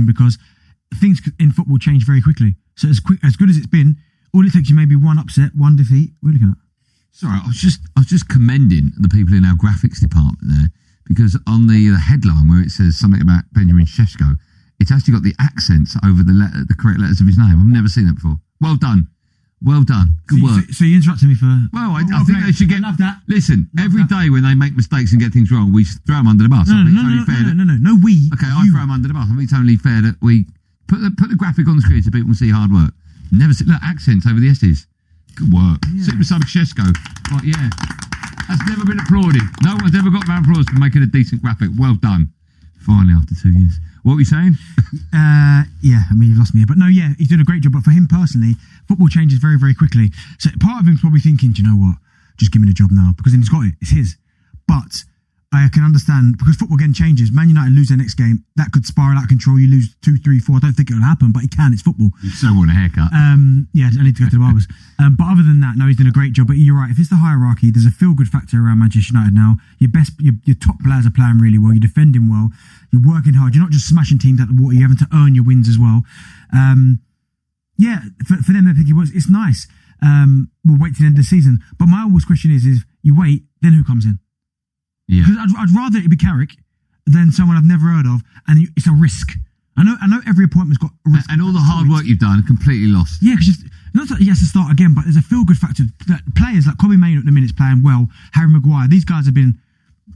because things in football change very quickly. So as good as it's been, all it takes you maybe one upset, one defeat. We're looking at. Sorry, I was just commending the people in our graphics department there, because on the headline where it says something about Benjamin Šeško, it's actually got the accents over the correct letters of his name. I've never seen that before. Well done. Well done. Good work. So you interrupted me for... Well, I think they should get... I love that. Listen, every day when they make mistakes and get things wrong, we throw them under the bus. No, we. Okay, I throw them under the bus. I think it's only fair that we put the graphic on the screen so people can see hard work. Never see... Look, accents over the S's. Good work. Yeah. Super sub Šeško. Right, yeah. That's never been applauded. No one's ever got round applause for making a decent graphic. Well done. Finally, after 2 years. What were you saying? Yeah, I mean, you've lost me here. But no, yeah, he's doing a great job. But for him personally, football changes very, very quickly. So part of him's probably thinking, do you know what? Just give me the job now. Because then he's got it. It's his. But I can understand, because football again changes. Man United lose their next game. That could spiral out of control. You lose 2, 3, 4. I don't think it'll happen, but it can. It's football. You so want a haircut. Yeah, I need to go to the barbers. But other than that, no, he's doing a great job. But you're right. If it's the hierarchy, there's a feel-good factor around Manchester United now. Your top players are playing really well. You're defending well. You're working hard. You're not just smashing teams out the water. You're having to earn your wins as well. Yeah, for them, they're thinking, well, it's nice. We'll wait till the end of the season. But my always question is you wait, then who comes in? Yeah. Because I'd rather it be Carrick than someone I've never heard of, and it's a risk. I know every appointment's got a risk. And all the hard work you've done, completely lost. Yeah, because not that he has to start again, but there's a feel-good factor. That players like Kobbie Mainoo at the minute's playing well, Harry Maguire, these guys have been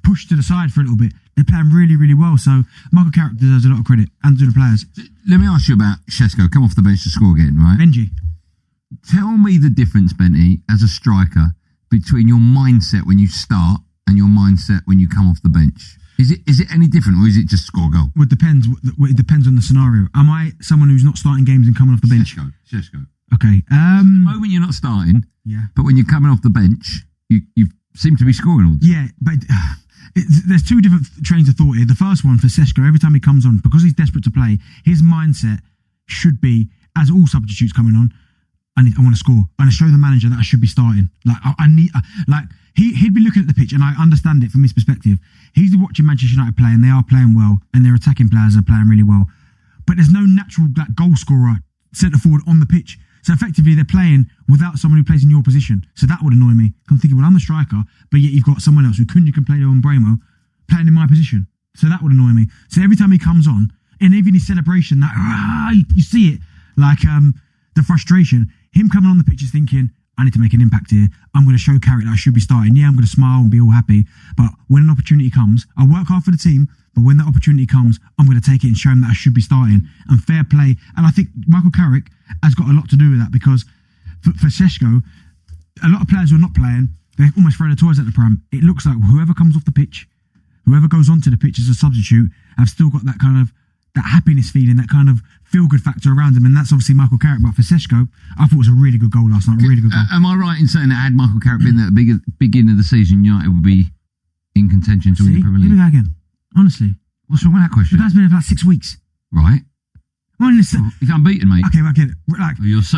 pushed to the side for a little bit. They're playing really, really well. So Michael Carrick deserves a lot of credit, and to the players. Let me ask you about Šeško. Come off the bench to score again, right? Benji. Tell me the difference, Benty, as a striker, between your mindset when you start and your mindset when you come off the bench. Is it any different, or is it just score a goal? Well, it depends. It depends on the scenario. Am I someone who's not starting games and coming off the bench? Šeško. Okay. The moment you're not starting, yeah. But when you're coming off the bench, you seem to be scoring all the time. Yeah, but there's two different trains of thought here. The first one for Šeško, every time he comes on, because he's desperate to play, his mindset should be, as all substitutes coming on, I want to score. I want to show the manager that I should be starting. He'd be looking at the pitch, and I understand it from his perspective. He's watching Manchester United play, and they are playing well, and their attacking players are playing really well. But there's no natural goal scorer centre forward on the pitch. So effectively, they're playing without someone who plays in your position. So that would annoy me. I'm thinking, well, I'm the striker, but yet you've got someone else who can play there on Bremo playing in my position. So that would annoy me. So every time he comes on, and even his celebration, you see it, the frustration. Him coming on the pitch is thinking, I need to make an impact here. I'm going to show Carrick that I should be starting. Yeah, I'm going to smile and be all happy. But when an opportunity comes, I work hard for the team, but when that opportunity comes, I'm going to take it and show him that I should be starting. And fair play. And I think Michael Carrick has got a lot to do with that, because for Šeško, a lot of players who are not playing, they almost throw their toys at the pram. It looks like whoever comes off the pitch, whoever goes onto the pitch as a substitute, have still got that kind of that happiness feeling, that kind of feel-good factor around him, and that's obviously Michael Carrick. But for Šeško, I thought it was a really good goal last night, really good goal. Am I right in saying that had Michael Carrick been there at the beginning of the season, United would be in contention to win the Premier League? Here we go again. Honestly. What's wrong with that question? The guy's been there for like 6 weeks. Right. Well, listen. He's unbeaten, mate. Okay, I get it.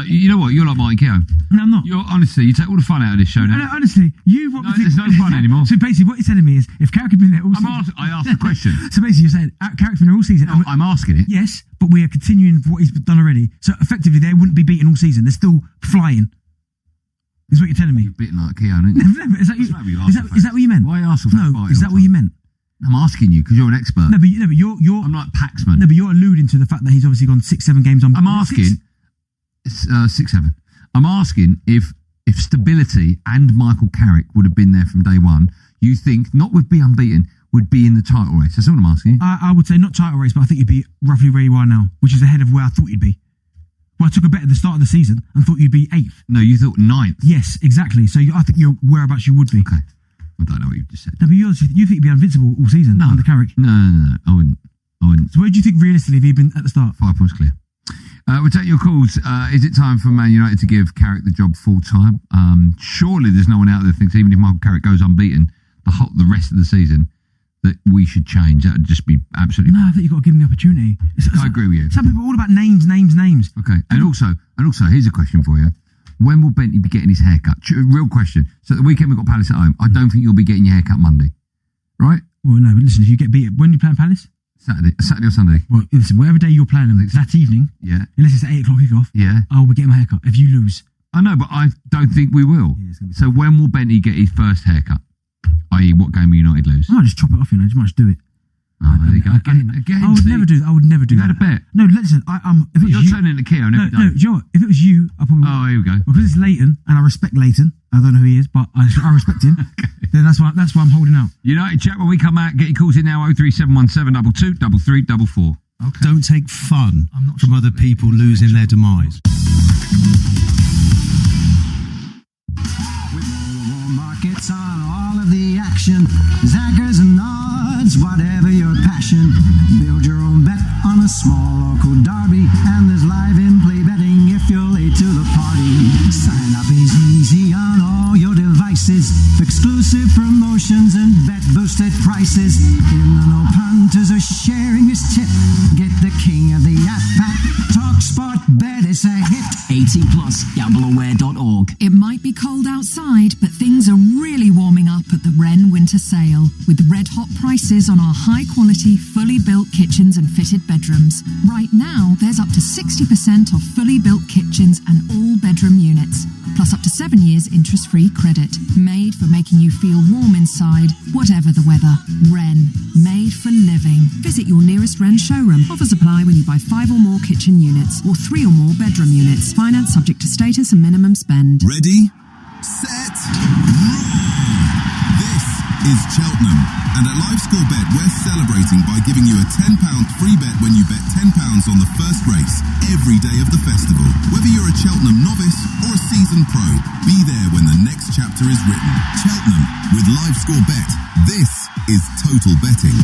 You know what? You're like Martin Keown. No, I'm not. Honestly, you take all the fun out of this show now. No, honestly, there's no fun anymore. So basically, what you're telling me is, if Carrick had been there all season... I asked the question. So basically, you're saying, Carrick's been there all season... No, I'm asking it. Yes, but we are continuing what he's done already. So effectively, they wouldn't be beaten all season. They're still flying. Is what you're telling me. You're bitten like Keown, aren't you? Is that what you meant? Why ask for No, is that what you meant? I'm asking you because you're an expert. No, but you're. I'm like Paxman. No, but you're alluding to the fact that he's obviously gone 6-7 games on. I'm asking. 6-7. I'm asking if stability and Michael Carrick would have been there from day one. You think not would be unbeaten, would be in the title race. That's all I'm asking you. I would say not title race, but I think you'd be roughly where you are now, which is ahead of where I thought you'd be. Well, I took a bet at the start of the season and thought you'd be 8th. No, you thought 9th. Yes, exactly. So I think you're whereabouts you would be. Okay. I don't know what you've just said. No, but you think you'd be invincible all season under Carrick? No. I wouldn't. So where do you think realistically have you been at the start? 5 points clear. We'll take your calls. Is it time for Man United to give Carrick the job full time? Surely there's no one out there that thinks even if Michael Carrick goes unbeaten the rest of the season that we should change. That would just be absolutely... No, I think you've got to give him the opportunity. I agree with you. Some people are all about names. Okay. And also, here's a question for you. When will Bentley be getting his haircut? Real question. So at the weekend we've got Palace at home. I don't think you'll be getting your haircut Monday. Right? Well, no, but listen, if you get beat... When are you playing Palace? Saturday or Sunday. Well, listen, whatever day you're playing them, that evening, unless it's 8 o'clock kickoff, I'll be getting my haircut if you lose. I know, but I don't think we will. So when will Benty get his first haircut? I.e., what game will United lose? I might just chop it off, I just might just do it. Oh, there you go. Again, I would never do that. I would never do that. You had a bet? No, listen, if it was you're turning into Keogh. No, do you know what? If it was you, I probably would. Oh, here we go. Because it's Leighton, and I respect Leighton. I don't know who he is, but I respect him. Then that's why I'm holding out. United chat when we come out. Get your calls in now. 03717 22 33 44. Okay. Don't take fun from other people losing their demise. With all the war markets on all of the action, Zaggers and odds, whatever your passion, build your own bet on a small local derby, and there's live in-play betting if you're late to the party. Sign up is easy on all your devices, exclusive promotions and bet boosted prices. In the know, punters are sharing this tip. Get the king of the app pack, Talk Sport Bet, it's a hit. 18 plus, gambleaware.org. It might be cold outside, but things are really warming up at the Wren Winter Sale, with red hot prices on our high quality, fully built kitchens and fitted bedrooms. Right now, there's up to 60% off fully built kitchens and all bedroom units, plus up to 7 years interest-free credit. Made for making you feel warm inside, whatever the weather. Wren, made for living. Visit your nearest Wren showroom. Offers apply when you buy 5 or more kitchen units or 3 or more bedroom units. Finance subject to status and minimum spend. Ready, set, roar! This is Cheltenham, and at LiveScoreBet we're celebrating by giving you a £10 free bet when you bet £10 on the first race every day of the festival. Whether you're a Cheltenham novice or a seasoned pro, be there when the next chapter is written. Cheltenham with LiveScoreBet. This is total betting.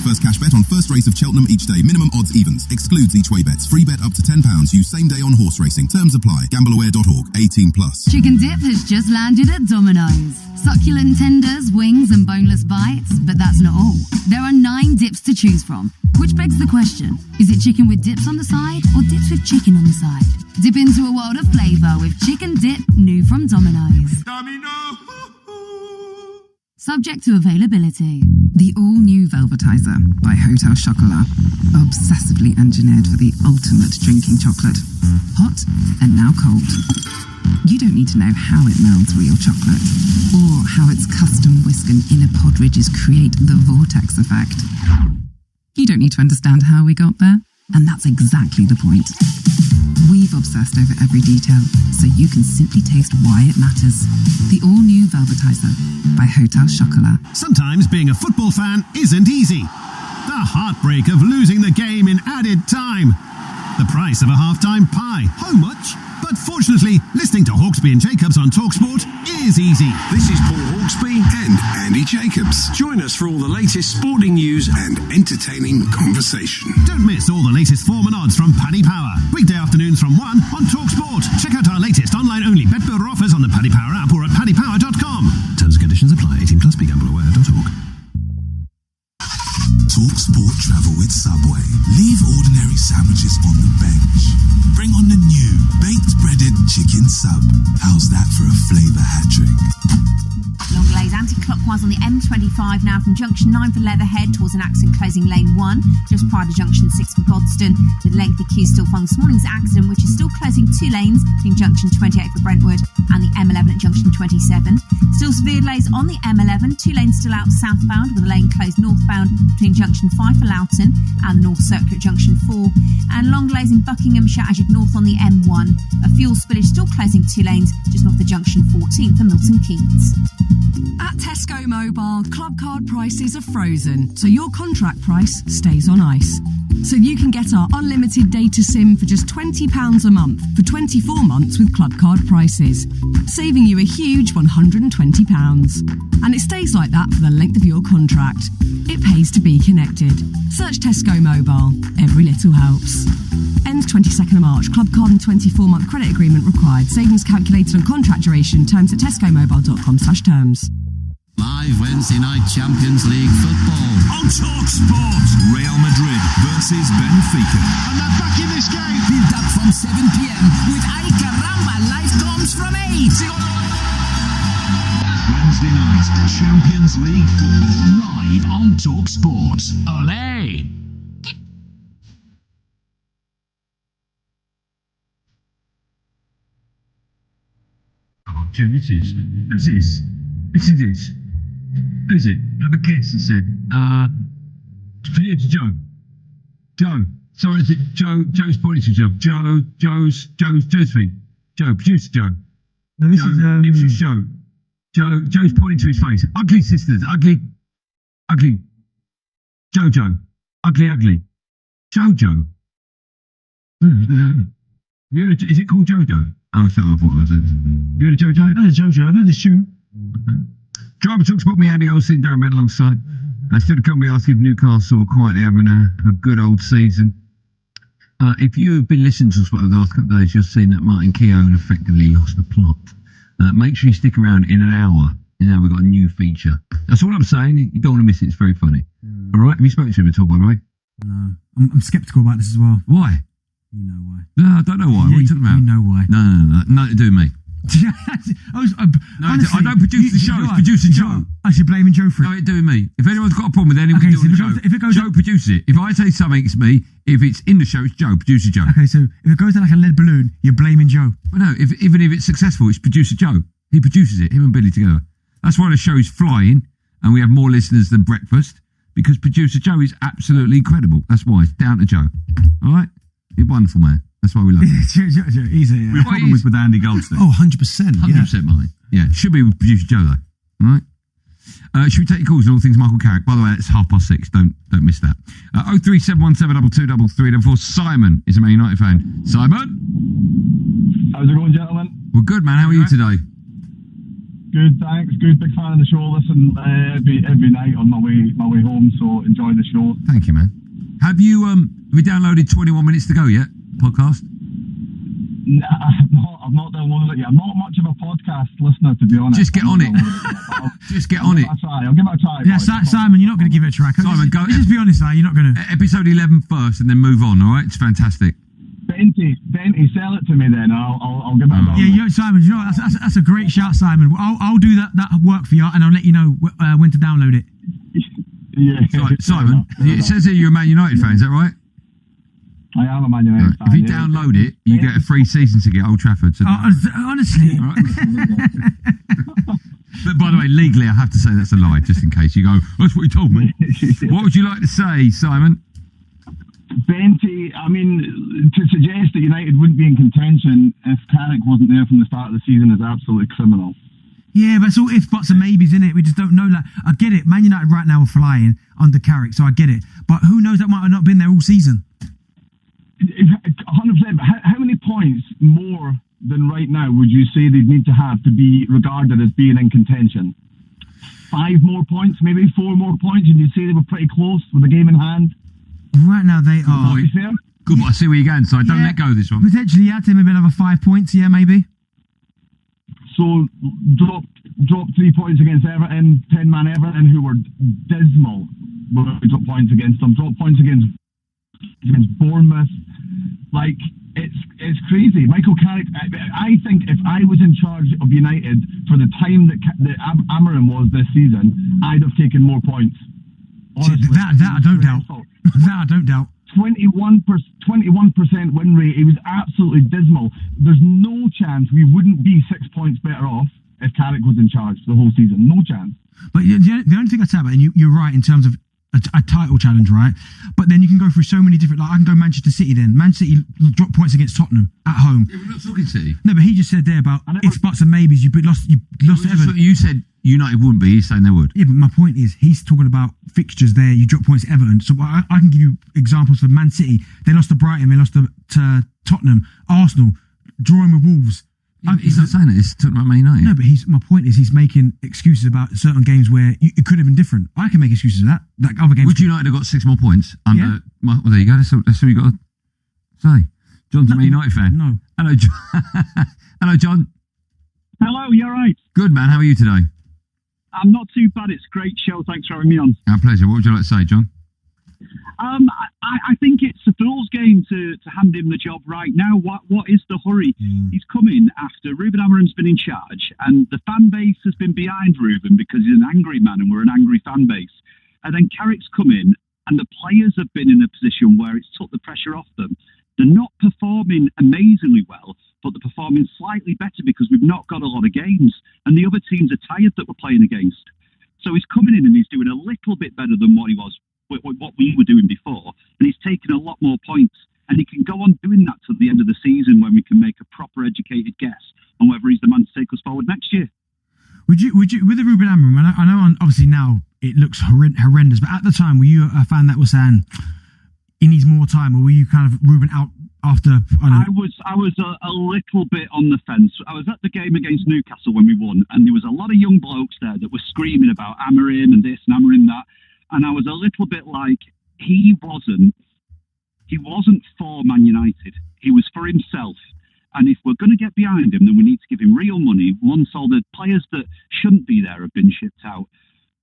First cash bet on first race of Cheltenham each day. Minimum odds evens. Excludes each way bets. Free bet up to £10. Use same day on horse racing. Terms apply. Gambleaware.org. 18 plus. Chicken dip has just landed at Domino's. Succulent tenders, wings and boneless bites. But that's not all. There are 9 dips to choose from. Which begs the question, is it chicken with dips on the side or dips with chicken on the side? Dip into a world of flavour with chicken dip, new from Domino's. Subject to availability. The all-new Velvetizer by Hotel Chocolat. Obsessively engineered for the ultimate drinking chocolate. Hot and now cold. You don't need to know how it melds real chocolate, or how its custom whisk and inner pod ridges create the vortex effect. You don't need to understand how we got there, and that's exactly the point. We've obsessed over every detail, so you can simply taste why it matters. The all-new Velvetizer by Hotel Chocolat. Sometimes being a football fan isn't easy. The heartbreak of losing the game in added time. The price of a half-time pie. How much? But fortunately, listening to Hawksby and Jacobs on TalkSport is easy. This is Paul Hawksby and Andy Jacobs. Join us for all the latest sporting news and entertaining conversation. Don't miss all the latest form and odds from Paddy Power. Weekday afternoons from 1 on TalkSport. Check out our latest online-only bet builder offers on the Paddy Power app or at paddypower.com. Terms and conditions apply. 18 plus. BeGambleAware.org. Talk Sport Travel with Subway. Leave ordinary sandwiches on the bench. Bring on the new baked breaded chicken sub. How's that for a flavour hat-trick? Long delays anti-clockwise on the M25 now from junction 9 for Leatherhead towards an accident closing lane 1, just prior to junction 6 for Godstone, with lengthy queues still following this morning's accident, which is still closing 2 lanes between junction 28 for Brentwood and the M11 at junction 27. Still severe delays on the M11, 2 lanes still out southbound with a lane closed northbound between junction 5 for Loughton and the North Circular at junction 4, and long delays in Buckinghamshire as you'd north on the M1. A fuel spillage still closing 2 lanes just north of junction 14 for Milton Keynes. At Tesco Mobile, club card prices are frozen, so your contract price stays on ice. So you can get our unlimited data SIM for just £20 a month for 24 months with club card prices, saving you a huge £120. And it stays like that for the length of your contract. It pays to be connected. Search Tesco Mobile. Every little helps. Ends 22nd of March. Club card and 24-month credit agreement required. Savings calculated on contract duration. Terms at tescomobile.com/terms. Live Wednesday night Champions League football on TalkSport. Real Madrid versus Benfica. And they're back in this game. Built up from 7 p.m. with Ay Caramba live comes from 8. Wednesday night is Champions League football live on Talk Sport. Ole! Oh, Jim, this is it? Have a guess, I said. It's Joe. Sorry, is it Joe? Joe's pointing to Joe's thing. Joe, producer Joe. No, this is Joe's pointing to his face. Ugly sisters, ugly. Jojo, ugly. Jojo. Is it called Jojo? Oh, I thought it was. You heard of Jojo? I know Jojo. I know the shoe. Driver talks about me, Andy. I was sitting down right alongside. I stood at company asking if Newcastle were quietly having a good old season. If you've been listening to us for the last couple of days, you've seen that Martin Keown effectively lost the plot. Make sure you stick around in an hour. Now we've got a new feature. That's all I'm saying. You don't want to miss it. It's very funny. All right? Have you spoken to him at all, by the way? No. I'm sceptical about this as well. Why? You know why. No, I don't know why. What are you talking about? You know why. No. Nothing to do with me. Honestly, I don't produce the show. It's producing Joe. I should blame Joe for it. No, it do with me. If anyone's got a problem with anyone doing the show, Joe produces it. If I say something, it's me. If it's in the show, it's Joe. Producer Joe. Okay, so if it goes down like a lead balloon, you're blaming Joe. Well, no. Even if it's successful, it's producer Joe. He produces it. Him and Billy together. That's why the show's flying, and we have more listeners than breakfast, because producer Joe is absolutely incredible. That's why. It's down to Joe. All right? He's a wonderful man. That's why we love him. Easy. The problem was with Andy Goldstein. Oh, 100%. 100% mine. Yeah. Should be with producer Joe, though. All right? Should we take your calls on all things Michael Carrick? By the way, it's 6:30. Don't miss that. 03717223344. Simon is a Man United fan. Simon? How's it going, gentlemen? Well, good, man. How are you today? Good, thanks. Good, big fan of the show. Listen every night on my way home, so enjoy the show. Thank you, man. Have you downloaded 21 Minutes to Go yet? Podcast? Nah, I've not downloaded it yet. I'm not much of a podcast listener, to be honest. Just get on it. Just get on it. I'll give it a try. Yeah, Simon, you're not going to give it a try. Simon, go. Let's just be honest, you're not going to. Episode 11 first and then move on, all right? It's fantastic. Benty, sell it to me then. I'll give it a download. Yeah, Simon, you know what? That's a great shout, Simon. I'll do that work for you, and I'll let you know when to download it. Yeah. Simon, it says here you're a Man United fan, is that right? I am a Man United fan. If you download it, you get a free season ticket at Old Trafford. So honestly. All right. But by the way, legally, I have to say that's a lie, just in case you go, that's what you told me. What would you like to say, Simon? Benty, I mean, to suggest that United wouldn't be in contention if Carrick wasn't there from the start of the season is absolutely criminal. Yeah, but it's all ifs, buts and maybes, isn't it? We just don't know that. I get it. Man United right now are flying under Carrick, so I get it. But who knows, that might have not been there all season. 100%. But how many points more than right now would you say they'd need to have to be regarded as being in contention? 5 more points, maybe 4 more points, and you'd say they were pretty close with the game in hand? Right now they are. Good, but I see where you're going, so don't let go of this one. Potentially, yeah, maybe another 5 points, yeah, maybe. So drop 3 points against Everton, 10-man Everton, who were dismal. We dropped points against them. Drop points against Bournemouth. Like, it's crazy. Michael Carrick, I think if I was in charge of United for the time that Amorim was this season, I'd have taken more points. Honestly, that I don't doubt. That I don't doubt. 21% win rate. It was absolutely dismal. There's no chance we wouldn't be 6 points better off if Carrick was in charge the whole season. No chance. But the only thing I'd say about it, and you're right in terms of a title challenge, right? But then you can go through so many different. Like I can go Manchester City. Then Man City dropped points against Tottenham at home. Yeah, we're not talking City. No, but he just said there about ifs, buts, and maybes. You lost Everton. You said United wouldn't be. He's saying they would. Yeah, but my point is, he's talking about fixtures there. You drop points to Everton. So I can give you examples for Man City. They lost to Brighton. They lost to Tottenham. Arsenal drawing with Wolves. Yeah, he's not saying that. He's talking about Man United. No, but my point is he's making excuses about certain games where it could have been different. I can make excuses of that. Like other games. Would United have got 6 more points under? Yeah. Well, there you go. That's all you got to say. John's a Man United fan. No. Hello, John. Hello, John. Hello. You all right? Good, man. How are you today? I'm not too bad. It's a great show. Thanks for having me on. Our pleasure. What would you like to say, John? I think it's a fool's game to hand him the job right now. What is the hurry? He's come in after Ruben Amorim's been in charge, and the fan base has been behind Ruben because he's an angry man and we're an angry fan base. And then Carrick's come in, and the players have been in a position where it's took the pressure off them. They're not performing amazingly well, but they're performing slightly better because we've not got a lot of games, and the other teams are tired that we're playing against. So he's coming in and he's doing a little bit better than what he was, what we were doing before, and he's taken a lot more points, and he can go on doing that till the end of the season when we can make a proper educated guess on whether he's the man to take us forward next year. Would you with the Ruben Amorim? I know obviously now it looks horrendous, but at the time, were you a fan that was saying he needs more time, or were you kind of Ruben out after? I was a little bit on the fence. I was at the game against Newcastle when we won, and there was a lot of young blokes there that were screaming about Amorim and this and Amorim that, and I was a little bit like, he wasn't for Man United. He was for himself. And if we're going to get behind him, then we need to give him real money once all the players that shouldn't be there have been shipped out.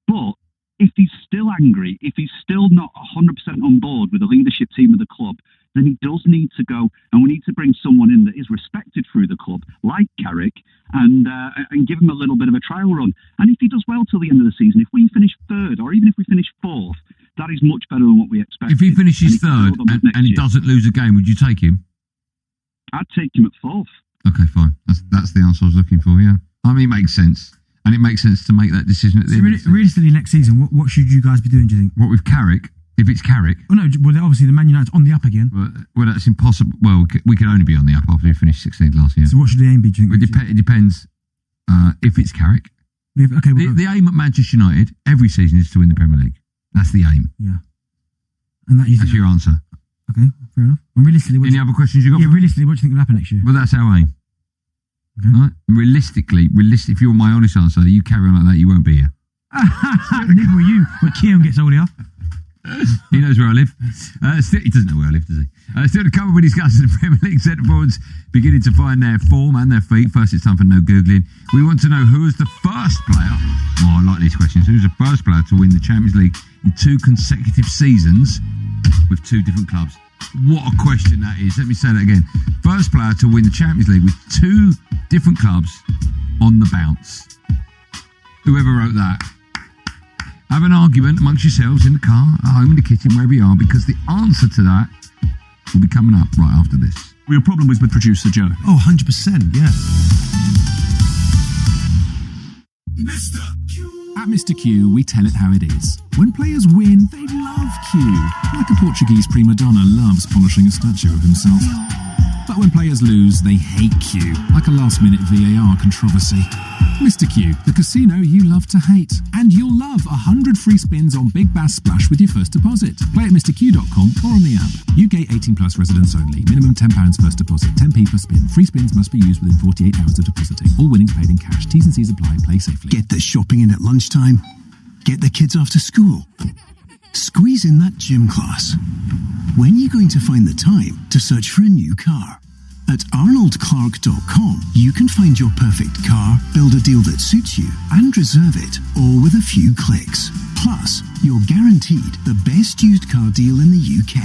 But if he's still angry, if he's still not 100% on board with the leadership team of the club, then he does need to go, and we need to bring someone in that is respected through the club, like Carrick, and give him a little bit of a trial run. And if he does well till the end of the season, if we finish third, or even if we finish fourth, that is much better than what we expected. If he finishes third and he doesn't lose a game, would you take him? I'd take him at fourth. Okay, fine. That's the answer I was looking for, yeah. I mean, it makes sense. And it makes sense to make that decision at the end of the season. Realistically, next season, what should you guys be doing, do you think? What with Carrick? If it's Carrick? Well, no, obviously the Man United's on the up again. Well, that's impossible. Well, we could only be on the up after we finished 16th last year. So what should the aim be, do you think? It depends if it's Carrick. Okay, the aim at Manchester United every season is to win the Premier League. That's the aim. Yeah. And that's your answer. Okay, fair enough. And realistically, any other questions you got? Yeah, realistically, what do you think will happen next year? Well, that's our aim. Okay. Right? Realistically, if you're my honest answer, you carry on like that, you won't be here. Neither will you, when Keon gets older. He knows where I live. He doesn't know where I live, does he? Still to come, we're discussing the Premier League centre forwards beginning to find their form and their feet. First, it's time for no Googling. We want to know who is the first player, I like these questions, who's the first player to win the Champions League in 2 consecutive seasons with 2 different clubs. What a question that is. Let me say that again. First player to win the Champions League with 2 different clubs on the bounce. Whoever wrote that. Have an argument amongst yourselves in the car, at home, in the kitchen, wherever you are, because the answer to that will be coming up right after this. Well, your problem was with producer Joe. Oh, 100%, yeah. At Mr. Q, we tell it how it is. When players win, they love Q. Like a Portuguese prima donna loves polishing a statue of himself. But when players lose, they hate Q. Like a last-minute VAR controversy. Mr. Q, the casino you love to hate. And you'll love 100 free spins on Big Bass Splash with your first deposit. Play at mrq.com or on the app. UK 18 plus residents only. Minimum £10 first deposit. 10p per spin. Free spins must be used within 48 hours of depositing. All winnings paid in cash. T's and C's apply. Play safely. Get the shopping in at lunchtime. Get the kids off to school. Squeeze in that gym class. When are you going to find the time to search for a new car? At arnoldclark.com, you can find your perfect car, build a deal that suits you, and reserve it, all with a few clicks. Plus, you're guaranteed the best used car deal in the UK.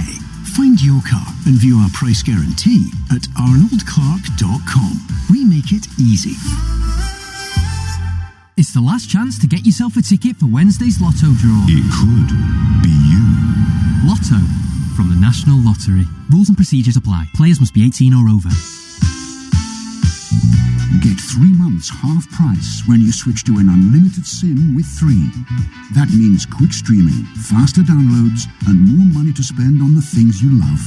Find your car and view our price guarantee at arnoldclark.com. We make it easy. It's the last chance to get yourself a ticket for Wednesday's Lotto draw. It could be you. Lotto from the National Lottery. Rules and procedures apply. Players must be 18 or over. Get 3 months half price when you switch to an unlimited SIM with 3. That means quick streaming, faster downloads, and more money to spend on the things you love.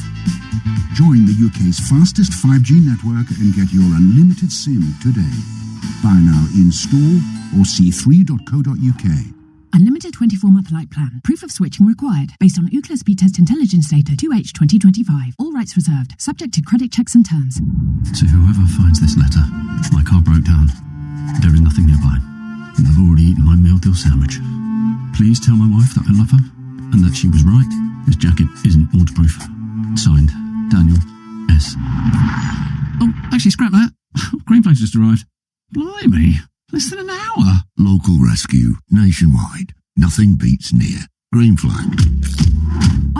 Join the UK's fastest 5G network and get your unlimited SIM today. Buy now in store or c3.co.uk. Unlimited 24-month light plan. Proof of switching required. Based on Ookla speed test intelligence data 2H 2025. All rights reserved. Subject to credit checks and terms. To whoever finds this letter, my car broke down. There is nothing nearby. And I've already eaten my meal deal sandwich. Please tell my wife that I love her and that she was right. This jacket isn't waterproof. Signed, Daniel S. Oh, actually, scrap that. Green Flag's just arrived. Blimey. Less than an hour. Local rescue, nationwide. Nothing beats near. Green Flag.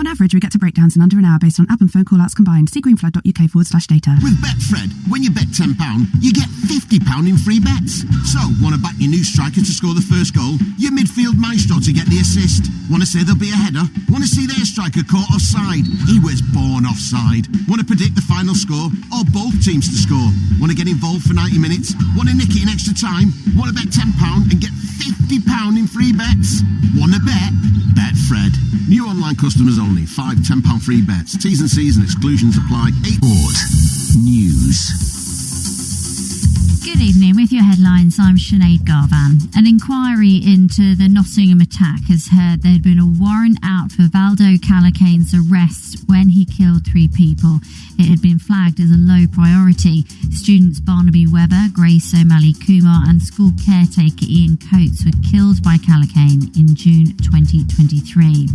On average, we get to breakdowns in under an hour based on app and phone call-outs combined. See greenflood.uk/data. With Betfred, when you bet £10, you get £50 in free bets. So, want to back your new striker to score the first goal? Your midfield maestro to get the assist? Want to say there'll be a header? Want to see their striker caught offside? He was born offside. Want to predict the final score? Or both teams to score? Want to get involved for 90 minutes? Want to nick it in extra time? Want to bet £10 and get £50 in free bets? Want to bet? Betfred. New online customers only. 5 £10 free bets. T's and C's and exclusions apply. 8 Sport News. Good evening. With your headlines, I'm Sinead Garvan. An inquiry into the Nottingham attack has heard there had been a warrant out for Valdo Calacane's arrest when he killed 3 people. It had been flagged as a low priority. Students Barnaby Webber, Grace O'Malley Kumar and school caretaker Ian Coates were killed by Calacane in June 2023.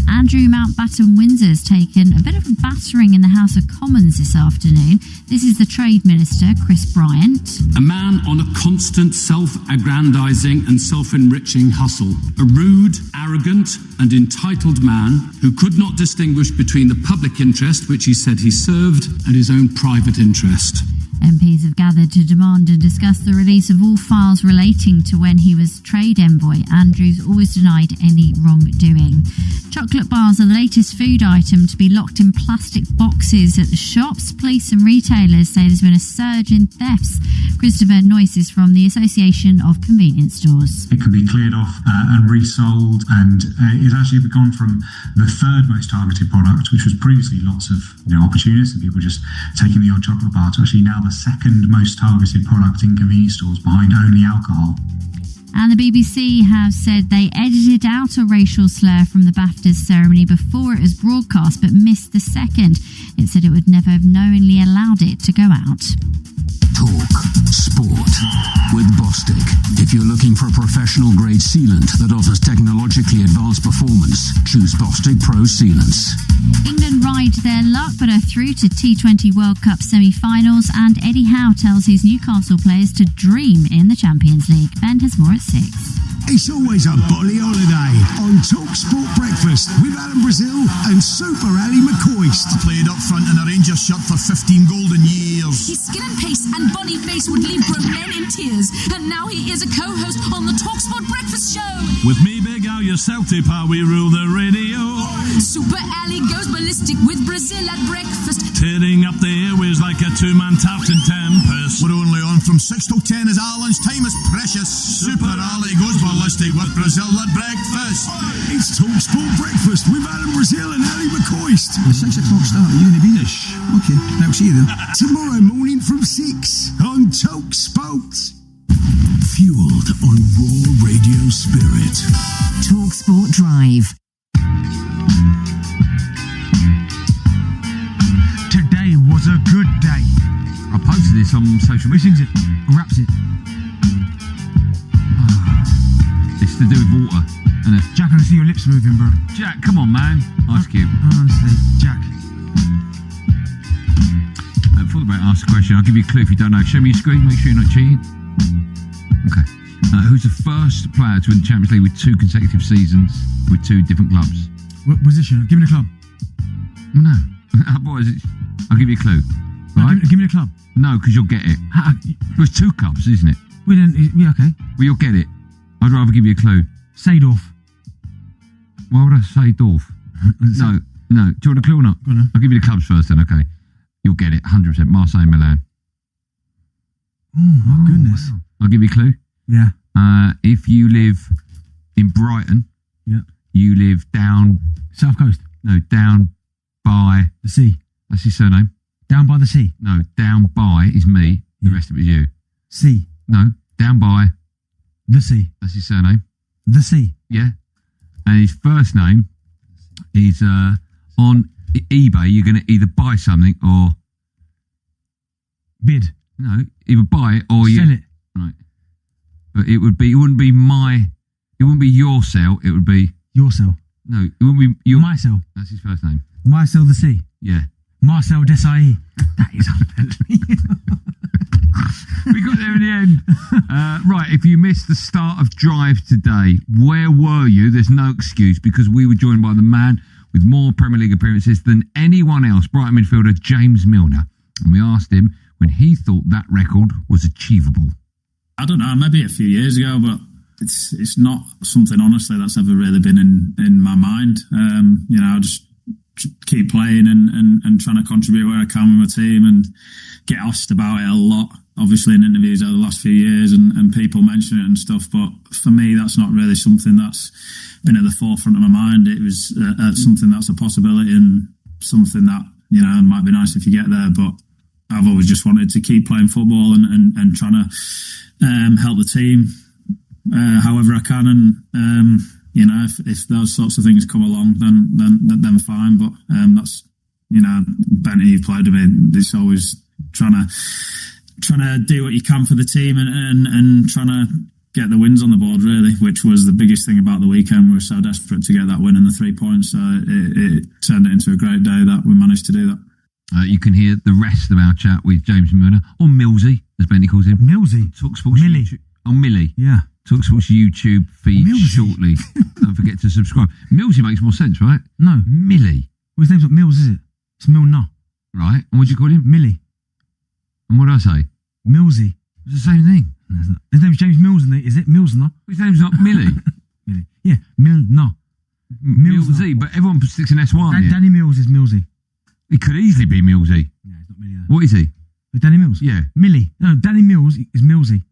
Andrew Mountbatten Windsor's taken a bit of a battering in the House of Commons this afternoon. This is the Trade Minister, Chris Bryant. A man on a constant self-aggrandising and self-enriching hustle. A rude, arrogant and entitled man who could not distinguish between the public interest, which he said he served, and his own private interest. MPs have gathered to demand and discuss the release of all files relating to when he was trade envoy. Andrews always denied any wrongdoing. Chocolate bars are the latest food item to be locked in plastic boxes at the shops. Police and retailers say there's been a surge in thefts. Christopher Noyce is from the Association of Convenience Stores. It can be cleared off and resold, and it's actually gone from the third most targeted product, which was previously lots of opportunists and people just taking the odd chocolate bar, to actually now the second most targeted product in convenience stores, behind only alcohol. And the BBC have said they edited out a racial slur from the BAFTAs ceremony before it was broadcast, but missed the second. It said it would never have knowingly allowed it to go out. Talk Sport with Bostik. If you're looking for a professional grade sealant that offers technologically advanced performance, choose Bostik Pro Sealants. England ride their luck but are through to T20 World Cup semi-finals, and Eddie Howe tells his Newcastle players to dream in the Champions League. Ben has more at 6. It's always a bolly holiday on Talk Sport Breakfast with Alan Brazil and Super Ali McCoist. Played up front in a Rangers shirt for 15 golden years. His skill and pace and bonny face would leave grown men in tears. And now he is a co-host on the Talk Sport Breakfast Show. With me, Big Al, your Celtic pal, we rule the radio. Super Ali goes ballistic with Brazil at breakfast. Tearing up the airways like a two-man Tartan Tempest. We're only on from 6 till 10 as Alan's time is precious. Super Ali goes ballistic with Brazil at breakfast. It's Talk Sport Breakfast with Alan Brazil and Ali McCoist. The 6 o'clock start, are you going to be there? Okay, I'll see you then. Tomorrow morning from 6 on Talk Sport. Fueled on raw radio spirit. Talk Sport Drive. Today was a good day. I posted this on social media. Who sings it? Or raps it? It's to do with water, isn't it? Jack, I can see your lips moving, bro. Jack, come on, man. Ice Cube. Honestly, Jack. Thought about ask a question. I'll give you a clue if you don't know. Show me your screen. Make sure you're not cheating. Okay. Who's the first player to win the Champions League with 2 consecutive seasons with 2 different clubs? What position? Give me the club. No. Otherwise, I'll give you a clue. Right? Give me the club. No, because you'll get it. There's 2 clubs, isn't it? Yeah, okay. Well, you'll get it. I'd rather give you a clue. Seedorf. Why would I say Dorf? No. Do you want a clue or not? Go on. I'll give you the clubs first then, okay. You'll get it, 100%. Marseille, Milan. Oh, my goodness. Wow. I'll give you a clue. Yeah. If you live in Brighton, yeah, you live down... South Coast? No, down by... The sea. That's his surname. Down by the sea? No, down by is me. The rest of it is you. Sea. No, down by... The sea. That's his surname. The sea. Yeah. And his first name is on eBay. You're going to either buy something or bid. No, either buy it or sell it. Right. But it wouldn't be your sell. It would be your sell. No, it wouldn't be your my sell. That's his first name. Marcel the Sea. Yeah. Marcel Desailly. That is unbelievable. We got there in the end. Right, if you missed the start of Drive today, where were you? There's no excuse because we were joined by the man with more Premier League appearances than anyone else, Brighton midfielder James Milner. And we asked him when he thought that record was achievable. I don't know, maybe a few years ago, but it's not something, honestly, that's ever really been in my mind. I just keep playing and trying to contribute where I can with my team and get asked about it a lot, obviously in interviews over the last few years and people mention it and stuff, but for me that's not really something that's been at the forefront of my mind. It was something that's a possibility and something that, it might be nice if you get there, but I've always just wanted to keep playing football and trying to help the team however I can, and if those sorts of things come along, then fine. But that's Benny, you played with me. It's always trying to do what you can for the team and trying to get the wins on the board, really, which was the biggest thing about the weekend. We were so desperate to get that win and the 3 points. So it turned it into a great day that we managed to do that. You can hear the rest of our chat with James Milner, or Millsy, as Benny calls him. Millsy. TalkSports Millie. YouTube. Oh, Millie. Yeah. TalkSports YouTube feed shortly. Don't forget to subscribe. Millsy makes more sense, right? No. Millie. Well, his name's not Mills, is it? It's Milner. Right. And what do you call him? Millie. And what do I say? Millsy. It's the same thing. No, it's not. His name's James Mills, isn't it? Is it Milsner? His name's not Millie. Millie. Yeah, Milner. Millsy, but everyone sticks an S1 in. Danny Mills is Millsy. It could easily be Millsy. Yeah, it's not Millie. What is he? Danny Mills? Yeah. Millie. No, Danny Mills is Millsy.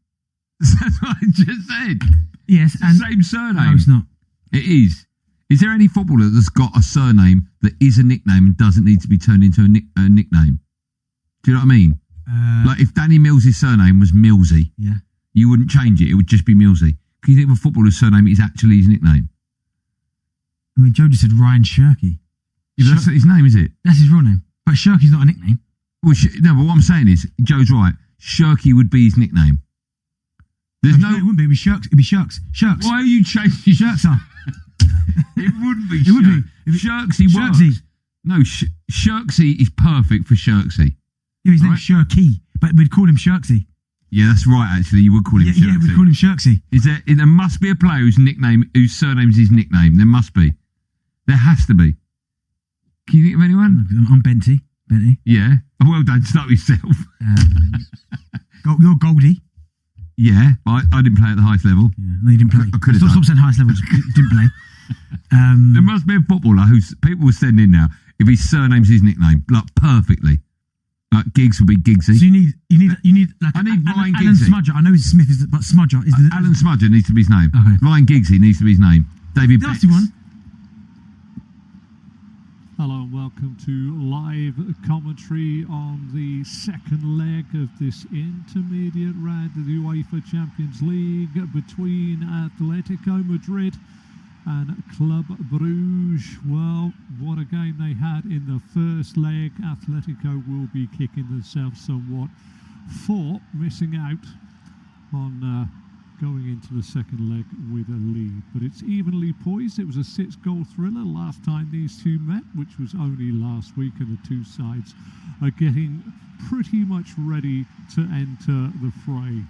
That's what I just said. Yes, it's the same surname. No, it's not. It is. Is there any footballer that's got a surname that is a nickname and doesn't need to be turned into a nickname? Do you know what I mean? Like if Danny Mills' surname was Millsy, yeah, you wouldn't change it. It would just be Millsy. Can you think of a footballer's surname is actually his nickname? I mean, Joe just said Ryan Shirky. Yeah, that's not his name, is it? That's his real name. But Shirky's not a nickname. Well, no, but what I'm saying is, Joe's right. Shirky would be his nickname. There's no... It wouldn't be. It'd be Shirks. It'd be Shirks. Shirks. Why are you changing Shirks up? It wouldn't be. It would be. Shirksy works. Shirksy. No, Shirksy is perfect for Shirksy. Yeah, his name's Shirky, but we'd call him Shirksy. Yeah, that's right. Actually, you would call him Shirksy. Yeah, we'd call him Shirksy. There must be a player whose surname is his nickname. There must be. There has to be. Can you think of anyone? I'm Benty. Yeah. Well done. Start with yourself. You're Goldie. Yeah, but I didn't play at the highest level. Yeah, no, you didn't play. I could have done. Stop saying highest level. Didn't play. There must be a footballer who's people will send in now if his surname's his nickname, like perfectly. Like Giggs would be Giggsy. So you need like I need Ryan Alan Giggsy. Smudger. I know Smith is, but Smudger is the Alan Smudger needs to be his name. Okay. Ryan Giggsy needs to be his name. David That's Becks. the one. Hello and welcome to live commentary on the second leg of this intermediate round of the UEFA Champions League between Atletico Madrid and Club Brugge. Well, what a game they had in the first leg. Atletico will be kicking themselves somewhat for missing out on going into the second leg with a lead, but it's evenly poised. It was a 6-goal thriller last time these two met, which was only last week, and the two sides are getting pretty much ready to enter the fray.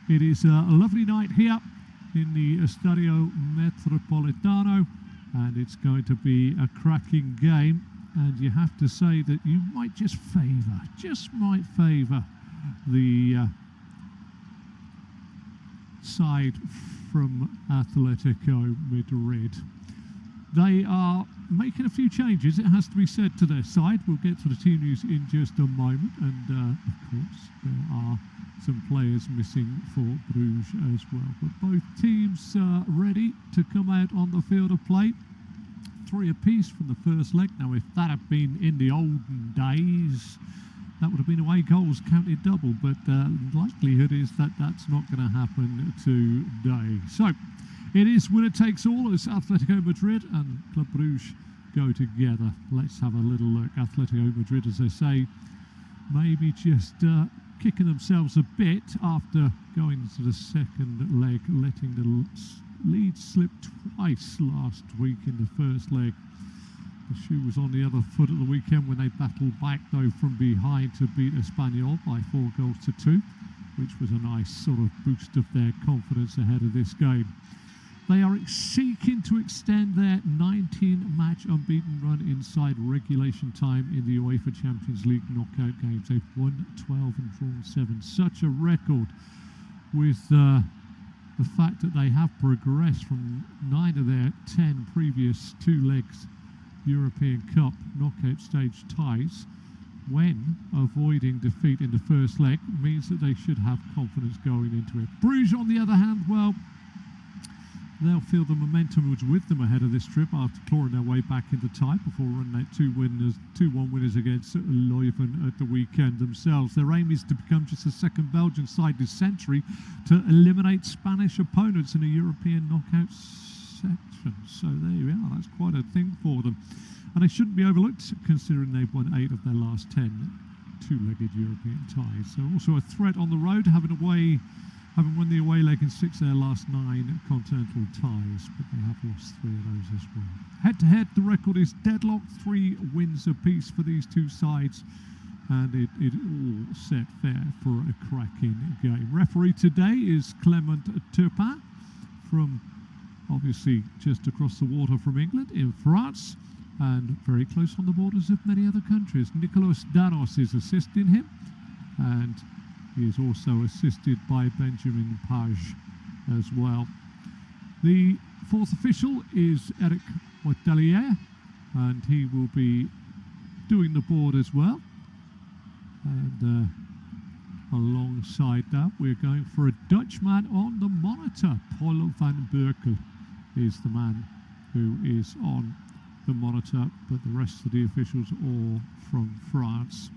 It is a lovely night here in the Estadio Metropolitano, and it's going to be a cracking game, and you have to say that you might just might favour the side from Atletico Madrid. They are making a few changes, it has to be said, to their side. We'll get to the team news in just a moment, and of course there are some players missing for Brugge as well. But both teams are ready to come out on the field of play. 3 apiece from the first leg. Now, if that had been in the olden days, that would have been away goals counted double, but likelihood is that that's not going to happen today. So it is winner takes all as Atletico Madrid and Club Brugge go together. Let's have a little look. Atletico Madrid, as I say, maybe just kicking themselves a bit after going into the second leg, letting the lead slip twice last week in the first leg. The shoe was on the other foot at the weekend when they battled back, though, from behind to beat Espanyol by 4-2, which was a nice sort of boost of their confidence ahead of this game. They are seeking to extend their 19-match unbeaten run inside regulation time in the UEFA Champions League knockout games. They've won 12 and drawn 7. Such a record, with the fact that they have progressed from 9 of their 10 previous 2 legs European Cup knockout stage ties, when avoiding defeat in the first leg, means that they should have confidence going into it. Bruges, on the other hand, well, they'll feel the momentum was with them ahead of this trip after clawing their way back into tie before running out 2-1 winners against Leuven at the weekend themselves. Their aim is to become just the second Belgian side this century to eliminate Spanish opponents in a European knockout section. So there you are, that's quite a thing for them. And they shouldn't be overlooked considering they've won 8 of their last 10 two-legged European ties. So also a threat on the road, having won the away leg in 6 of their last 9 continental ties, but they have lost 3 of those as well. Head-to-head, the record is deadlocked, 3 wins apiece for these two sides, and it all set fair for a cracking game. Referee today is Clement Turpin, from obviously just across the water from England in France, and very close on the borders of many other countries. Nicolas Danos is assisting him, and he is also assisted by Benjamin Page as well. The 4th official is Eric Watelier, and he will be doing the board as well. And alongside that, we're going for a Dutchman on the monitor. Paul van Berkel is the man who is on the monitor, but the rest of the officials all from France.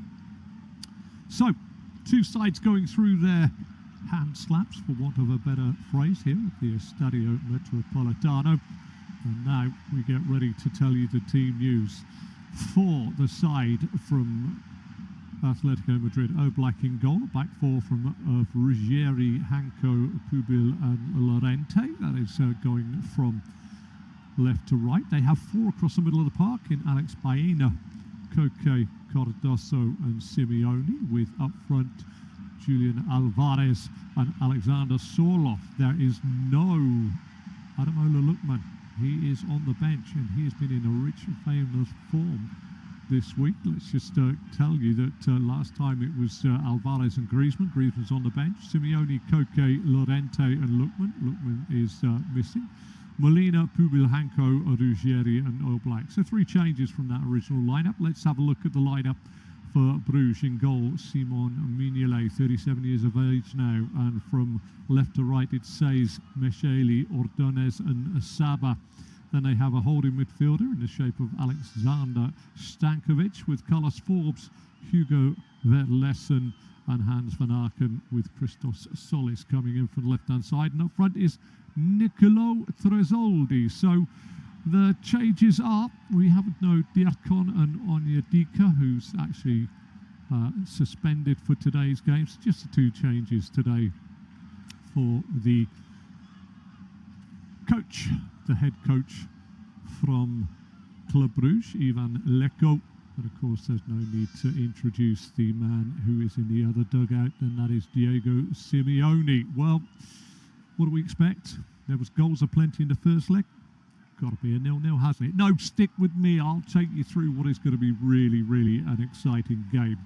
So, 2 sides going through their hand slaps, for want of a better phrase, here at the Estadio Metropolitano. And now we get ready to tell you the team news. For the side from Atletico Madrid, Oblak in goal, back 4 from Ruggieri, Hanko, Pubil and Lorente. That is going from left to right. They have 4 across the middle of the park in Alex Baena, Koke, Cardoso and Simeone, with up front Julian Alvarez and Alexander Sorloth. There is no Ademola Lookman. He is on the bench and he has been in a rich and famous form this week. Let's just tell you that last time it was Alvarez and Griezmann. Griezmann's on the bench. Simeone, Koke, Lorente and Lookman. Lookman is missing. Molina, Pubil, Hanko, Ruggieri and Oblak. So 3 changes from that original lineup. Let's have a look at the lineup for Bruges. In goal, Simon Mignolet, 37 years of age now. And from left to right, it says Mecheli, Ordonez and Saba. Then they have a holding midfielder in the shape of Alexander Stankovic, with Carlos Forbes, Hugo Verlessen and Hans van Aken, with Christos Solis coming in from the left-hand side. And up front is Nicolo Tresoldi. So the changes are, we haven't no Diakon and Onyedika, who's actually suspended for today's games. Just the 2 changes today for the coach, the head coach from Club Brugge, Ivan Leko. And of course, there's no need to introduce the man who is in the other dugout, and that is Diego Simeone. Well, what do we expect? There was goals aplenty in the first leg. Got to be a 0-0, hasn't it? No, stick with me. I'll take you through what is going to be really, really an exciting game.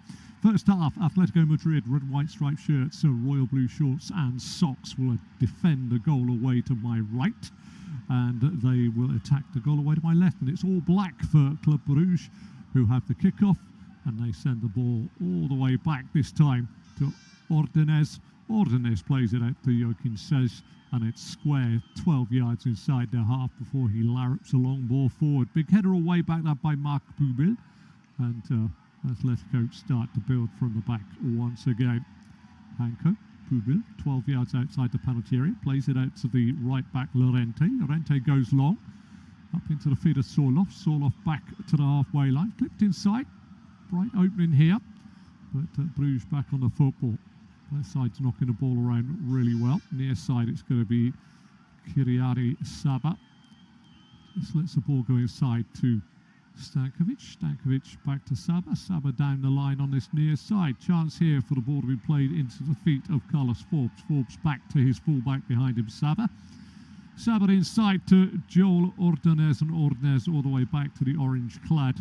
First half, Atletico Madrid, red and white striped shirts, royal blue shorts and socks will defend the goal away to my right. And they will attack the goal away to my left. And it's all black for Club Brugge, who have the kickoff. And they send the ball all the way back this time to Ordonez. Ordonez plays it out to Joaquin Says, and it's square 12 yards inside their half before he larrups a long ball forward. Big header away back that by Marc Pubil, and Atletico start to build from the back once again. Hanko, Pubil, 12 yards outside the penalty area, plays it out to the right back Lorente. Lorente goes long, up into the feet of Sorloth. Sorloth back to the halfway line, clipped inside, bright opening here, but Bruges back on the football. Both sides knocking the ball around really well. Near side, it's going to be Kiriari Saba. This lets the ball go inside to Stankovic. Stankovic back to Saba. Saba down the line on this near side. Chance here for the ball to be played into the feet of Carlos Forbes. Forbes back to his fullback behind him, Saba. Saba inside to Joel Ordonez, and Ordonez all the way back to the orange-clad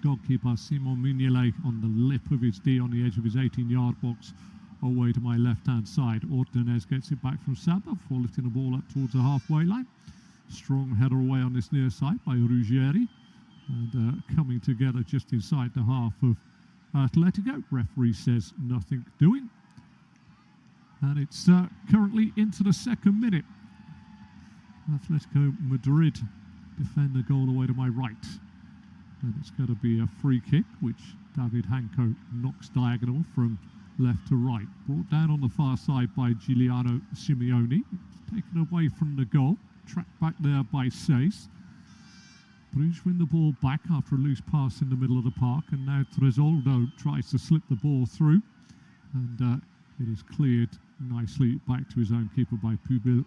goalkeeper Simon Mignolet on the lip of his D on the edge of his 18-yard box, away to my left-hand side. Ordonez gets it back from Saba before lifting the ball up towards the halfway line. Strong header away on this near side by Ruggieri, and coming together just inside the half of Atletico. Referee says nothing doing, and it's currently into the second minute. Atletico Madrid defend the goal away to my right, and it's going to be a free kick which David Hanco knocks diagonal from left to right, brought down on the far side by Giuliano Simeone, taken away from the goal, tracked back there by Seis. Brugge win the ball back after a loose pass in the middle of the park, and now Tresoldo tries to slip the ball through, and it is cleared nicely back to his own keeper by Pubil,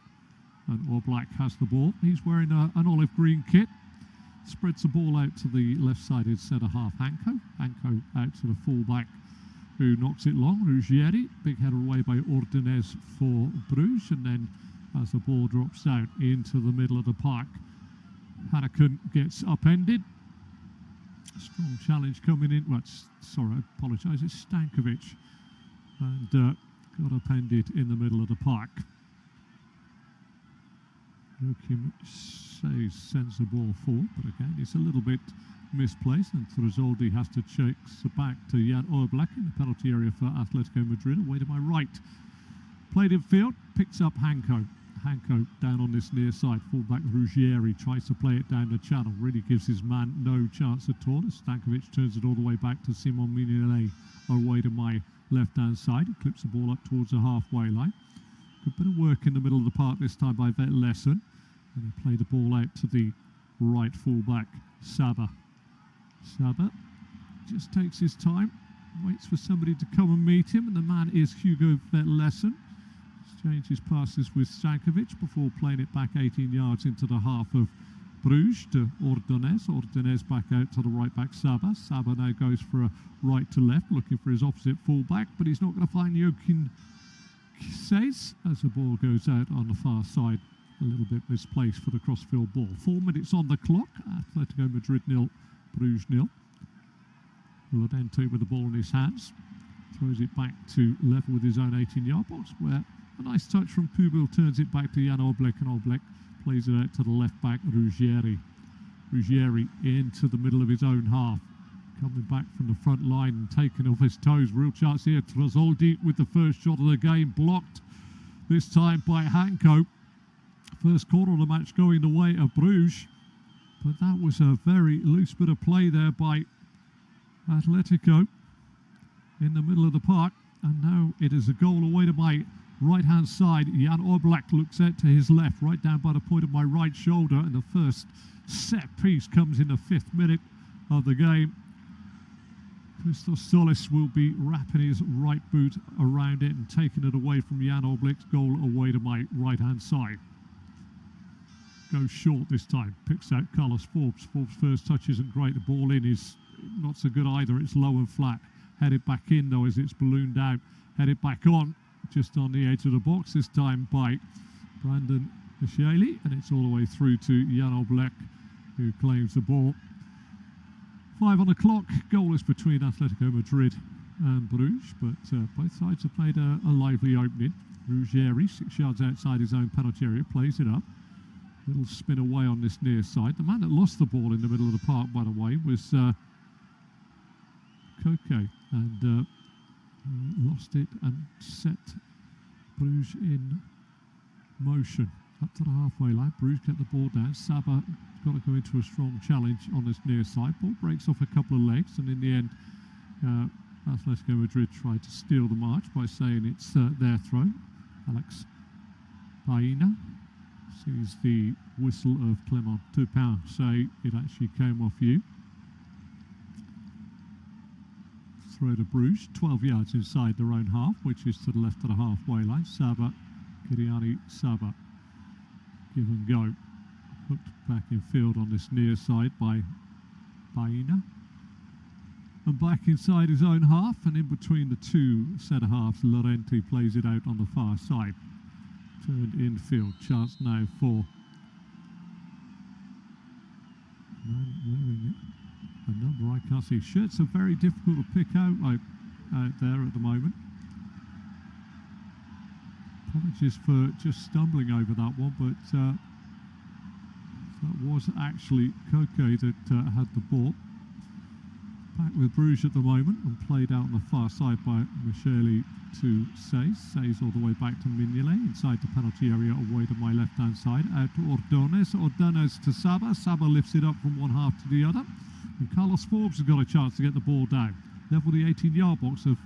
and Oblak has the ball. He's wearing an olive green kit, spreads the ball out to the left-sided centre-half Hanco out to the full-back, who knocks it long. Ruggieri, big header away by Ordonez for Brugge, and then as the ball drops out into the middle of the park, Hanekun gets upended. Strong challenge coming in. Well, sorry, I apologise. It's Stankovic, and got upended in the middle of the park. Joachim Seis sends the ball forward, but again, it's a little bit misplaced, and Tresoldi has to chase it back to Jan Oblak in the penalty area for Atletico Madrid, away to my right. Played in field, picks up Hanco. Hanco down on this near side. Fullback Ruggieri tries to play it down the channel. Really gives his man no chance at all. Stankovic turns it all the way back to Simon Mignolet, away to my left-hand side. He clips the ball up towards the halfway line. Good bit of work in the middle of the park this time by Vetlesen. And they play the ball out to the right fullback, Saba. Saba just takes his time, waits for somebody to come and meet him, and the man is Hugo Vetlesen. Exchanges passes with Stankovic before playing it back 18 yards into the half of Brugge to Ordonez. Ordonez back out to the right back Saba. Saba now goes for a right to left, looking for his opposite fullback, but he's not going to find Joachim Seis as the ball goes out on the far side. A little bit misplaced for the crossfield ball. 4 minutes on the clock. Atletico Madrid 0, Brugge 0. Lorente with the ball in his hands. Throws it back to level with his own 18-yard box, where a nice touch from Pubil turns it back to Jan Oblak, and Oblak plays it out to the left back, Ruggieri. Ruggieri into the middle of his own half. Coming back from the front line and taken off his toes. Real chance here. Tresoldi with the first shot of the game. Blocked this time by Hanco. First quarter of the match going the way of Brugge. But that was a very loose bit of play there by Atletico in the middle of the park. And now it is a goal away to my right-hand side. Jan Oblak looks out to his left, right down by the point of my right shoulder. And the first set piece comes in the 5th minute of the game. Christos Solis will be wrapping his right boot around it and taking it away from Jan Oblak's goal away to my right-hand side. Goes short this time, picks out Carlos Forbes. Forbes' first touch isn't great. The ball in is not so good either. It's low and flat. Headed back in though as it's ballooned out. Headed back on, just on the edge of the box, this time by Brandon Micheli, and it's all the way through to Jan Oblak, who claims the ball. 5 on the clock, goalless between Atletico Madrid and Brugge, but both sides have played a lively opening. Ruggieri, 6 yards outside his own penalty area, plays it up. Little spin away on this near side. The man that lost the ball in the middle of the park, by the way, was Koke, and he lost it and set Brugge in motion. Up to the halfway line, Brugge get the ball down. Saba got to go into a strong challenge on this near side. Ball breaks off a couple of legs, and in the end, Atletico Madrid tried to steal the march by saying it's their throw. Alex Baena sees the whistle of Clement Turpin say it actually came off you. Throw to Brugge, 12 yards inside their own half, which is to the left of the halfway line. Saba, Kiriani Saba. Give and go. Hooked back in field on this near side by Baena. And back inside his own half, and in between the two centre halves, Lorente plays it out on the far side. turned infield. Chance now for man wearing a number I can't see. Shirts are very difficult to pick out there at the moment. Apologies for just stumbling over that one, but that was actually Koke that had the ball. Back with Brugge at the moment and played out on the far side by Michele to Says. Says all the way back to Mignolet inside the penalty area away to my left hand side. Out to Ordonez. Ordonez to Saba. Saba lifts it up from one half to the other. And Carlos Forbes has got a chance to get the ball down. Level the 18-yard box of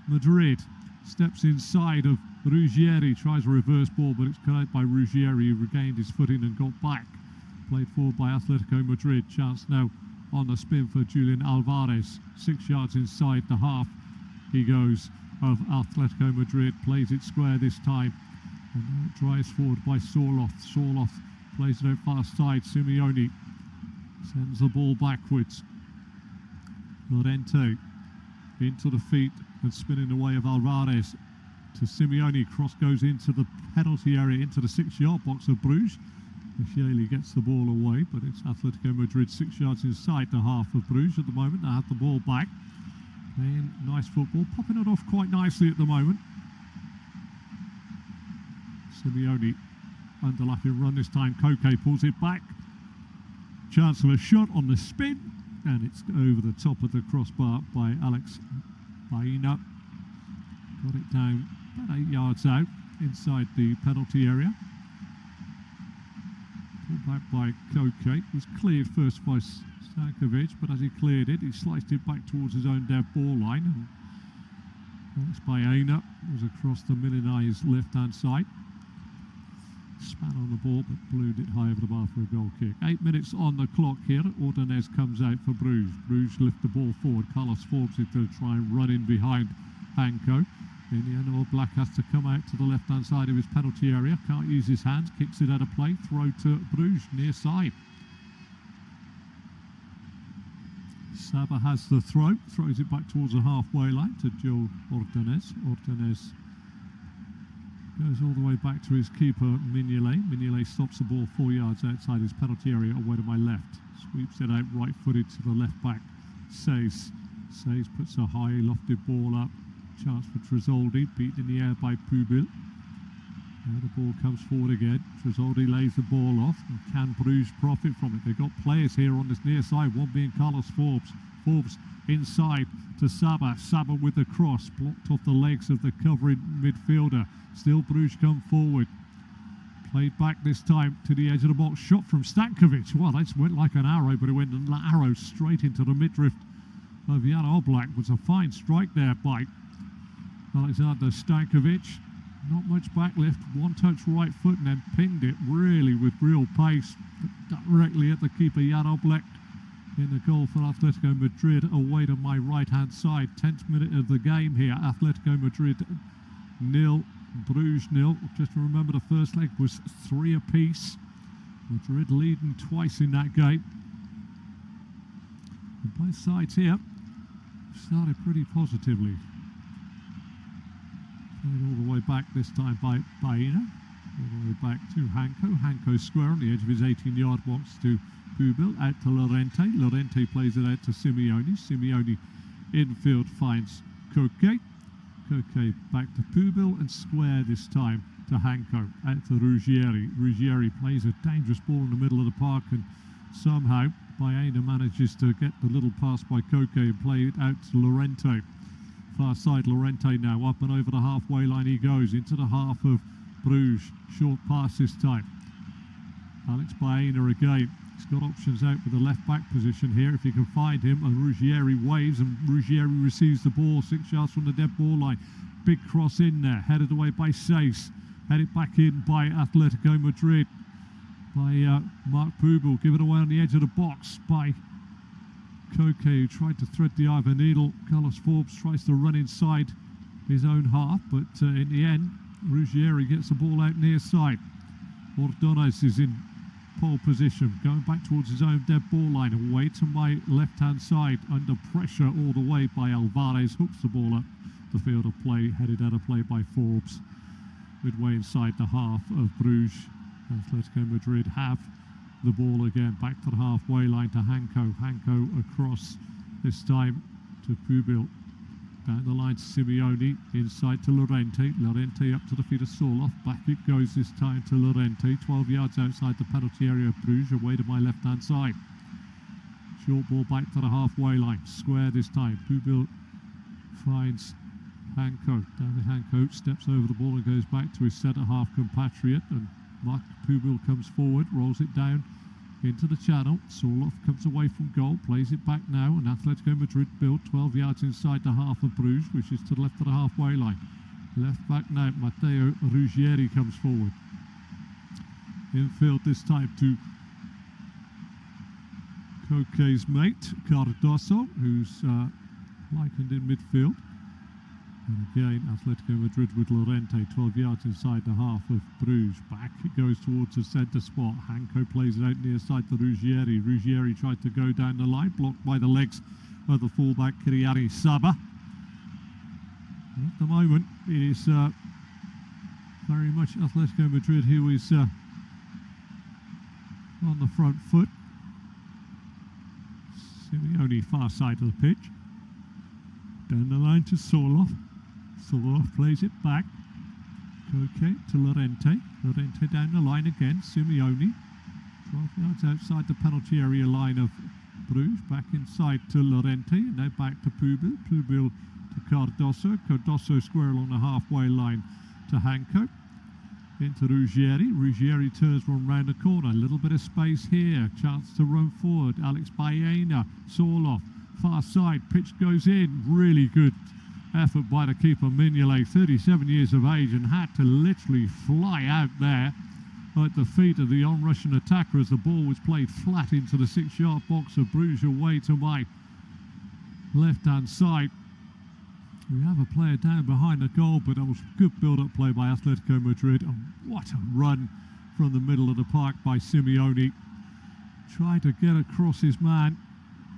Madrid. Steps inside of Ruggieri. Tries a reverse ball, but it's cut out by Ruggieri. He regained his footing and got back. Played forward by Atletico Madrid. Chance now on the spin for Julian Alvarez. 6 yards inside the half he goes of Atletico Madrid. Plays it square this time. And now it drives forward by Sorloth. Sorloth plays it out far side. Simeone sends the ball backwards. Llorente into the feet and spinning away of Alvarez to Simeone. Cross goes into the penalty area, into the 6-yard box of Brugge. Michele gets the ball away, but it's Atletico Madrid 6 yards inside the half of Brugge at the moment. They have the ball back. Playing nice football, popping it off quite nicely at the moment. Simeone underlapping run this time. Koke pulls it back. Chance of a shot on the spin, and it's over the top of the crossbar by Alex Baena. Got it down about 8 yards out inside the penalty area. Pulled back by Koke. Was cleared first by Stankovic, but as he cleared it, he sliced it back towards his own dead ball line. And Alex Baena was across the Milanese left-hand side. Span on the ball, but blued it high over the bar for a goal kick. 8 minutes on the clock here. Ordonez comes out for Brugge. Brugge lift the ball forward. Carlos Forbes is going to try and run in behind Hanko. In the end, All Black has to come out to the left-hand side of his penalty area. Can't use his hands. Kicks it out of play. Throw to Brugge, near side. Saba has the throw. Throws it back towards the halfway line to Joe Ordonez. Ordonez goes all the way back to his keeper, Mignolet. Mignolet stops the ball 4 yards outside his penalty area away to my left. Sweeps it out right-footed to the left-back. Says puts a high lofted ball up. Chance for Tresoldi, beaten in the air by Pubil. Now the ball comes forward again. Tresoldi lays the ball off, and can Brugge profit from it? They've got players here on this near side, one being Carlos Forbes. Forbes inside to Saba. Saba with the cross, blocked off the legs of the covering midfielder. Still Brugge come forward. Played back this time to the edge of the box. Shot from Stankovic. Well, that went like an arrow, but it went an arrow straight into the midriff of Jan Oblak. It was a fine strike there by Alexander Stankovic. Not much backlift, one touch right foot and then pinged it really with real pace directly at the keeper Jan Oblak in the goal for Atletico Madrid away to my right hand side. 10th minute of the game here. Atletico Madrid 0, Brugge 0. Just to remember, the first leg was 3 apiece. Madrid leading twice in that game. And both sides here started pretty positively. All the way back this time by Baena. All the way back to Hanko. Hanko square on the edge of his 18-yard box to Pubil. Out to Llorente. Llorente plays it out to Simeone. Simeone infield finds Koke. Koke back to Pubil and square this time to Hanko. Out to Ruggieri. Ruggieri plays a dangerous ball in the middle of the park, and somehow Baena manages to get the little pass by Koke and play it out to Llorente. Far side Llorente now, up and over the halfway line he goes, into the half of Brugge. Short pass this time. Alex Baena again. He's got options out with the left back position here if he can find him, and Ruggieri waves and Ruggieri receives the ball 6 yards from the dead ball line. Big cross in there, headed away by Sace. Headed back in by Atletico Madrid. By Mark Pubil, given away on the edge of the box by Koke, who tried to thread the eye of a needle. Carlos Forbes tries to run inside his own half, but in the end, Ruggieri gets the ball out near side. Ordonez is in pole position, going back towards his own dead ball line, away to my left-hand side, under pressure all the way by Alvarez. Hooks the ball up the field of play, headed out of play by Forbes. midway inside the half of Brugge. Atletico Madrid have the ball again, back to the halfway line to Hanko. Hanko across, this time to Pubil. Down the line to Simeone, inside to Llorente. Llorente up to the feet of Soloff. Back it goes this time to Llorente. 12 yards outside the penalty area of Brugge, away to my left-hand side. Short ball back to the halfway line. Square this time. Pubil finds Hanko. David Hanko steps over the ball and goes back to his centre-half compatriot. And Mark Pubil comes forward, rolls it down into the channel. Soloff comes away from goal, plays it back now, and Atletico Madrid build 12 yards inside the half of Brugge, which is to the left of the halfway line. Left back now, Matteo Ruggieri comes forward. Infield this time to Koke's mate, Cardoso, who's likened in midfield. And again, Atletico Madrid with Llorente, 12 yards inside the half of Brugge. Back it goes towards the centre spot. Hanko plays it out near side to Ruggieri. Ruggieri tried to go down the line, blocked by the legs of the fullback Kyriari Saba. At the moment, it is very much Atletico Madrid who is on the front foot. Simeone far side of the pitch. Down the line to Soloff. Soloff plays it back. Koke to Llorente. Llorente down the line again. Simeone. 12 yards outside the penalty area line of Brugge. Back inside to Llorente. And now back to Pubil. Pubil to Cardoso. Cardoso square along the halfway line to Hanko. Into Ruggieri. Ruggieri turns one round the corner. A little bit of space here. Chance to run forward. Alex Baena. Soloff. Far side, pitch goes in. Really good effort by the keeper, Mignolet, 37 years of age, and had to literally fly out there at the feet of the on-Russian attacker as the ball was played flat into the 6-yard box of Brugge, away to my left-hand side. We have a player down behind the goal, but that was good build-up play by Atletico Madrid. And what a run from the middle of the park by Simeone. Tried to get across his man.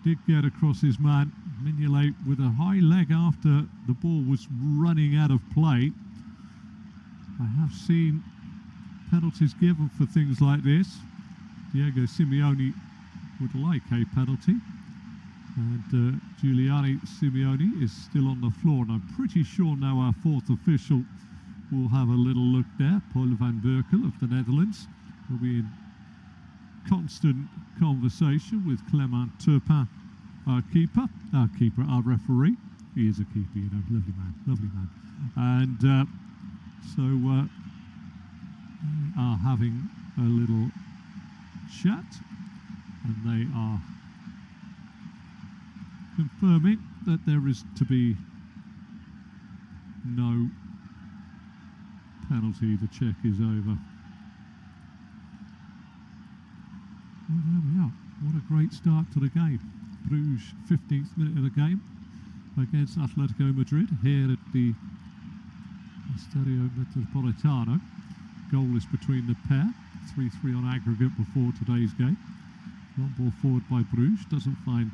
Did get across his man. Mignolet with a high leg after the ball was running out of play. I have seen penalties given for things like this. Diego Simeone would like a penalty. And Giuliani Simeone is still on the floor. And I'm pretty sure now our fourth official will have a little look there. Paul van Berkel of the Netherlands will be in constant conversation with Clement Turpin, our referee. He is a keeper, you know, lovely man. And so they are having a little chat, and they are confirming that there is to be no penalty. The check is over. Well, there we are. What a great start to the game. Brugge, 15th minute of the game against Atletico Madrid here at the Estadio Metropolitano. Goalless between the pair. 3-3 on aggregate before today's game. Long ball forward by Brugge. Doesn't find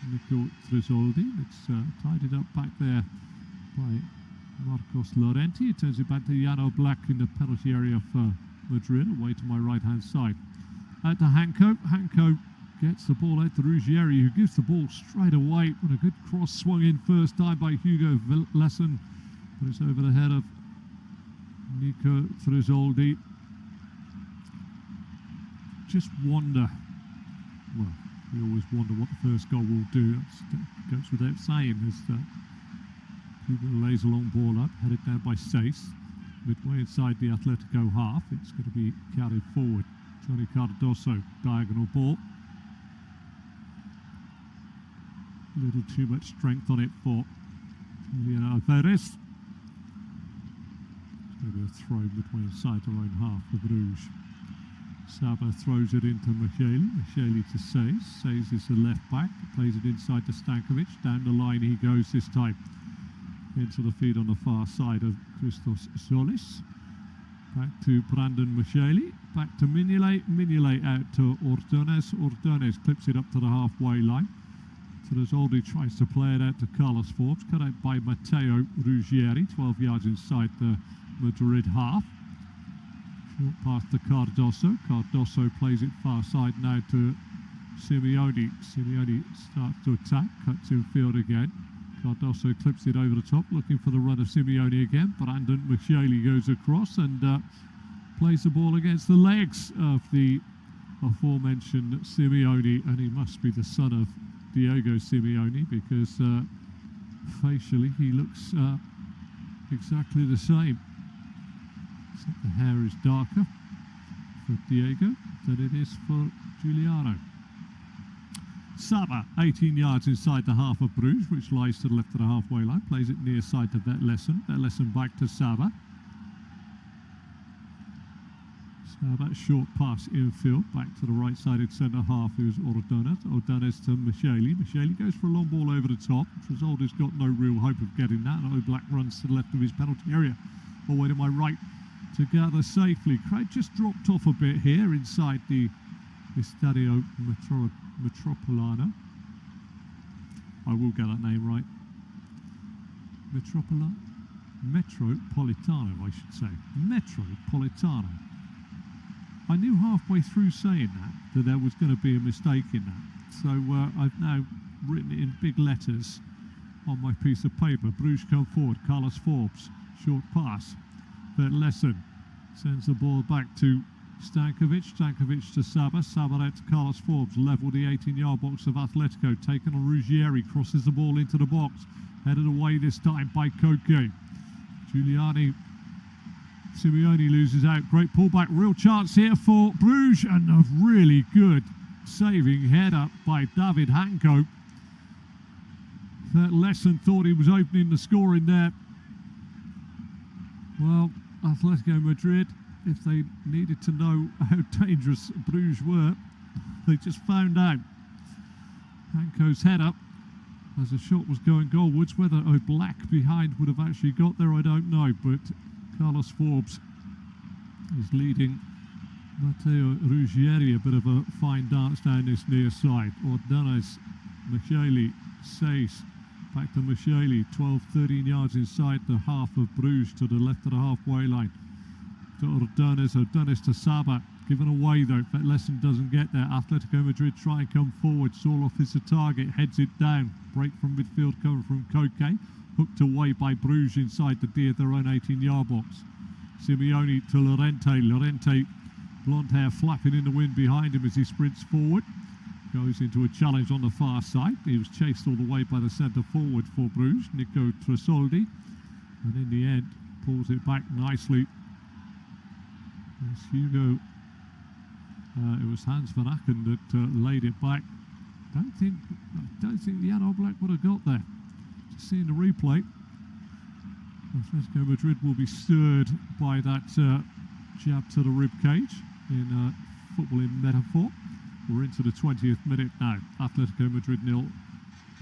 Nico Trizoldi. It's tidied up back there by Marcos Llorente. It turns it back to Jano Black in the penalty area for Madrid, away to my right-hand side. Out to Hanko. Hanko gets the ball out to Ruggieri, who gives the ball straight away when a good cross swung in first time by Hugo Lesson. But it's over the head of Nico Trizoldi. Just wonder, well, we always wonder what the first goal will do. That goes without saying, as Hugo lays a long ball up, headed down by Sace. Midway inside the Atletico half, it's going to be carried forward. Johnny Cardoso, diagonal ball. A little too much strength on it for Julian Alvarez. It's going to be a throw between inside their own half for Brugge. Saba throws it into Micheli. Micheli to Says. Says is the left back. Plays it inside to Stankovic. Down the line he goes this time. Into the feed on the far side of Christos Solis. Back to Brandon Micheli. Back to Mignolet. Mignolet out to Ordonez. Ordonez clips it up to the halfway line. Trizoldi tries to play it out to Carlos Forbes. Cut out by Matteo Ruggieri. 12 yards inside the Madrid half. Short pass to Cardoso. Cardoso plays it far side now to Simeone. Simeone starts to attack, cuts in field again. Cardoso clips it over the top, looking for the run of Simeone again. Brandon Micheli goes across and plays the ball against the legs of the aforementioned Simeone, and he must be the son of Diego Simeone because facially he looks exactly the same. Except the hair is darker for Diego than it is for Giuliano. Saba, 18 yards inside the half of Bruges, which lies to the left of the halfway line, plays it near side to Vetlesen. Vetlesen back to Saba. Saba, short pass infield, back to the right-sided centre-half, who's Ordonez. Ordonez to Micheli. Micheli goes for a long ball over the top. Trizolda's got no real hope of getting that. And Oblak runs to the left of his penalty area. All the way to my right to gather safely. Crowd just dropped off a bit here inside the Estadio Metropolitano. I will get that name right. Metropolitano, I should say. Metropolitano. I knew halfway through saying that there was going to be a mistake in that. So I've now written it in big letters on my piece of paper. Bruges come forward. Carlos Forbes. Short pass. Vetlesen sends the ball back to Stankovic. Stankovic to Saba. Saba out to Carlos Forbes. Level the 18-yard box of Atletico. Taken on Ruggieri. Crosses the ball into the box. Headed away this time by Koke. Giuliani. Simeone loses out. Great pullback. Real chance here for Bruges. And a really good saving header by David Hanko. Vetlesen thought he was opening the scoring there. Well, Atletico Madrid, if they needed to know how dangerous Bruges were, they just found out. Hanko's head up as the shot was going goalwards. Whether Oblak behind would have actually got there, I don't know, but Carlos Forbes is leading Matteo Ruggieri. A bit of a fine dance down this near side. Ordonez, Micheli, Seis. Back to Micheli, 12-13 yards inside the half of Bruges to the left of the halfway line. To Ordonez, Ordonez to Saba. Given away though, Vetlesen doesn't get there. Atletico Madrid try and come forward. Sorloth is the target, heads it down. Break from midfield cover from Koke. Hooked away by Bruges inside the D of their own 18-yard box. Simeone to Llorente. Llorente, blonde hair flapping in the wind behind him as he sprints forward. Goes into a challenge on the far side. He was chased all the way by the centre forward for Bruges, Nico Tresoldi. And in the end, pulls it back nicely. As Hugo, it was Hans van Aken that laid it back. I don't think Jan Oblak would have got there. Just seeing the replay. Atletico Madrid will be stirred by that jab to the rib cage in footballing metaphor. We're into the 20th minute now. Atletico Madrid 0,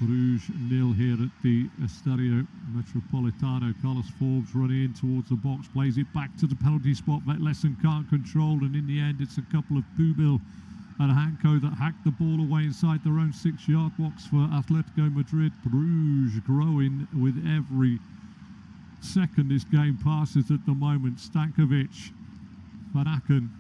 Bruges 0 here at the Estadio Metropolitano. Carlos Forbes running in towards the box, plays it back to the penalty spot. Vetlesen can't control, and in the end it's a couple of Bubil and Hanko that hacked the ball away inside their own 6-yard box for Atletico Madrid. Bruges growing with every second this game passes at the moment. Stankovic, Van Aken.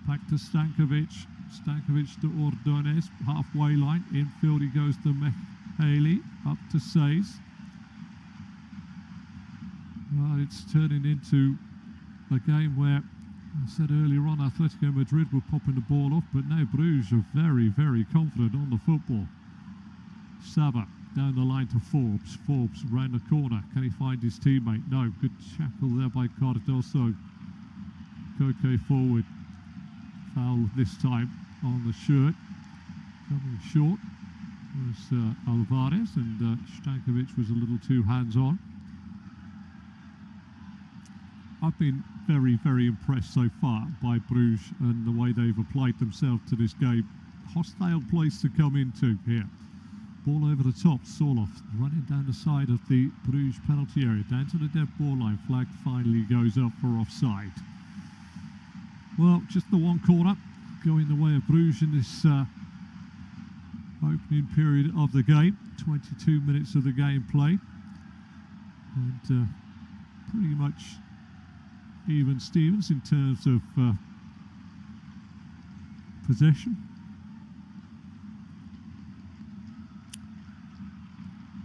Back to Stankovic. Stankovic to Ordonez. Halfway line. Infield he goes to Micheli. Up to Seis. Well, it's turning into a game where, I said earlier on, Atletico Madrid were popping the ball off, but now Bruges are very, very confident on the football. Saba down the line to Forbes. Forbes round the corner. Can he find his teammate? No. Good tackle there by Cardoso. Koke forward. Foul this time on the shirt. Coming short was Alvarez, and Stankovic was a little too hands-on. I've been very, very impressed so far by Bruges and the way they've applied themselves to this game. Hostile place to come into here. Ball over the top, Sorloth running down the side of the Bruges penalty area, down to the dead ball line. Flag finally goes up for offside. Well, just the one corner going the way of Bruges in this opening period of the game. 22 minutes of the game played. And pretty much even Stevens in terms of possession.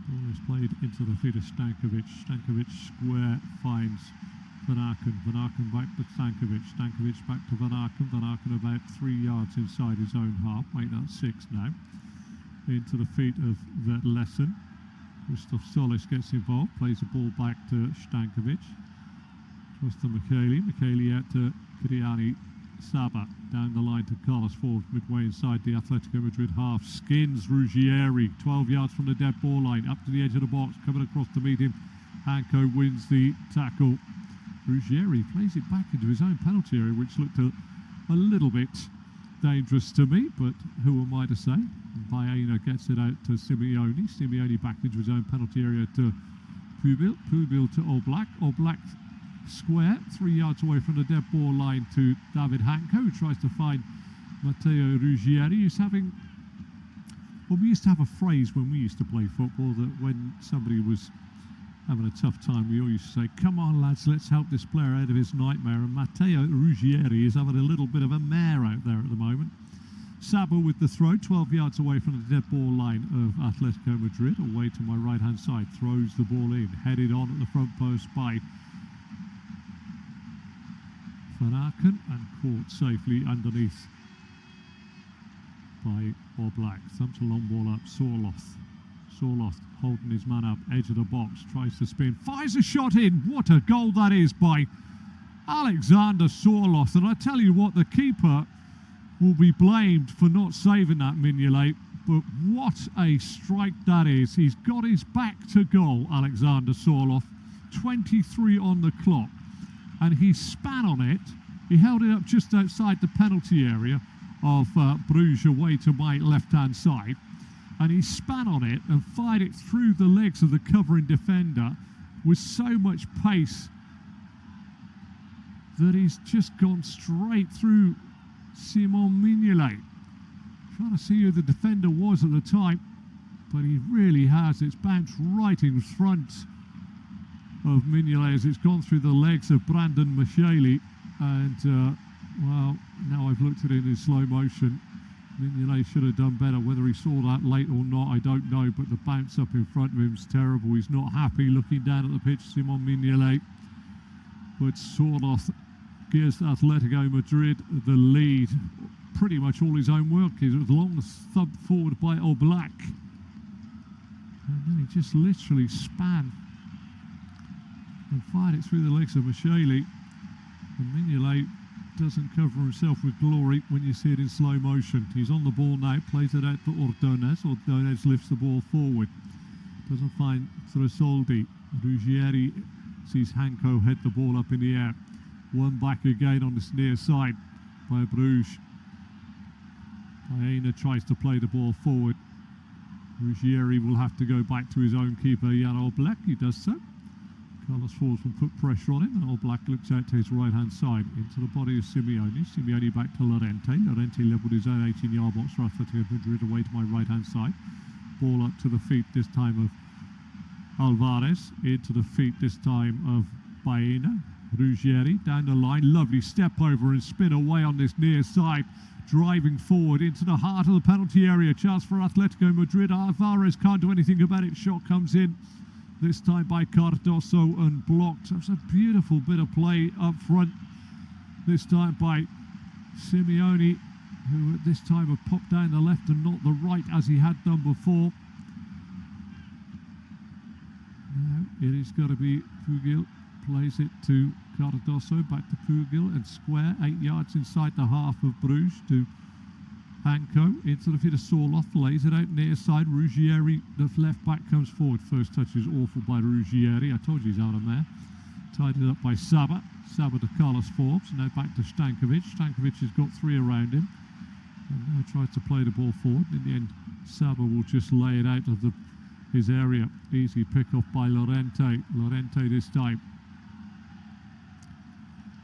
Ball is played into the feet of Stankovic. Stankovic square finds Van Aken. Van Aken back to Stankovic. Stankovic back to Van Aken. Van Aken about 3 yards inside his own half. Make that 6 now. Into the feet of Vetlesen. Christoph Solis gets involved. Plays the ball back to Stankovic. Across to Micheli. Micheli out to Kriani Saba. Down the line to Carlos Forbes. Midway inside the Atletico Madrid half. Skins Ruggieri. 12 yards from the dead ball line. Up to the edge of the box. Coming across to meet him. Hanko wins the tackle. Ruggieri plays it back into his own penalty area, which looked a little bit dangerous to me, but who am I to say? Baena gets it out to Simeone. Simeone back into his own penalty area to Pubil. Pubil to Oblak. Oblak square, 3 yards away from the dead ball line to David Hanko, who tries to find Matteo Ruggieri, who's having... Well, we used to have a phrase when we used to play football that when somebody was having a tough time, we all used to say, come on lads, let's help this player out of his nightmare. And Matteo Ruggieri is having a little bit of a mare out there at the moment. Sabo with the throw, 12 yards away from the dead ball line of Atletico Madrid, away to my right hand side, throws the ball in, headed on at the front post by Van Aken and caught safely underneath by Oblak. Thumps a long ball up, Sorloth. Sorloth holding his man up, edge of the box, tries to spin, fires a shot in. What a goal that is by Alexander Sorloth. And I tell you what, the keeper will be blamed for not saving that Mignolet, but what a strike that is. He's got his back to goal, Alexander Sorloth. 23 on the clock, and he span on it. He held it up just outside the penalty area of Brugge, away to my left-hand side, and he span on it and fired it through the legs of the covering defender with so much pace that he's just gone straight through Simon Mignolet. Trying to see who the defender was at the time, but he really has. It's bounced right in front of Mignolet as it's gone through the legs of Brandon Micheli. And, well, now I've looked at it in slow motion. Mignolet should have done better. Whether he saw that late or not, I don't know, but the bounce up in front of him is terrible. He's not happy looking down at the pitch, Simon Mignolet. But Sorloth gives Atletico Madrid the lead. Pretty much all his own work. It was long thumped forward by Oblak. And then he just literally span and fired it through the legs of Micheli. And Mignolet doesn't cover himself with glory when you see it in slow motion. He's on the ball now, plays it out to Ordonez. Ordonez lifts the ball forward. Doesn't find Tresoldi. Ruggieri sees Hanko head the ball up in the air. One back again on this near side by Brugge. Baena tries to play the ball forward. Ruggieri will have to go back to his own keeper, Jan Oblak. He does so. Carlos Forbes will put pressure on him, and Oblak looks out to his right-hand side, into the body of Simeone. Simeone back to Llorente. Llorente levelled his own 18-yard box for Atletico Madrid, away to my right-hand side. Ball up to the feet this time of Alvarez. Into the feet this time of Baena. Ruggieri down the line. Lovely step over and spin away on this near side. Driving forward into the heart of the penalty area. Chance for Atletico Madrid. Alvarez can't do anything about it. Shot comes in. This time by Cardoso and blocked. That's a beautiful bit of play up front. This time by Simeone, who at this time have popped down the left and not the right as he had done before. Now it is got to be Pugil. Plays it to Cardoso, back to Pugil and square, 8 yards inside the half of Brugge to Hanko, into the feet of Sorloth, lays it out near side. Ruggieri, the left back, comes forward. First touch is awful by Ruggieri. I told you he's out of there. Tied it up by Saba. Saba to Carlos Forbes. Now back to Stankovic. Stankovic has got 3 around him. And now tries to play the ball forward. In the end, Saba will just lay it out of his area. Easy pick off by Llorente. Llorente this time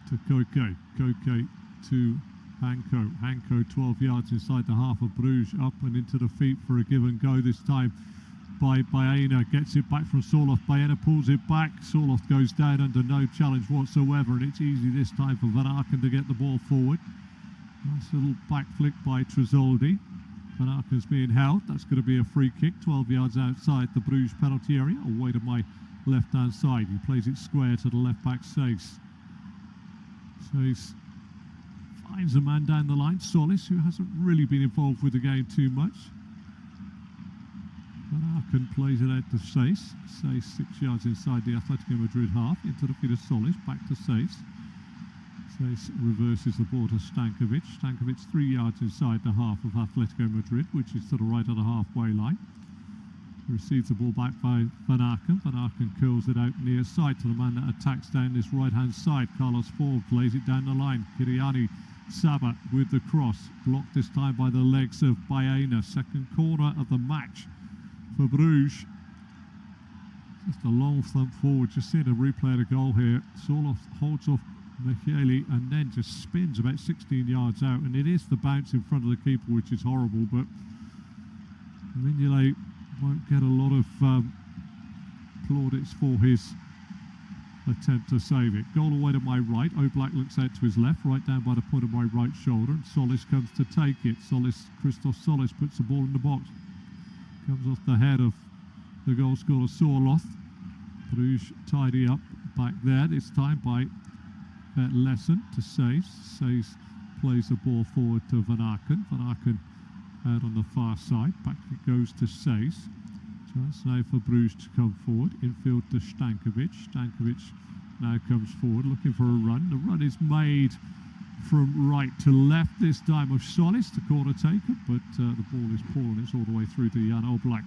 to Koke. Koke to Hanko. Hanko 12 yards inside the half of Brugge, up and into the feet for a give and go this time by Baena, gets it back from Sorloth. Baena pulls it back. Sorloth goes down under no challenge whatsoever, and it's easy this time for Van Aken to get the ball forward. Nice little back flick by Tresoldi. Van Aken's being held. That's going to be a free kick, 12 yards outside the Bruges penalty area, away to my left-hand side. He plays it square to the left-back Sace. Sace finds a man down the line, Solis, who hasn't really been involved with the game too much. Van Aken plays it out to Sace. Sace 6 yards inside the Atletico Madrid half, into the feet of Solis, back to Sace. Sace reverses the ball to Stankovic. Stankovic 3 yards inside the half of Atletico Madrid, which is to the right of the halfway line. Receives the ball back by Van Aken. Van Aken curls it out near side to the man that attacks down this right-hand side. Carlos Ford lays it down the line. Kiriani Saba with the cross. Blocked this time by the legs of Baena. Second corner of the match for Bruges. Just a long thump forward. Just seeing a replay of the goal here. Sorloth holds off Micheli and then just spins about 16 yards out. And it is the bounce in front of the keeper, which is horrible. But Mignolet won't get a lot of plaudits for his attempt to save it. Goal away to my right. Oblak looks out to his left, right down by the point of my right shoulder, and Solis comes to take it. Christoph Solis puts the ball in the box. Comes off the head of the goal scorer Sorloth. Bruges tidy up back there, this time by Lesson to Sace. Sace plays the ball forward to Van Aken. Van Aken out on the far side. Back it goes to Sace. Chance now for Bruges to come forward. Infield to Stankovic. Stankovic now comes forward looking for a run. The run is made from right to left this time of Solis, the corner taker, but the ball is poor and it's all the way through to Jan Oblak.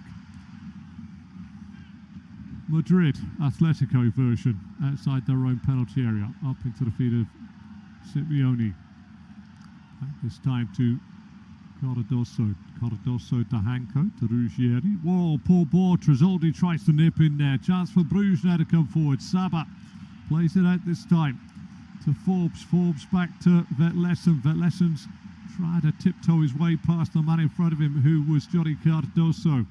Madrid, Atletico version, outside their own penalty area, up into the feet of Simeone. Back this time to Cardoso to Hanko, to Ruggieri. Whoa, poor ball. Tresoldi tries to nip in there. Chance for Bruges now to come forward. Saba plays it out this time to Forbes. Forbes back to Vetlesen. Vetlesen's tried to tiptoe his way past the man in front of him, who was Johnny Cardoso.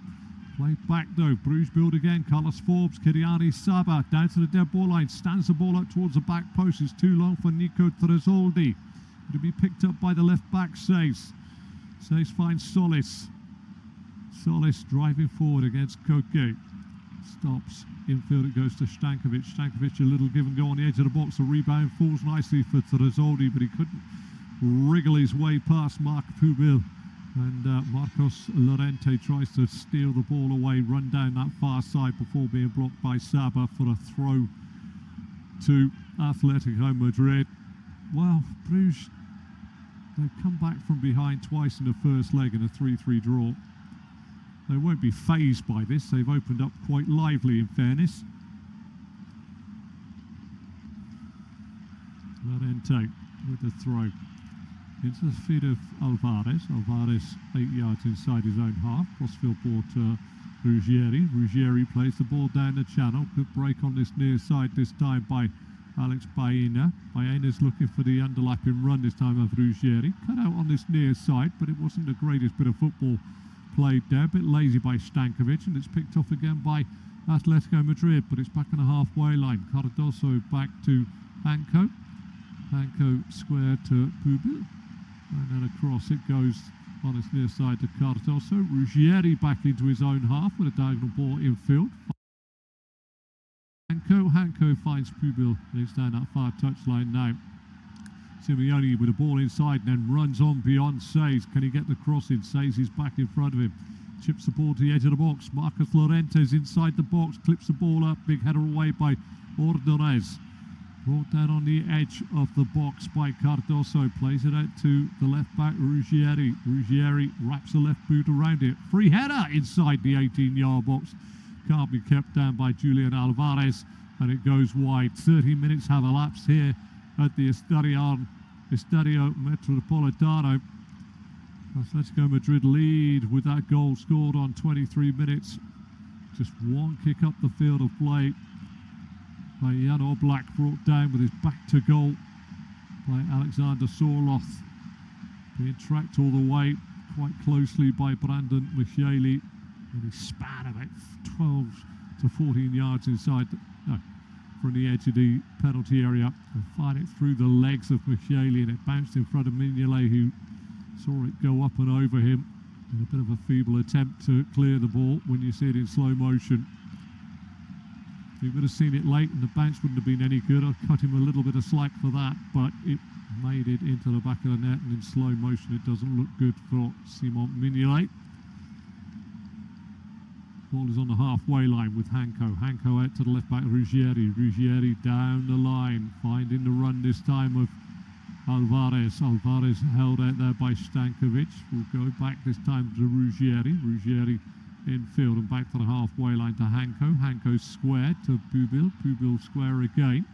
Play back though. Bruges build again. Carlos Forbes, Kiriani Saba down to the dead ball line. Stands the ball up towards the back post. It's too long for Nico Tresoldi. To be picked up by the left back, Sace. Sace finds Solis. Solis driving forward against Koke. Stops. Infield it goes to Stankovic. Stankovic a little give and go on the edge of the box. The rebound falls nicely for Tresoldi, but he couldn't wriggle his way past Marc Pubil. And Marcos Llorente tries to steal the ball away, run down that far side before being blocked by Saba for a throw to Atletico Madrid. Well, Bruges, they've come back from behind twice in the first leg in a 3-3 draw. They won't be fazed by this. They've opened up quite lively, in fairness. Llorente with the throw into the feet of Alvarez. Alvarez 8 yards inside his own half. Crossfield ball to Ruggieri. Ruggieri plays the ball down the channel. Good break on this near side this time by Alex Baena. Baena's looking for the underlapping run this time of Ruggieri. Cut out on this near side, but it wasn't the greatest bit of football played there. A bit lazy by Stankovic, and it's picked off again by Atletico Madrid, but it's back on the halfway line. Cardoso back to Hanko. Hanko square to Pubil. And then across it goes on its near side to Cardoso. Ruggieri back into his own half with a diagonal ball infield. Hanko finds Pubil, and it's down that far touchline now. Simeone with a ball inside and then runs on beyond Sace. Can he get the cross in? Sace is back in front of him. Chips the ball to the edge of the box. Marcos Llorente's inside the box, clips the ball up. Big header away by Ordonez. Brought down on the edge of the box by Cardoso. Plays it out to the left back, Ruggieri. Ruggieri wraps the left boot around it. Free header inside the 18-yard box. Can't be kept down by Julian Alvarez, and it goes wide. 30 minutes have elapsed here at the Estadio Metropolitano. Atletico Madrid lead with that goal scored on 23 minutes. Just one kick up the field of play by Jan Oblak, brought down with his back to goal by Alexander Sorloth. Being tracked all the way quite closely by Brandon Micheli. And he span about 12 to 14 yards inside, from the edge of the penalty area, and fired it through the legs of Micheli, and it bounced in front of Mignolet, who saw it go up and over him in a bit of a feeble attempt to clear the ball. When you see it in slow motion, you would have seen it late and the bounce wouldn't have been any good. I'd cut him a little bit of slack for that, but it made it into the back of the net, and in slow motion it doesn't look good for Simon Mignolet. Ball is on the halfway line with Hanko. Hanko out to the left back, Ruggieri. Ruggieri down the line, finding the run this time of Alvarez. Alvarez held out there by Stankovic. Will go back this time to Ruggieri. Ruggieri infield and back to the halfway line to Hanko. Hanko square to Pubil. Pubil square again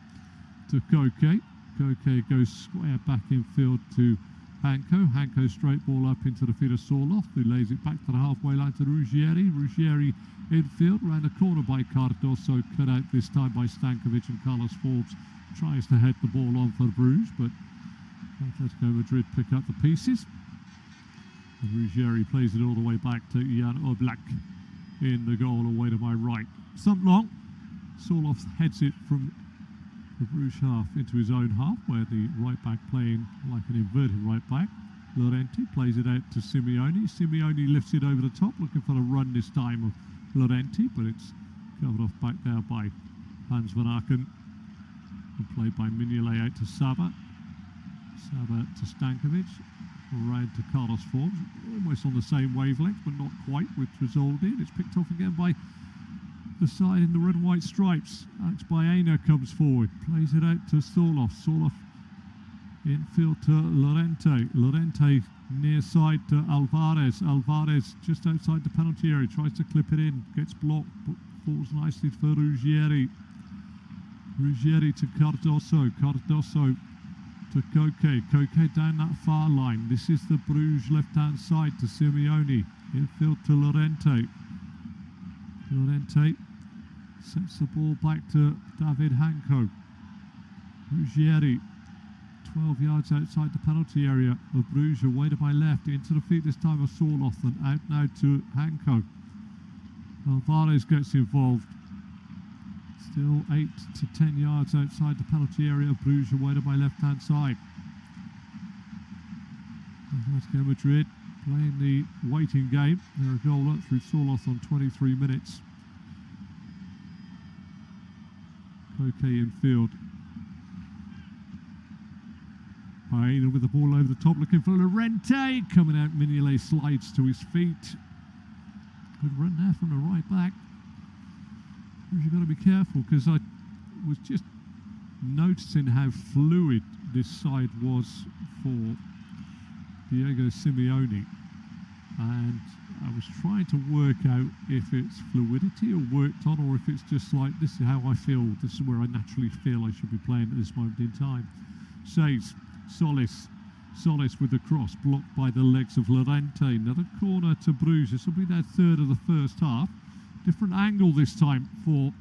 to Koke. Koke goes square back infield to Hanko. Hanko straight ball up into the feet of Sorloth, who lays it back to the halfway line to Ruggieri. Ruggieri infield, round the corner by Cardoso, cut out this time by Stankovic, and Carlos Forbes tries to head the ball on for Bruges, but Atletico Madrid pick up the pieces. And Ruggieri plays it all the way back to Jan Oblak in the goal away to my right. Something long. Sorloth heads it from the Bruges half into his own half, where the right back playing like an inverted right back. Llorente plays it out to Simeone. Simeone lifts it over the top, looking for the run this time of Llorente, but it's covered off back there by Hans van Aken, and played by Mignolet out to Saba. Saba to Stankovic, round to Carlos Forbes, almost on the same wavelength, but not quite, with Trizoldi. It's picked off again by the side in the red and white stripes. Alex Baena comes forward, plays it out to Sorloth. Sorloth infield to Llorente. Llorente near side to Alvarez. Alvarez just outside the penalty area, tries to clip it in, gets blocked, but falls nicely for Ruggieri. Ruggieri to Cardoso. Cardoso to Koke. Koke down that far line. This is the Bruges left-hand side to Simeone. Infield to Llorente. Llorente sets the ball back to David Hanko. Ruggieri, 12 yards outside the penalty area of Bruges, away to my left, into the feet this time of Sorloth, and out now to Hanko. Alvarez gets involved. Still 8 to 10 yards outside the penalty area of Bruges, away to my left-hand side. Atletico Madrid playing the waiting game. They're a goal up through Sorloth on 23 minutes. Koke in field. Baena with the ball over the top, looking for Llorente. Coming out, Mignolet slides to his feet. Good run there from the right back. You've got to be careful, because I was just noticing how fluid this side was for Diego Simeone, and I was trying to work out if it's fluidity or worked on, or if it's just like, this is how I feel, this is where I naturally feel I should be playing at this moment in time. Saves Solis with the cross, blocked by the legs of Llorente. Another corner to Bruges. This will be their third of the first half. Different angle this time for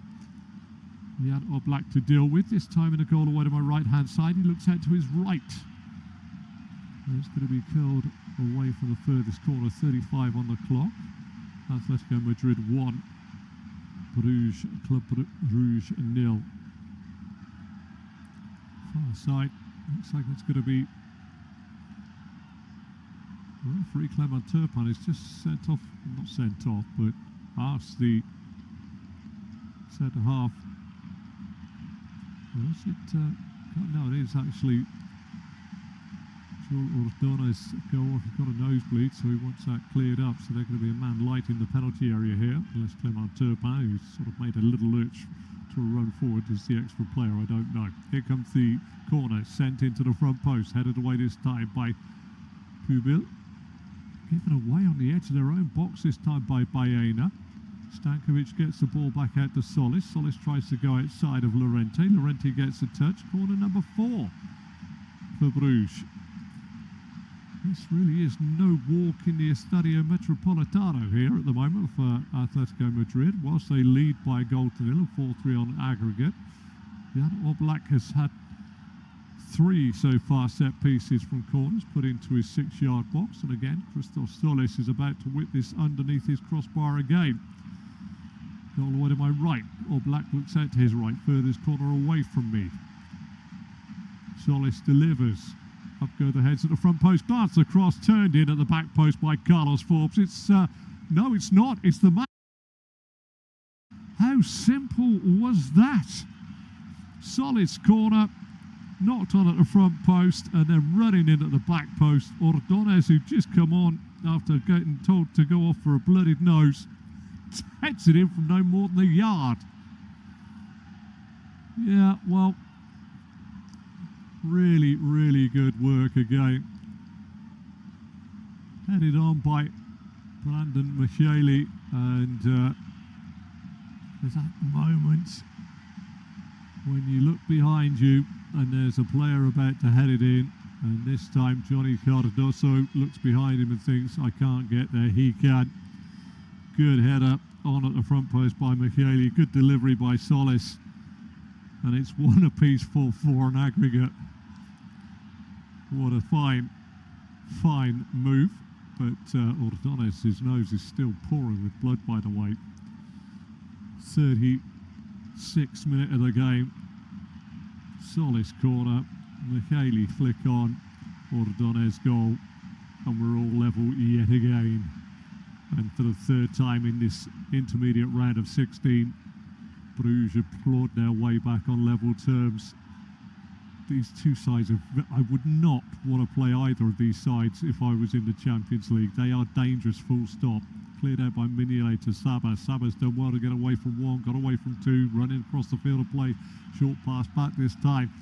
Jan Oblak to deal with. This time in a goal away to my right hand side. He looks out to his right. And it's going to be curled away from the furthest corner. 35 on the clock. Atletico Madrid 1. Bruges, Club Bruges 0. Far side. Looks like it's going to be referee Clement Turpin is just sent off, not sent off, but asked the centre half. Or is it? No, it is actually Joel Ordonez go off. He's got a nosebleed, so he wants that cleared up. So they're going to be a man light in the penalty area here, unless Clement Turpin, who's sort of made a little lurch to a run forward, is the extra player. I don't know. Here comes the corner, sent into the front post, headed away this time by Pubil. Given away on the edge of their own box this time by Baena. Stankovic gets the ball back out to Solis. Solis tries to go outside of Llorente. Llorente gets a touch. Corner number 4 for Bruges. This really is no walk in the Estadio Metropolitano here at the moment for Atletico Madrid, whilst they lead by a goal to nil, 4-3 on aggregate. Jan Oblak has had 3 so far set pieces from corners put into his 6-yard box, and again Christos Solis is about to whip this underneath his crossbar again. Goal away to my right. Oblak looks out to his right, furthest corner away from me. Solis delivers. Up go the heads at the front post. Glance across, turned in at the back post by Carlos Forbes. It's no, it's not. It's the man. How simple was that? Solis corner, knocked on at the front post, and then running in at the back post. Ordonez, who'd just come on after getting told to go off for a bloodied nose, heads it in from no more than a yard. Yeah, well, really, really good work again. Headed on by Brandon Michele, and there's that moment when you look behind you and there's a player about to head it in, and this time Johnny Cardoso looks behind him and thinks, I can't get there. He can. Good header on at the front post by Michele. Good delivery by Solis, and it's 1 apiece for an aggregate. What a fine move. But Ordonez's nose is still pouring with blood, by the way. 36th minute of the game. Solis corner. Michele flick on. Ordonez goal. And we're all level yet again. And for the 3rd time in this intermediate round of 16, Brugge clawed their way back on level terms. These two sides, I would not want to play either of these sides if I was in the Champions League. They are dangerous, full stop. Cleared out by Mignolet to Sabas. Sabas done well to get away from 1, got away from 2, running across the field of play. Short pass back this time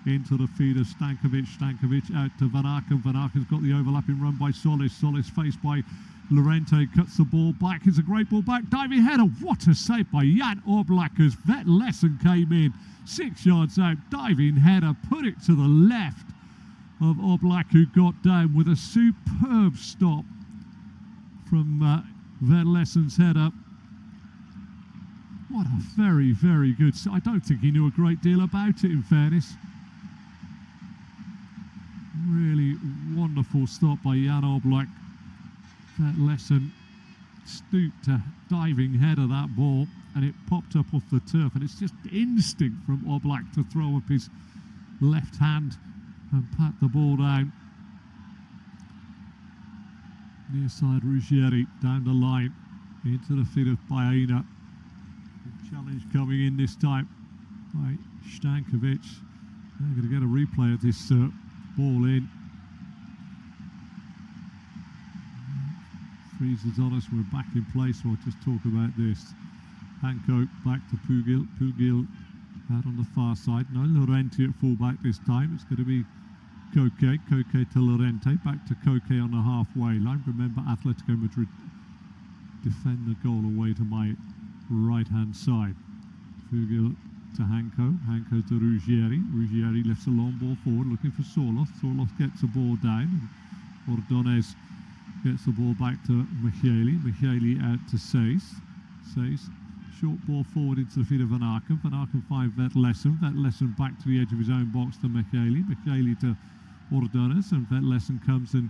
into the feed of Stankovic. Stankovic out to Van Aken. Van Aken's got the overlapping run by Solis. Solis faced by Lorente, cuts the ball back. It's a great ball back. Diving header. What a save by Jan Oblak as Vet Lesson came in. 6 yards out. Diving header. Put it to the left of Oblak, who got down with a superb stop from Vet Lesson's header. What a very, very good. I don't think he knew a great deal about it, in fairness. Really wonderful stop by Jan Oblak. That Lesson stooped to diving header that ball, and it popped up off the turf, and it's just instinct from Oblak to throw up his left hand and pat the ball down. Near side Ruggieri down the line into the feet of Baena. The challenge coming in this time by Stankovic. They're going to get a replay of this ball in. Freezes on us, we're back in place, so I'll just talk about this. Hanko back to Pugil. Pugil out on the far side. No Lorente at full-back this time. It's going to be Koke. Koke to Lorente. Back to Koke on the halfway line. Remember, Atletico Madrid defend the goal away to my right-hand side. Pugil to Hanko. Hanko to Ruggieri. Ruggieri lifts a long ball forward, looking for Sorloth. Sorloth gets the ball down. Ordonez gets the ball back to Michele. Michele out to Seis. Seis, short ball forward into the feet of Van Aken. Van Aken finds Vet Lesson. Vet Lesson back to the edge of his own box to Michele. Michele to Ordonez, and Vet Lesson comes and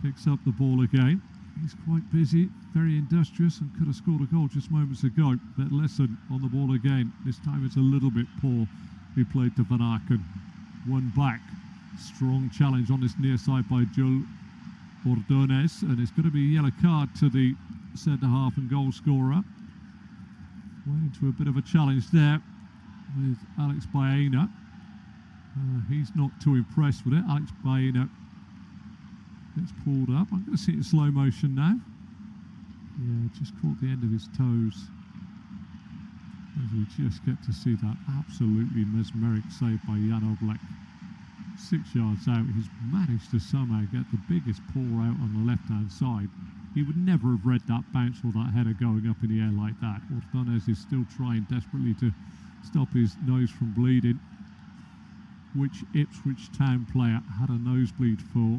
picks up the ball again. He's quite busy, very industrious, and could have scored a goal just moments ago. Vet Lesson on the ball again. This time it's a little bit poor. He played to Van Aken. One back. Strong challenge on this near side by Joel Ordonez, and it's going to be a yellow card to the centre half and goal scorer. Went into a bit of a challenge there with Alex Baena. He's not too impressed with it. Alex Baena gets pulled up. I'm going to see it in slow motion now. Yeah, just caught the end of his toes. As we just get to see that absolutely mesmeric save by Jan Oblak. 6 yards out, he's managed to somehow get the biggest pour out on the left-hand side. He would never have read that bounce or that header going up in the air like that. Ordonez is still trying desperately to stop his nose from bleeding. Which Ipswich Town player had a nosebleed for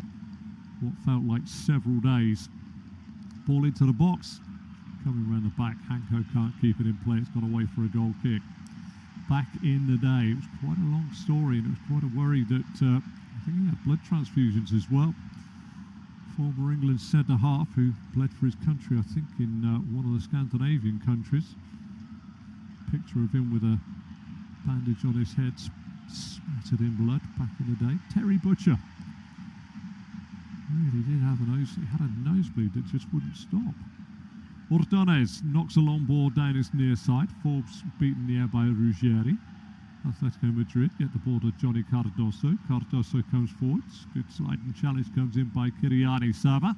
what felt like several days. Ball into the box, coming around the back. Hanko can't keep it in play. It's gone away for a goal kick. back in the day. It was quite a long story, and it was quite a worry that I think he had blood transfusions as well. Former England centre-half who bled for his country, I think, in one of the Scandinavian countries. Picture of him with a bandage on his head, smattered in blood back in the day. Terry Butcher really did have he had a nosebleed that just wouldn't stop. Ordonez knocks a long ball down his near side. Forbes beaten in the air by Ruggieri. Atletico Madrid get the ball to Johnny Cardoso. Cardoso comes forwards. Good sliding challenge comes in by Kyriani Saba.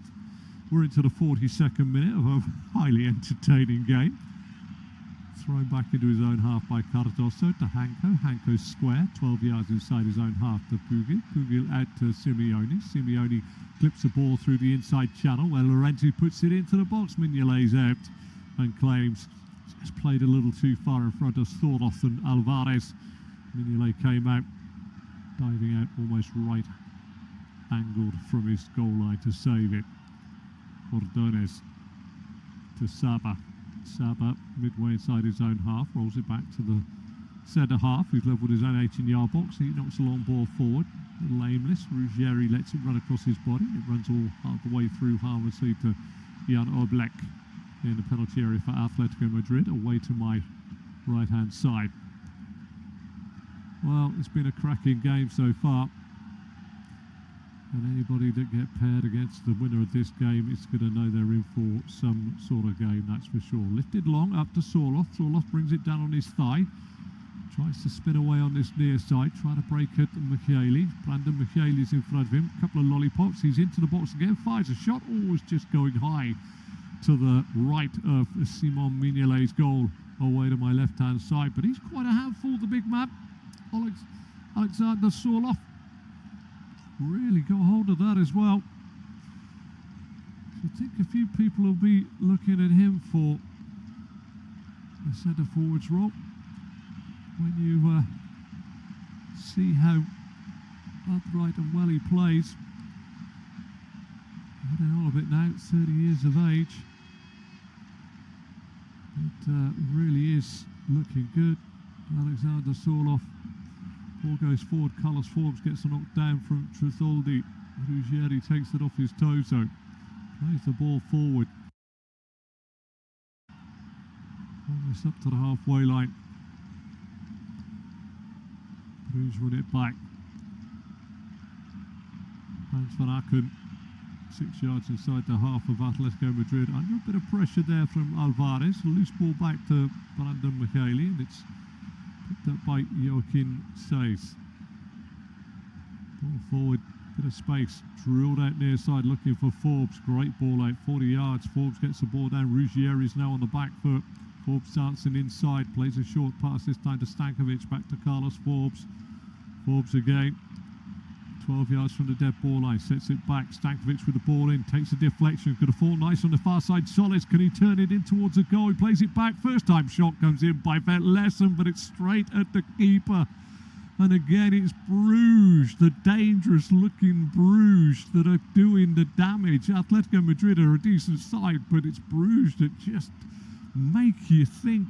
We're into the 42nd minute of a highly entertaining game. Thrown back into his own half by Cardoso to Hanko. Hanko's square, 12 yards inside his own half to Pugil. Pugil out to Simeone. Simeone clips the ball through the inside channel where Llorente puts it into the box. Mignolet's out and claims just played a little too far in front of Thoroth and Alvarez. Mignolet came out, diving out almost right angled from his goal line to save it. Ordonez to Saba. Saba, midway inside his own half, rolls it back to the centre half, who's levelled his own 18-yard box. He knocks a long ball forward, aimless. Ruggieri lets it run across his body. It runs all half the way through harmlessly to Jan Oblak in the penalty area for Atletico Madrid, away to my right-hand side. Well, it's been a cracking game so far. And anybody that get paired against the winner of this game is going to know they're in for some sort of game, that's for sure. Lifted long up to Sorloth. Sorloth brings it down on his thigh. Tries to spin away on this near side, trying to break it to Micheli. Brandon Micheli's in front of him. A couple of lollipops. He's into the box again. Fires a shot. Always just going high to the right of Simon Mignolet's goal, away to my left-hand side. But he's quite a handful, the big man. Alexander Sorloth. Really got hold of that as well. So I think a few people will be looking at him for the centre forwards role. When you see how upright and well he plays. Getting on a bit now, 30 years of age. It really is looking good. Alexander Sorloth. Ball goes forward, Carlos Forbes gets a knock down from Trizoldi. Ruggieri takes it off his torso. Plays the ball forward. Almost up to the halfway line. Brugge run it back. Hans van Aken, 6 yards inside the half of Atletico Madrid. Under a bit of pressure there from Alvarez. A loose ball back to Brandon Micheli, and it's picked up by Joaquin Seis. Ball forward, bit of space, drilled out near side looking for Forbes. Great ball out, 40 yards. Forbes gets the ball down. Ruggieri's now on the back foot. Forbes dancing inside, plays a short pass this time to Stankovic, back to Carlos Forbes. Forbes again, 12 yards from the dead ball line, sets it back. Stankovic with the ball in, takes a deflection, could have fallen nice on the far side. Solis, can he turn it in towards a goal? He plays it back. First time shot comes in by Vetlesen, but it's straight at the keeper. And again, it's Brugge, the dangerous looking Brugge, that are doing the damage. Atletico Madrid are a decent side, but it's Brugge that just make you think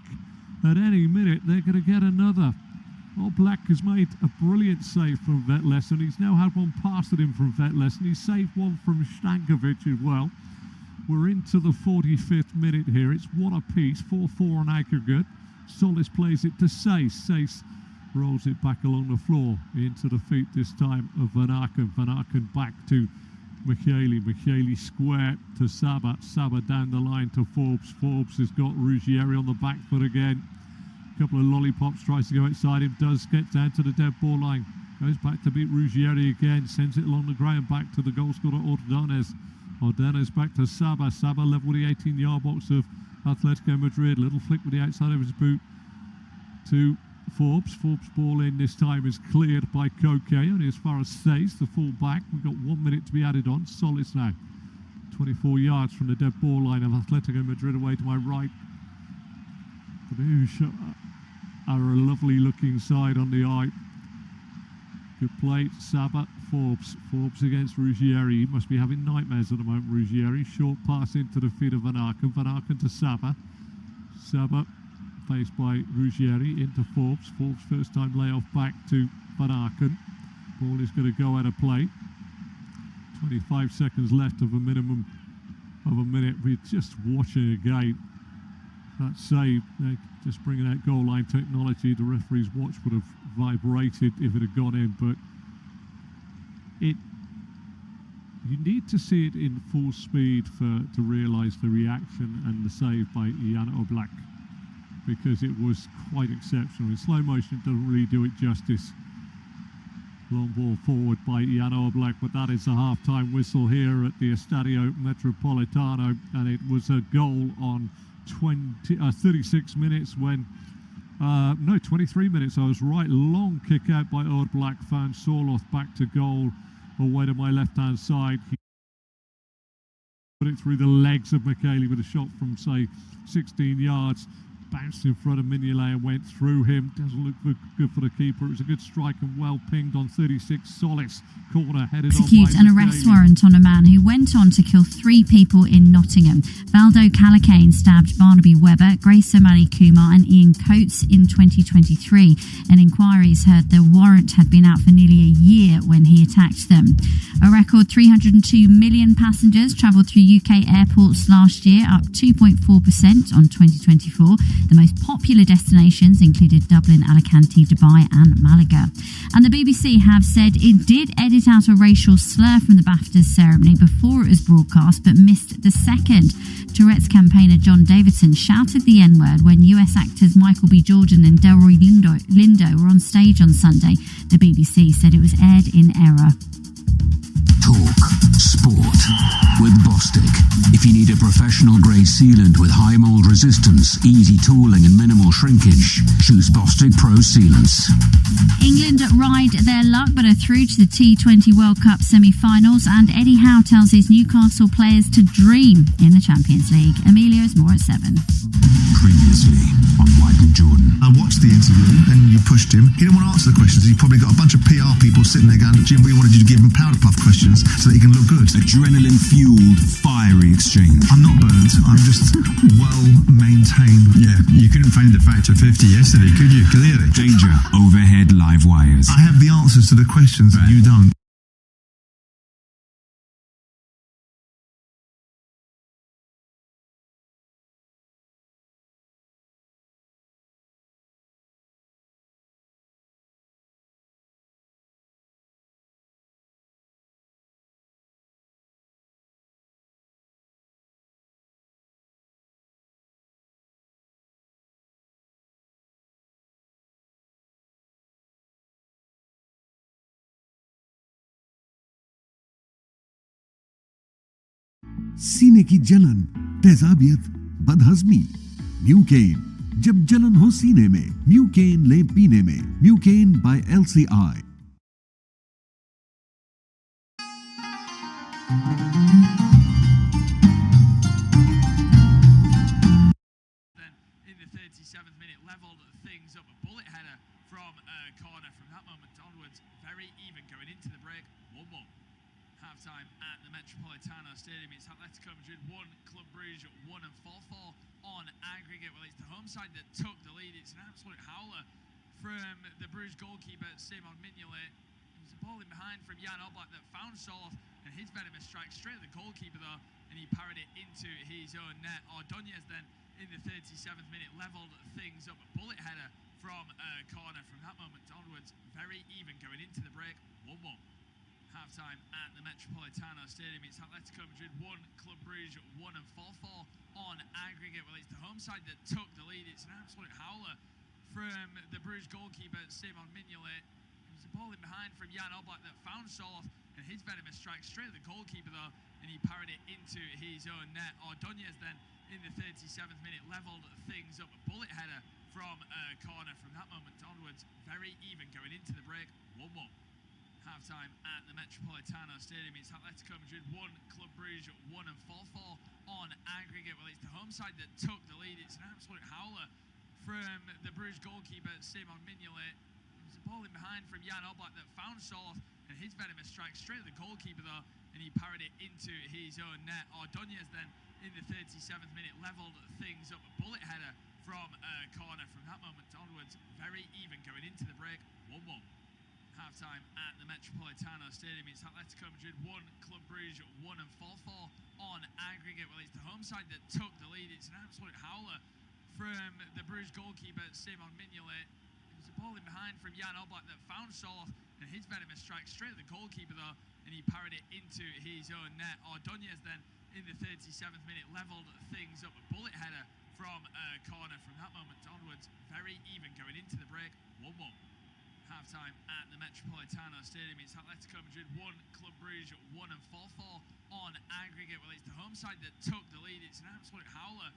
at any minute they're going to get another. Black has made a brilliant save from Vetlesen. He's now had one passed at him from Vetlesen. He's saved one from Stankovic as well. We're into the 45th minute here. It's one apiece, 4-4 on aggregate. Solis plays it to Seis. Seis rolls it back along the floor into the feet this time of Van Aken. Van Aken back to Micheli. Micheli square to Saba. Saba down the line to Forbes. Forbes has got Ruggieri on the back foot again. Couple of lollipops, tries to go outside him, does get down to the dead ball line, goes back to beat Ruggieri again, sends it along the ground back to the goal scorer Ordonez. Ordonez back to Saba. Saba level with the 18-yard box of Atletico Madrid. Little flick with the outside of his boot to Forbes. Forbes ball in this time is cleared by Koke, only as far as Seis, the full back. We've got 1 minute to be added on. Solis now, 24 yards from the dead ball line of Atletico Madrid, away to my right. Brugge are a lovely looking side on the eye. Good play, Saba, Forbes. Forbes against Ruggieri. He must be having nightmares at the moment, Ruggieri. Short pass into the feet of Van Aken. Van Aken to Saba. Saba faced by Ruggieri into Forbes. Forbes' first time layoff back to Van Aken. Ball is going to go out of play. 25 seconds left of a minimum of a minute. We're just watching again. That save, just bringing out goal line technology. The referee's watch would have vibrated if it had gone in, but you need to see it in full speed to realise the reaction and the save by Jan Oblak, because it was quite exceptional. In slow motion, it doesn't really do it justice. Long ball forward by Jan Oblak, but that is the half-time whistle here at the Estadio Metropolitano, and it was a goal on 36 minutes when 23 minutes. I was right. Long kick out by Oblak, found Sorloth back to goal away to my left-hand side. He put it through the legs of Michele with a shot from, say, 16 yards. Bounced in front of Mignolet and went through him. Doesn't look good for the keeper. It was a good strike and well pinged on 36. Solis corner headed on. Execute an arrest warrant on a man who went on to kill 3 people in Nottingham. Valdo Calacane stabbed Barnaby Webber, Grace O'Malley Kumar and Ian Coates in 2023. An inquiry's heard the warrant had been out for nearly a year when he attacked them. A record 302 million passengers travelled through UK airports last year, up 2.4% on 2024. The most popular destinations included Dublin, Alicante, Dubai and Malaga. And the BBC have said it did edit out a racial slur from the BAFTAs ceremony before it was broadcast, but missed the second. Tourette's campaigner John Davidson shouted the N-word when US actors Michael B. Jordan and Delroy Lindo were on stage on Sunday. The BBC said it was aired in error. Talk Sport with Bostik. If you need a professional grade sealant with high mold resistance, easy tooling and minimal shrinkage, choose Bostik Pro Sealants. England ride their luck but are through to the T20 World Cup semi-finals, and Eddie Howe tells his Newcastle players to dream in the Champions League. Emilio's more at 7. Previously on White and Jordan. I watched the interview and you pushed him. He didn't want to answer the questions. He probably got a bunch of PR people sitting there going, Jim, we wanted you to give him powder puff questions so that he can look good. Adrenaline-fueled, fiery exchange. I'm not burnt. I'm just well-maintained. Yeah, you couldn't find the factor 50 yesterday, could you? Clearly. Danger. Overhead live wires. I have the answers to the questions that you don't. सीने की जलन, तेजाबियत, बदहजमी, Mucaine. जब जलन हो सीने में, Mucaine ले पीने में। म्यूकेन बाय LCI। In the 37th minute, levelled things up. A bullet header from a corner. From that moment onwards, very even going into the break. 1-1. Half-time at the Metropolitano Stadium. It's Atletico Madrid 1, Club Brugge 1, and 4-4 on aggregate. Well, it's the home side that took the lead. It's an absolute howler from the Bruges goalkeeper, Simon Mignolet. There's a ball in behind from Jan Oblak that found Sorloth, and his venomous strike straight at the goalkeeper though, and he parried it into his own net. Ordonez then in the 37th minute levelled things up. A bullet header from a corner. From that moment onwards, very even going into the break. 1-1. Half-time at the Metropolitano Stadium. It's Atletico Madrid 1, Club Brugge 1, and 4-4 on aggregate. Well, it's the home side that took the lead. It's an absolute howler from the Bruges goalkeeper, Simon Mignolet. There's a ball in behind from Jan Oblak that found Sorloth, and his venomous strike straight at the goalkeeper though, and he parried it into his own net. Ordonez then in the 37th minute levelled things up. A bullet header from a corner. From that moment onwards, very even going into the break. 1-1. Half-time at the Metropolitano Stadium. It's Atletico Madrid 1, Club Brugge 1, and 4-4 on aggregate. Well, it's the home side that took the lead. It's an absolute howler from the Bruges goalkeeper, Simon Mignolet. There's a ball in behind from Jan Oblak that found Sorloth, and his venomous strike straight at the goalkeeper though, and he parried it into his own net. Ordonez then in the 37th minute levelled things up. A bullet header from a corner from that moment onwards. Very even going into the break, 1-1. Half-time at the Metropolitano Stadium. It's Atletico Madrid 1, Club Brugge 1 and 4-4 on aggregate. Well, it's the home side that took the lead. It's an absolute howler from the Bruges goalkeeper, Simon Mignolet. It was a ball in behind from Jan Oblak that found Soloth, and his venomous strike straight at the goalkeeper though, and he parried it into his own net. Ordonez then in the 37th minute levelled things up. A bullet header from a corner from that moment onwards. Very even going into the break, 1-1. Half-time at the Metropolitano Stadium. It's Atletico Madrid 1, Club Brugge 1 and 4-4 on aggregate. Well, it's the home side that took the lead. It's an absolute howler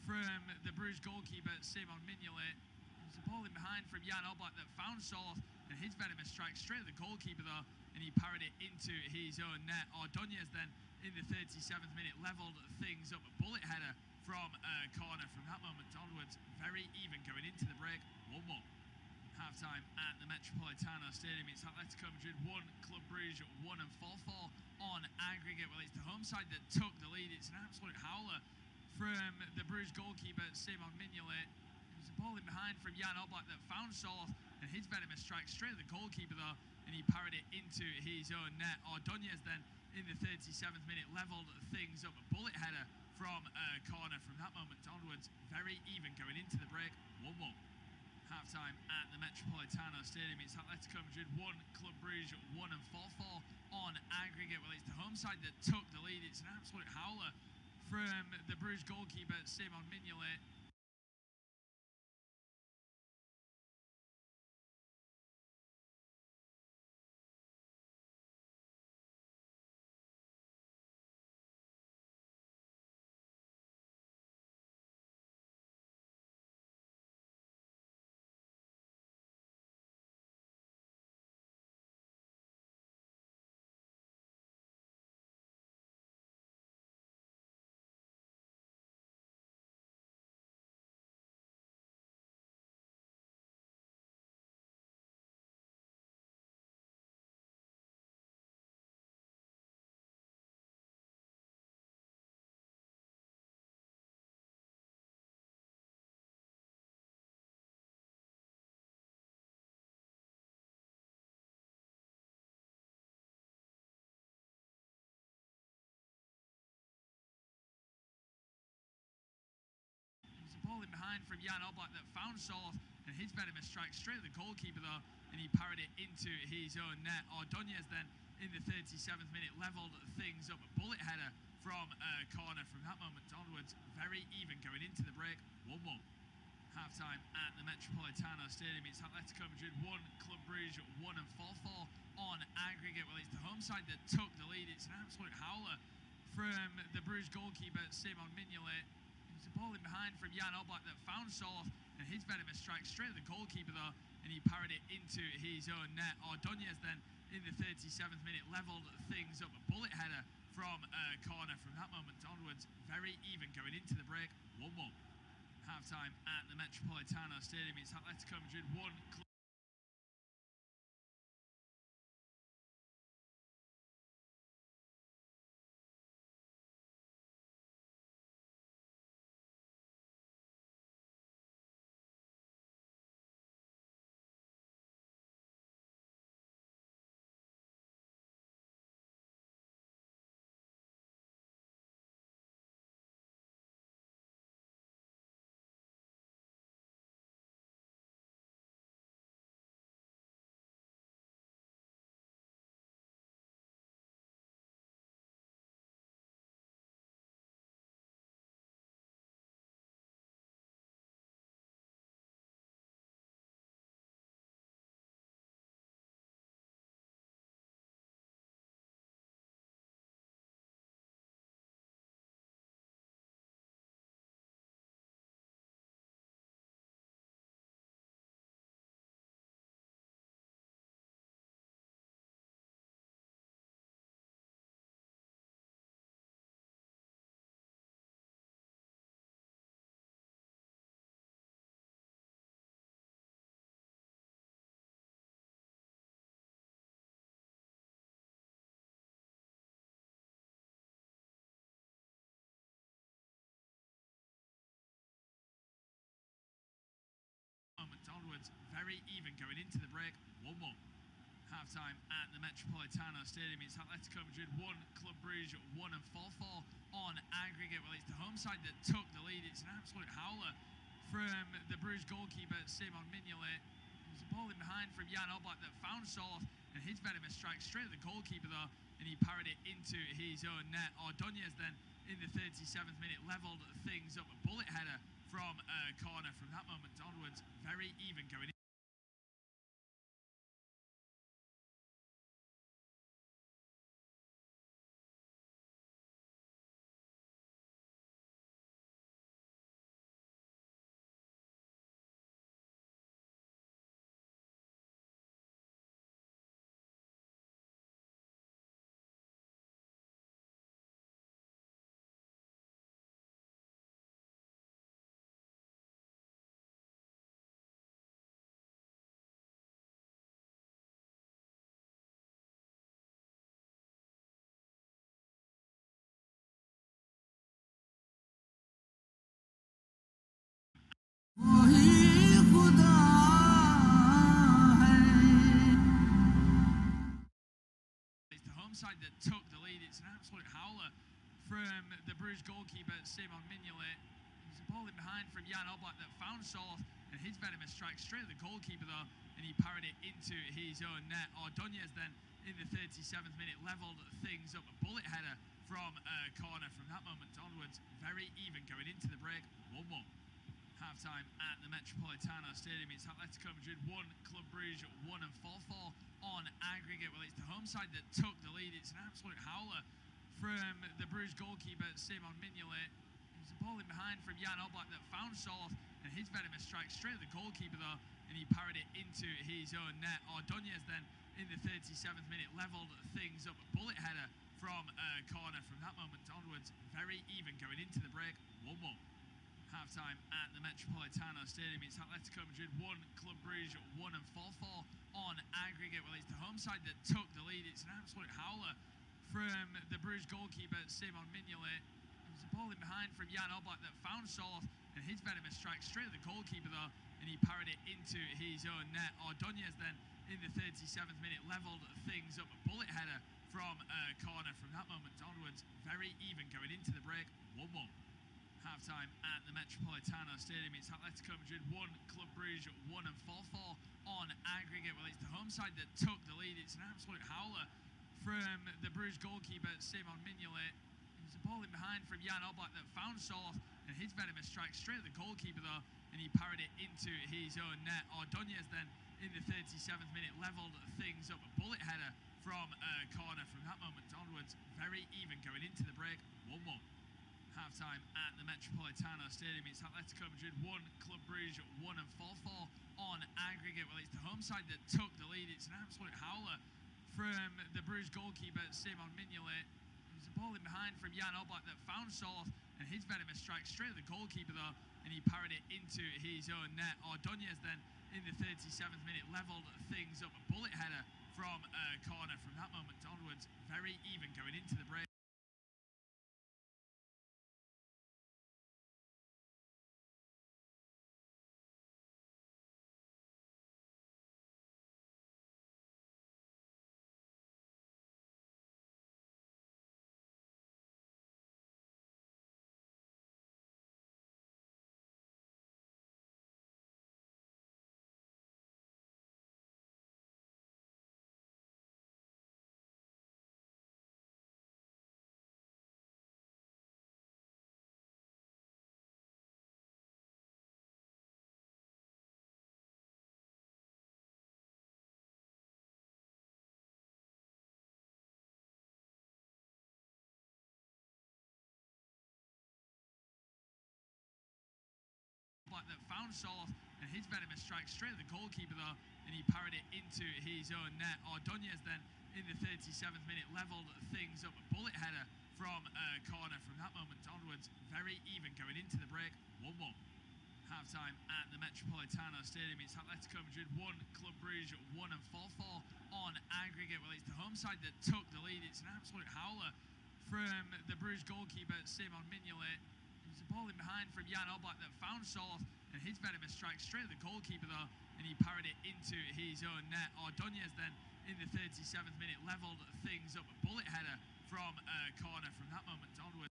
from the Bruges goalkeeper, Simon Mignolet. It was a ball in behind from Jan Oblak that found Soloth, and his venomous strike straight at the goalkeeper though, and he parried it into his own net. Ordonez then in the 37th minute levelled things up. A bullet header from a corner from that moment onwards. Very even going into the break, 1-1. Half-time at the Metropolitano Stadium. It's Atletico Madrid 1, Club Brugge 1 and 4-4 on aggregate. Well, it's the home side that took the lead. It's an absolute howler from the Bruges goalkeeper, Simon Mignolet. It was a ball in behind from Jan Oblak that found Soloth, and his venomous strike straight at the goalkeeper though, and he parried it into his own net. Ordonez then in the 37th minute levelled things up. A bullet header from a corner from that moment onwards. Very even going into the break, 1-1. Half-time at the Metropolitano Stadium. It's Atletico Madrid 1, Club Brugge 1 and 4-4 on aggregate. Well, it's the home side that took the lead. It's an absolute howler from the Bruges goalkeeper, Simon Mignolet. It was a ball in behind from Jan Oblak that found Soloth, and his venomous strike straight at the goalkeeper though, and he parried it into his own net. Ordonez then in the 37th minute levelled things up. A bullet header from a corner from that moment onwards. Very even going into the break, 1-1. Half-time at the Metropolitano Stadium. It's Atletico Madrid 1, Club Brugge 1 and 4-4 on aggregate. Well, it's the home side that took the lead. It's an absolute howler from the Bruges goalkeeper, Simon Mignolet. It was a ball in behind from Jan Oblak that found Soloth, and his venomous strike straight at the goalkeeper though, and he parried it into his own net. Ordonez then in the 37th minute levelled things up. A bullet header from a corner from that moment onwards. Very even going into the break, 1-1. Half-time at the Metropolitano Stadium. It's Atletico Madrid 1, onwards. Very even going into the break. 1-1. Half-time at the Metropolitano Stadium. It's Atletico Madrid 1, Club Brugge 1, and 4-4 on aggregate. Well, it's the home side that took the lead. It's an absolute howler from the Bruges goalkeeper, Simon Mignolet. There's a ball in behind from Jan Oblak that found Source, and his venomous strike straight at the goalkeeper though, and he parried it into his own net. Ordóñez then in the 37th minute levelled things up. A bullet header from a corner from that moment onwards. Very even going in. It's the home side that took the lead. It's an absolute howler from the Bruges goalkeeper, Simon Mignolet. There's a ball in behind from Jan Oblak that found Source, and his venomous strike straight at the goalkeeper though, and he parried it into his own net. Ordóñez then in the 37th minute levelled things up. A bullet header from a corner from that moment onwards. Very even going into the break. 1-1. Half-time at the Metropolitano Stadium. It's Atletico Madrid 1, Club Brugge 1, and 4-4 on aggregate. Well, it's the home side that took the lead. It's an absolute howler from the Bruges goalkeeper, Simon Mignolet. There's a ball in behind from Jan Oblak that found Source, and his venomous strike straight at the goalkeeper though, and he parried it into his own net. Ordóñez then in the 37th minute levelled things up. A bullet header from a corner from that moment onwards. Very even going into the break. 1-1. Half-time at the Metropolitano Stadium. It's Atletico Madrid 1, Club Brugge 1, and 4-4 on aggregate. Well, it's the home side that took the lead. It's an absolute howler from the Bruges goalkeeper, Simon Mignolet. There's a ball in behind from Jan Oblak that found Source, and his venomous strike straight at the goalkeeper though, and he parried it into his own net. Ordóñez then in the 37th minute levelled things up. A bullet header from a corner from that moment onwards. Very even going into the break. 1-1. Half-time at the Metropolitano Stadium. It's Atletico Madrid 1, Club Brugge 1, and 4-4 on aggregate. Well, it's the home side that took the lead. It's an absolute howler from the Bruges goalkeeper, Simon Mignolet. There's a ball in behind from Jan Oblak that found Source, and his venomous strike straight at the goalkeeper though, and he parried it into his own net. Ordóñez then in the 37th minute levelled things up. A bullet header from a corner from that moment onwards. Very even going into the break. 1-1. Half-time at the Metropolitano Stadium. It's Atletico Madrid 1, Club Brugge 1, and 4-4 on aggregate. Well, it's the home side that took the lead. It's an absolute howler from the Bruges goalkeeper, Simon Mignolet. There's a ball in behind from Jan Oblak that found Source, and his venomous strike straight at the goalkeeper though, and he parried it into his own net. Ordóñez then in the 37th minute levelled things up. A bullet header from a corner from that moment onwards. Very even going into the break. That found Source, and his venomous strike straight at the goalkeeper though, and he parried it into his own net. Ordóñez then in the 37th minute levelled things up. A bullet header from a corner from that moment onwards. Very even going into the break. 1-1. Half-time at the Metropolitano Stadium. It's Atletico Madrid 1, Club Brugge 1, and 4-4 on aggregate. Well, it's the home side that took the lead. It's an absolute howler from the Bruges goalkeeper, Simon Mignolet. There's a ball in behind from Jan Oblak that found Source, and his venomous strike straight at the goalkeeper though, and he parried it into his own net. Ordóñez then in the 37th minute levelled things up. A bullet header from a corner from that moment onwards.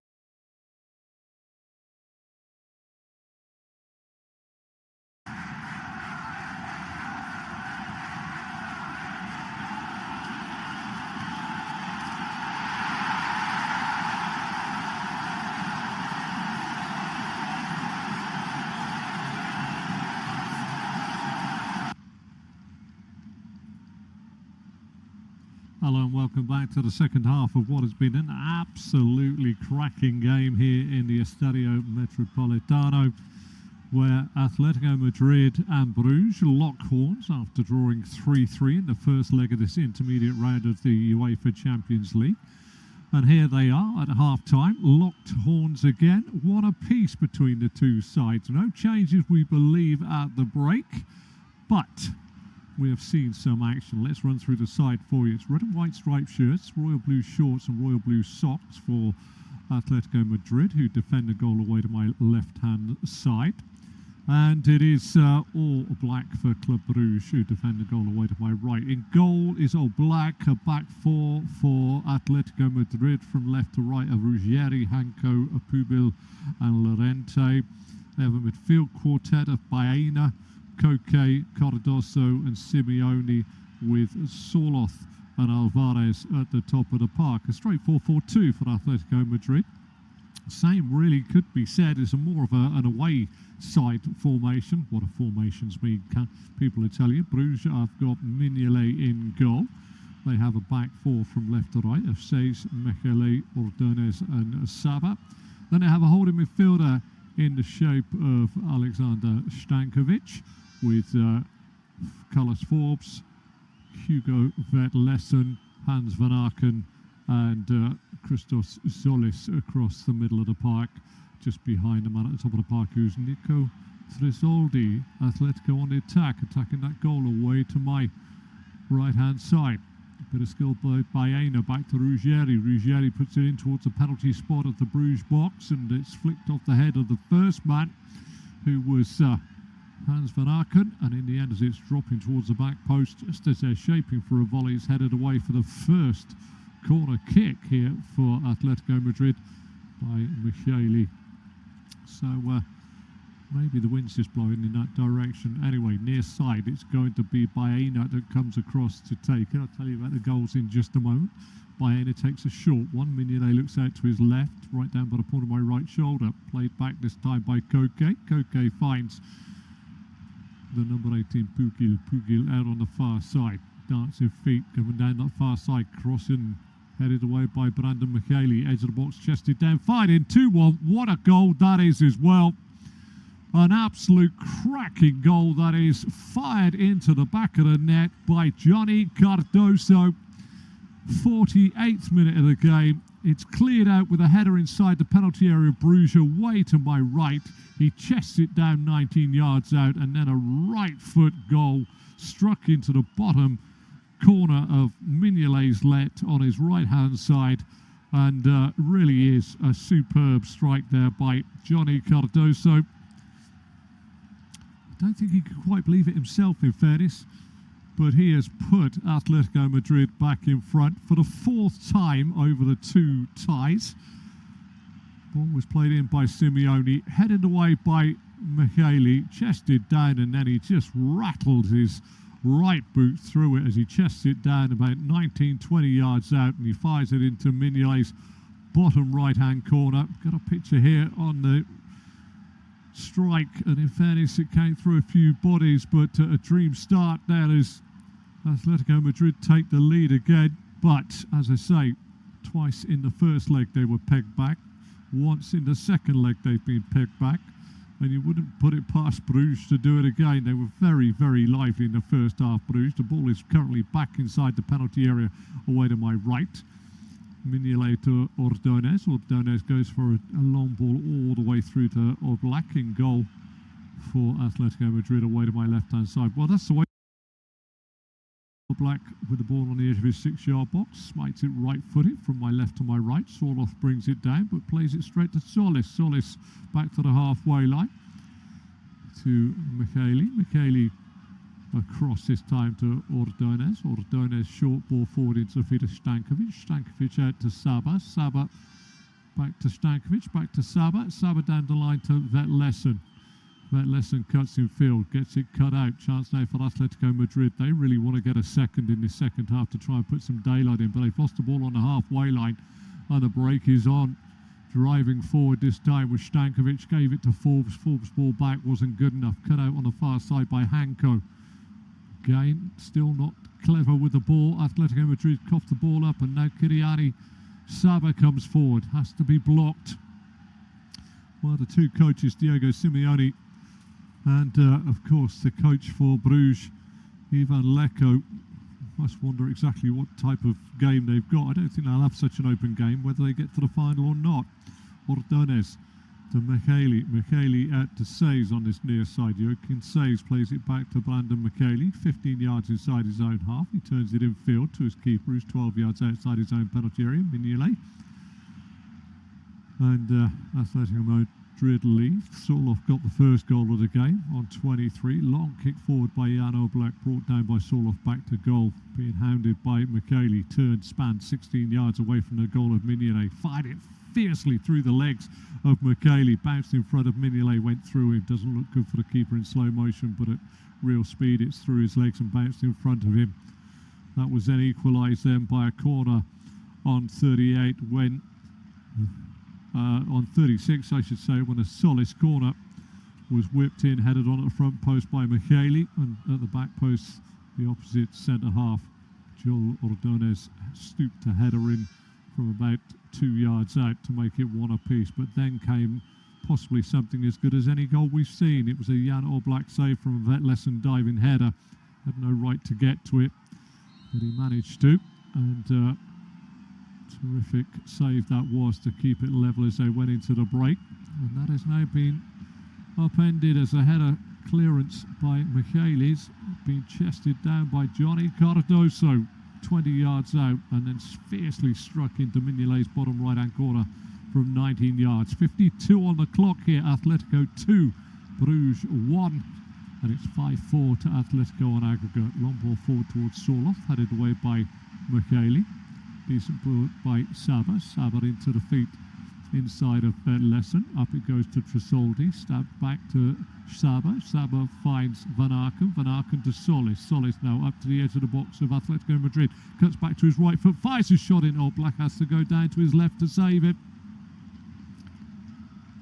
Hello and welcome back to the second half of what has been an absolutely cracking game here in the Estadio Metropolitano, where Atletico Madrid and Brugge lock horns after drawing 3-3 in the first leg of this intermediate round of the UEFA Champions League. And here they are at half-time, locked horns again. What a piece between the two sides. No changes, we believe, at the break, but we have seen some action. Let's run through the side for you. It's red and white striped shirts, royal blue shorts and royal blue socks for Atletico Madrid, who defend the goal away to my left-hand side. And it is all black for Club Brugge, who defend the goal away to my right. In goal is all black, a back four for Atletico Madrid from left to right of Ruggieri, Hanco, Pubil and Llorente. They have a midfield quartet of Baena, Koke, Cardoso and Simeone, with Soloth and Alvarez at the top of the park. A straight 4-4-2 for Atletico Madrid. Same really could be said is more of an away side formation. What do formations mean? People will tell you. Brugge have got Mignolet in goal. They have a back four from left to right of Seis, Mechele, Ordóñez and Saba. Then they have a holding midfielder in the shape of Alexander Stankovic, with Carlos Forbes, Hugo Vetlesen, Hans van Aken and Christos Zolis across the middle of the park. Just behind the man at the top of the park, who's Nico Trisoldi. Atletico on the attack, attacking that goal away to my right-hand side. A bit of skill by Baena, back to Ruggieri. Ruggieri puts it in towards the penalty spot of the Brugge box, and it's flicked off the head of the first man, who was Hans van Aken, and in the end, as it's dropping towards the back post, just as they're shaping for a volley, it's headed away for the first corner kick here for Atletico Madrid by Michele. So maybe the wind's just blowing in that direction. Anyway, near side, it's going to be Baena that comes across to take it. I'll tell you about the goals in just a moment. Baena takes a short one. Mignolet looks out to his left, right down by the point of my right shoulder. Played back this time by Koke. Koke finds the number 18 Pugil. Pugil out on the far side. Dancing feet coming down that far side. Crossing, headed away by Brandon Michele. Edge of the box, chested down. Fired in 2-1. What a goal that is as well. An absolute cracking goal that is. Fired into the back of the net by Johnny Cardoso. 48th minute of the game. It's cleared out with a header inside the penalty area of Brugge, away to my right. He chests it down 19 yards out, and then a right foot goal struck into the bottom corner of Mignolet's net on his right hand side, and really is a superb strike there by Johnny Cardoso. I don't think he could quite believe it himself, in fairness, but he has put Atletico Madrid back in front for the fourth time over the two ties. Ball was played in by Simeone, headed away by Michele, chested down, and then he just rattled his right boot through it as he chests it down about 19-20 yards out, and he fires it into Mignolet's bottom right-hand corner. Got a picture here on the strike, and in fairness, it came through a few bodies, but a dream start there as Atletico Madrid take the lead again. But as I say, twice in the first leg they were pegged back, once in the second leg they've been pegged back, and you wouldn't put it past Brugge to do it again. They were very, very lively in the first half, Brugge. The ball is currently back inside the penalty area away to my right. Mignolet to Ordóñez. Ordóñez goes for a long ball all the way through to Oblak in goal for Atletico Madrid away to my left-hand side. Well, that's the way. Oblak with the ball on the edge of his 6-yard box, smites it right-footed from my left to my right. Soloth brings it down, but plays it straight to Solis. Solis back to the halfway line to Michele. Michele across this time to Ordonez. Ordonez short ball forward into the feet of Stankovic. Stankovic out to Saba. Saba back to Stankovic. Back to Saba. Saba down the line to Vetlesen. Vetlesen cuts in field, gets it cut out. Chance now for Atletico Madrid. They really want to get a second in this second half to try and put some daylight in, but they've lost the ball on the halfway line, and the break is on. Driving forward this time with Stankovic, gave it to Forbes. Forbes' ball back wasn't good enough. Cut out on the far side by Hanko. Again, still not clever with the ball. Atletico Madrid coughed the ball up, and now Kiriani Saba comes forward. Has to be blocked. One of the two coaches, Diego Simeone, and of course the coach for Brugge, Ivan Leko, must wonder exactly what type of game they've got. I don't think they'll have such an open game, whether they get to the final or not. Ordonez to Micheli. Micheli out to Says on this near side. Joaquin Says plays it back to Brandon Micheli, 15 yards inside his own half. He turns it in field to his keeper, who's 12 yards outside his own penalty area, Mignolet. And Atletico Madrid lead. Sorloth got the first goal of the game on 23. Long kick forward by Jan Oblak, brought down by Sorloth back to goal. Being hounded by Micheli. Turned, spanned 16 yards away from the goal of Mignolet. Fired it fiercely through the legs of Micheli. Bounced in front of Mignolet, went through him. Doesn't look good for the keeper in slow motion, but at real speed it's through his legs and bounced in front of him. That was then equalised then by a corner on 38 when... on 36, I should say, when a Solis corner was whipped in, headed on at the front post by Micheli, and at the back post, the opposite centre half, Joel Ordonez stooped to header in from about 2 yards out to make it one apiece. But then came possibly something as good as any goal we've seen. It was a Jan Oblak save from a Vetlesen diving header. Had no right to get to it, but he managed to, and terrific save that was to keep it level as they went into the break. And that has now been upended as a header clearance by Micheli's, been chested down by Johnny Cardoso 20 yards out, and then fiercely struck into Mignolet's bottom right hand corner from 19 yards. 52 on the clock here. Atletico 2, Bruges 1, and it's 5-4 to Atletico on aggregate. Long ball forward towards Sorloth, headed away by Micheli. Decent ball by Saba. Saba into the feet inside of Vetlesen. Up it goes to Tresoldi. Stabbed back to Saba. Saba finds Van Aken. Van Aken to Solis. Solis now up to the edge of the box of Atletico Madrid. Cuts back to his right foot. Fires a shot in. Oblak has to go down to his left to save it.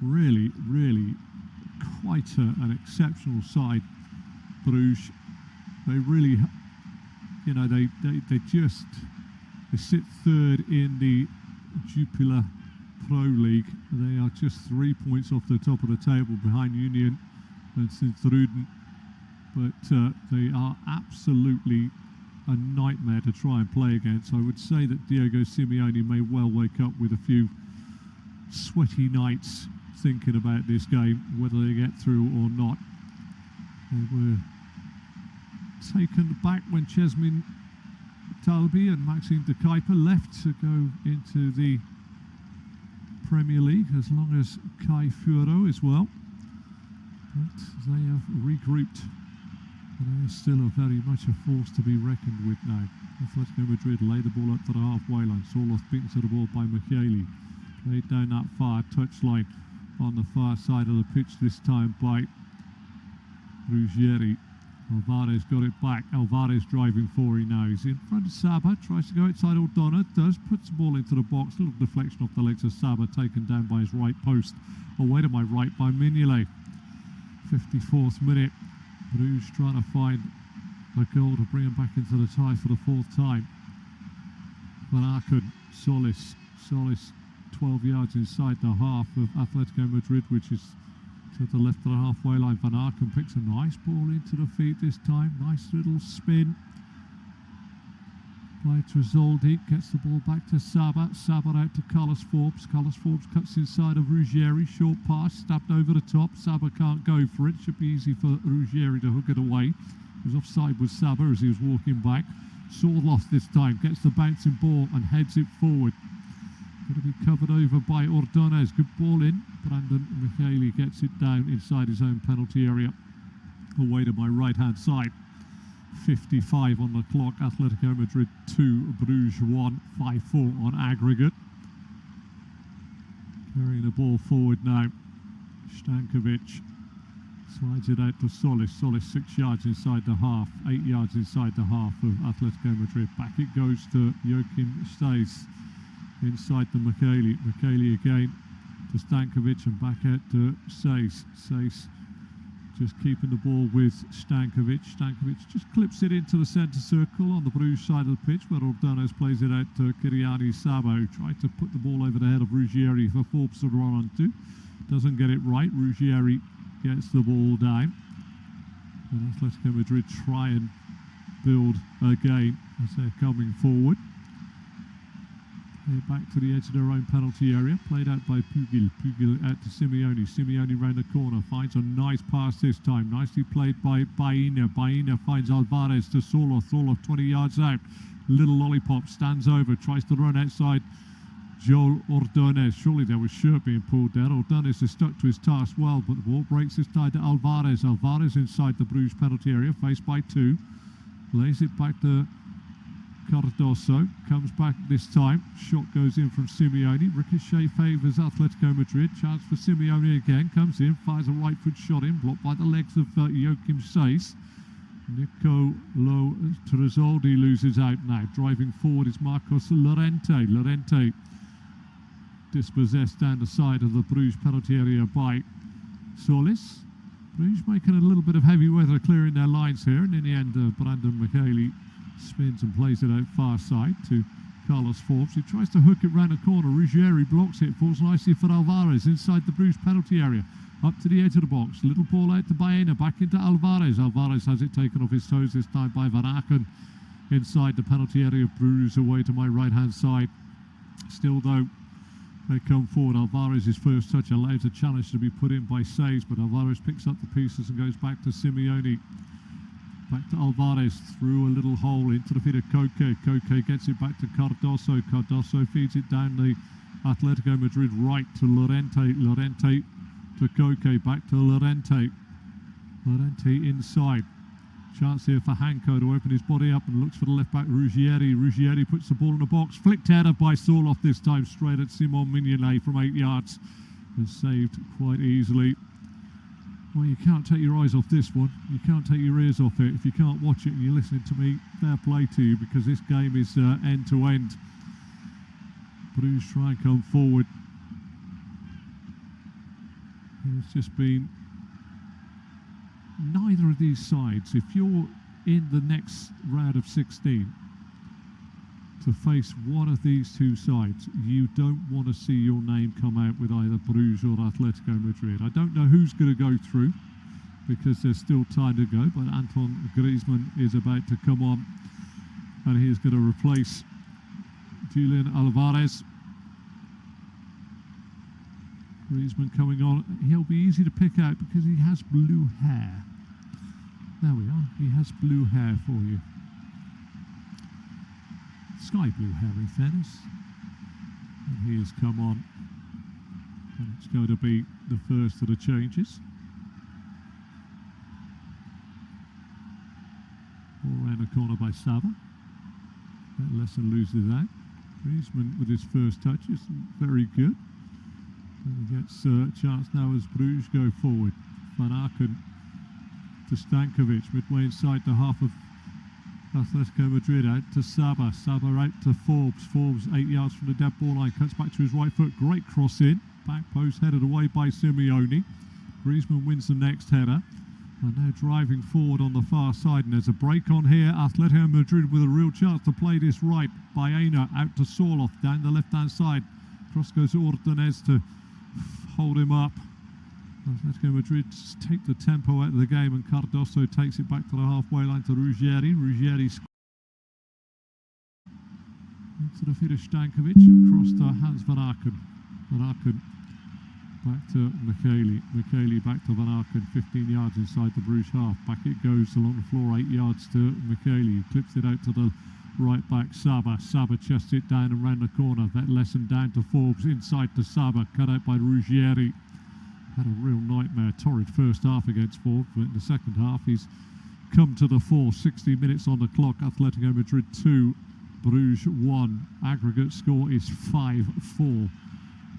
Really, really quite an exceptional side, Bruges. They really, you know, they just... They sit third in the Jupiler Pro League. They are just 3 points off the top of the table behind Union and Sint-Truiden. But they are absolutely a nightmare to try and play against. I would say that Diego Simeone may well wake up with a few sweaty nights thinking about this game, whether they get through or not. They were taken back when Chesmin Talbi and Maxime de Kuiper left to go into the Premier League, as long as Kai Furo as well. But they have regrouped, and they are still very much a force to be reckoned with now. Atletico Madrid lay the ball up to the halfway line. Sorloth beaten to the ball by Micheli. Played down that far touchline on the far side of the pitch this time by Ruggieri. Alvarez got it back. Alvarez driving for him now. He's in front of Saba. Tries to go outside Ordona. Does. Puts the ball into the box. Little deflection off the legs of Saba. Taken down by his right post. Away to my right by Mignolet. 54th minute. Bruges trying to find a goal to bring him back into the tie for the fourth time. Van Aken. Solis. Solis 12 yards inside the half of Atletico Madrid, which is to the left of the halfway line. Van Aken picks a nice ball into the feet this time. Nice little spin by Tresoldi. Gets the ball back to Saba. Saba out to Carlos Forbes. Carlos Forbes cuts inside of Ruggieri. Short pass, stabbed over the top. Saba can't go for it. Should be easy for Ruggieri to hook it away. He was offside with Saba as he was walking back. Sorloth this time gets the bouncing ball and heads it forward. Going to be covered over by Ordonez. Good ball in. Brandon Micheli gets it down inside his own penalty area. Away to my right hand side. 55 on the clock. Atletico Madrid 2, Brugge 1, 5-4 on aggregate. Carrying the ball forward now. Stankovic slides it out to Solis. Solis 6 yards inside the half, 8 yards inside the half of Atletico Madrid. Back it goes to Joachim Stays inside to Micheli. Micheli again to Stankovic and back out to Stays. Stays just keeping the ball with Stankovic. Stankovic just clips it into the centre circle on the Bruges side of the pitch, where Ordones plays it out to Kyriani Sabo, who tried to put the ball over the head of Ruggieri for Forbes to run onto. Doesn't get it right. Ruggieri gets the ball down. And Atletico Madrid try and build again as they're coming forward. They're back to the edge of their own penalty area. Played out by Pugil. Pugil out to Simeone. Simeone round the corner. Finds a nice pass this time. Nicely played by Baena. Baena finds Alvarez to Soloth. Soloth 20 yards out. Little lollipop. Stands over. Tries to run outside Joel Ordones. Surely there was shirt being pulled there. Ordones is stuck to his task well, but the ball breaks this time to Alvarez. Alvarez inside the Bruges penalty area. Faced by 2. Lays it back to Cardoso, comes back this time. Shot goes in from Simeone. Ricochet favours Atletico Madrid. Chance for Simeone again. Comes in, fires a right foot shot in, blocked by the legs of Joachim Stays. Nicolo Tresoldi loses out now. Driving forward is Marcos Llorente. Llorente dispossessed down the side of the Bruges penalty area by Solis. Bruges making a little bit of heavy weather clearing their lines here, and in the end Brandon Micheli spins and plays it out far side to Carlos Forbes, who tries to hook it round the corner. Ruggieri blocks it, falls nicely for Alvarez inside the Bruges penalty area, up to the edge of the box. Little ball out to Baena, back into Alvarez. Alvarez has it taken off his toes this time by Van Aken inside the penalty area of Bruges, away to my right hand side. Still though, they come forward. Alvarez's first touch allows a challenge to be put in by Stays, but Alvarez picks up the pieces and goes back to Simeone. Back to Alvarez, through a little hole into the feet of Koke. Koke gets it back to Cardoso. Cardoso feeds it down the Atletico Madrid right to Llorente. Llorente to Koke, back to Llorente. Llorente inside. Chance here for Hanko to open his body up and looks for the left back Ruggieri. Ruggieri puts the ball in the box. Flicked header by Soloth this time, straight at Simon Mignolet from 8 yards. And saved quite easily. Well, you can't take your eyes off this one. You can't take your ears off it. If you can't watch it and you're listening to me, fair play to you, because this game is end to end. Bruges try and come forward. It's just been neither of these sides. If you're in the next round of 16 to face one of these two sides, you don't want to see your name come out with either Bruges or Atletico Madrid. I don't know who's going to go through, because there's still time to go, but Antoine Griezmann is about to come on, and he is going to replace Julian Alvarez. Griezmann coming on. He'll be easy to pick out because he has blue hair. There we are. He has blue hair for you. Sky blue hair, in fairness. And he has come on. And it's going to be the first of the changes. Ball round the corner by Saba. That lesson loses out. Griezmann with his first touch is very good. And he gets a chance now as Bruges go forward. Van Aken to Stankovic, midway inside the half of Atletico Madrid, out to Saba. Saba out to Forbes. Forbes 8 yards from the dead ball line, cuts back to his right foot. Great cross in. Back post headed away by Simeone. Griezmann wins the next header. And now driving forward on the far side. And there's a break on here. Atletico Madrid with a real chance to play this right. Baena out to Soloth down the left hand side. Cross goes to Ordones to hold him up. Atletico Madrid take the tempo out of the game, and Cardoso takes it back to the halfway line to Ruggieri. Ruggieri into the feet of Stankovic, across to Hans Van Aken. Van Aken back to Micheli. Micheli back to Van Aken, 15 yards inside the Bruges half. Back it goes along the floor, 8 yards to Micheli, who clips it out to the right back Saba. Saba chests it down and round the corner. That lesson down to Forbes, inside to Saba, cut out by Ruggieri. Had a real nightmare, torrid first half against Forbes, but in the second half he's come to the fore. 60 minutes on the clock. Atletico Madrid 2, Bruges 1. Aggregate score is 5-4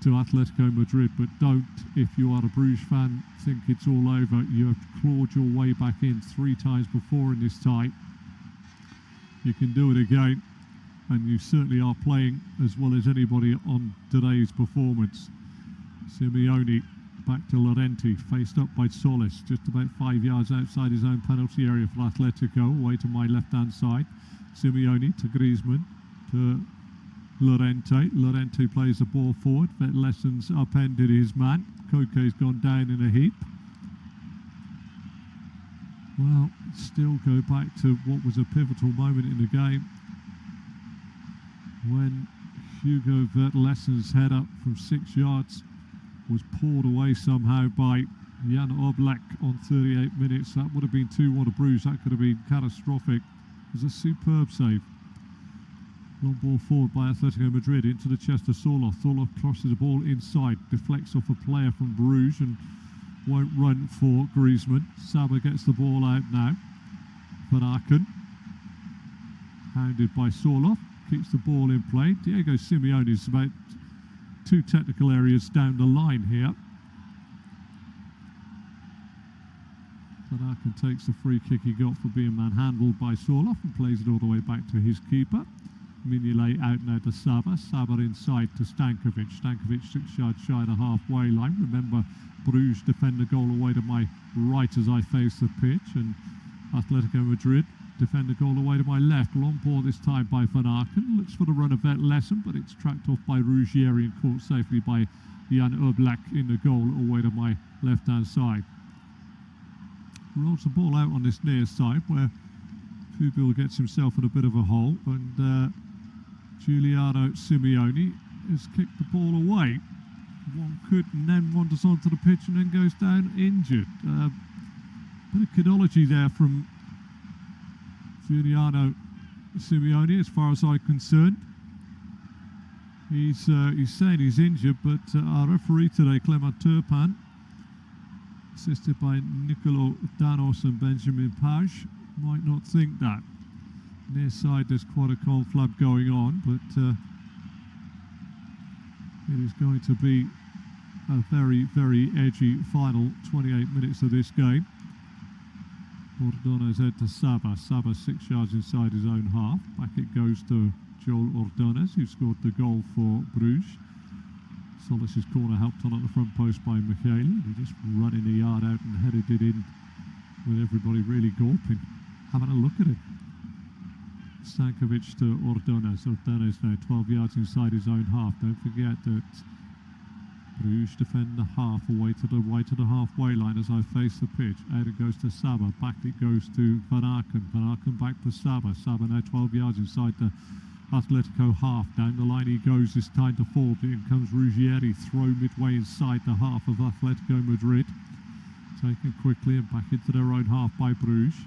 to Atletico Madrid. But don't, if you are a Bruges fan, think it's all over. You have clawed your way back in 3 times before in this tie. You can do it again, and you certainly are playing as well as anybody on today's performance. Simeone back to Llorente, faced up by Solis, just about 5 yards outside his own penalty area for Atletico, away to my left-hand side. Simeone to Griezmann, to Llorente. Llorente plays the ball forward, but Lessons upended his man. Koke's gone down in a heap. Well, still go back to what was a pivotal moment in the game when Hugo Vertlessen's header from 6 yards was pulled away somehow by Jan Oblak on 38 minutes. That would have been 2-1 to Bruges. That could have been catastrophic. It was a superb save. Long ball forward by Atletico Madrid into the chest of Sorloth. Sorloth crosses the ball inside, deflects off a player from Bruges and won't run for Griezmann. Saba gets the ball out now. Van Aken, hounded by Sorloth, keeps the ball in play. Diego Simeone is about 2 technical areas down the line here. Van Aken takes the free kick he got for being manhandled by Sorloth and plays it all the way back to his keeper. Mignolet out now to Saba. Saba inside to Stankovic. Stankovic 6 yards shy of the halfway line. Remember, Bruges defend the goal away to my right as I face the pitch, and Atletico Madrid defend the goal away to my left. Long ball this time by Van Aken. Looks for the run of Vertlessen, but it's tracked off by Ruggieri and caught safely by Jan Oblak in the goal away to my left-hand side. Rolls the ball out on this near side where Kubil gets himself in a bit of a hole, and Giuliano Simeone has kicked the ball away. One could, and then wanders onto the pitch and then goes down injured. Bit of chronology there from Giuliano Simeone, as far as I'm concerned. He's saying he's injured, but our referee today, Clement Turpin, assisted by Nicolo Danos and Benjamin Page, might not think that. Near side there's quite a conflab going on, but it is going to be a very, very edgy final 28 minutes of this game. Ordonez out to Saba. Saba 6 yards inside his own half. Back it goes to Joel Ordonez, who scored the goal for Bruges. Solis' corner helped on at the front post by Micheli. He just running the yard out and headed it in with everybody really gawping, having a look at it. Stankovic to Ordonez. Ordonez now 12 yards inside his own half. Don't forget that Bruges defend the half away to the right of the halfway line as I face the pitch. Out it goes to Saba. Back it goes to Van Aken. Van Aken back to Saba. Saba now 12 yards inside the Atletico half. Down the line he goes this time to forward. In comes Ruggieri. Throw midway inside the half of Atletico Madrid. Taken quickly and back into their own half by Bruges.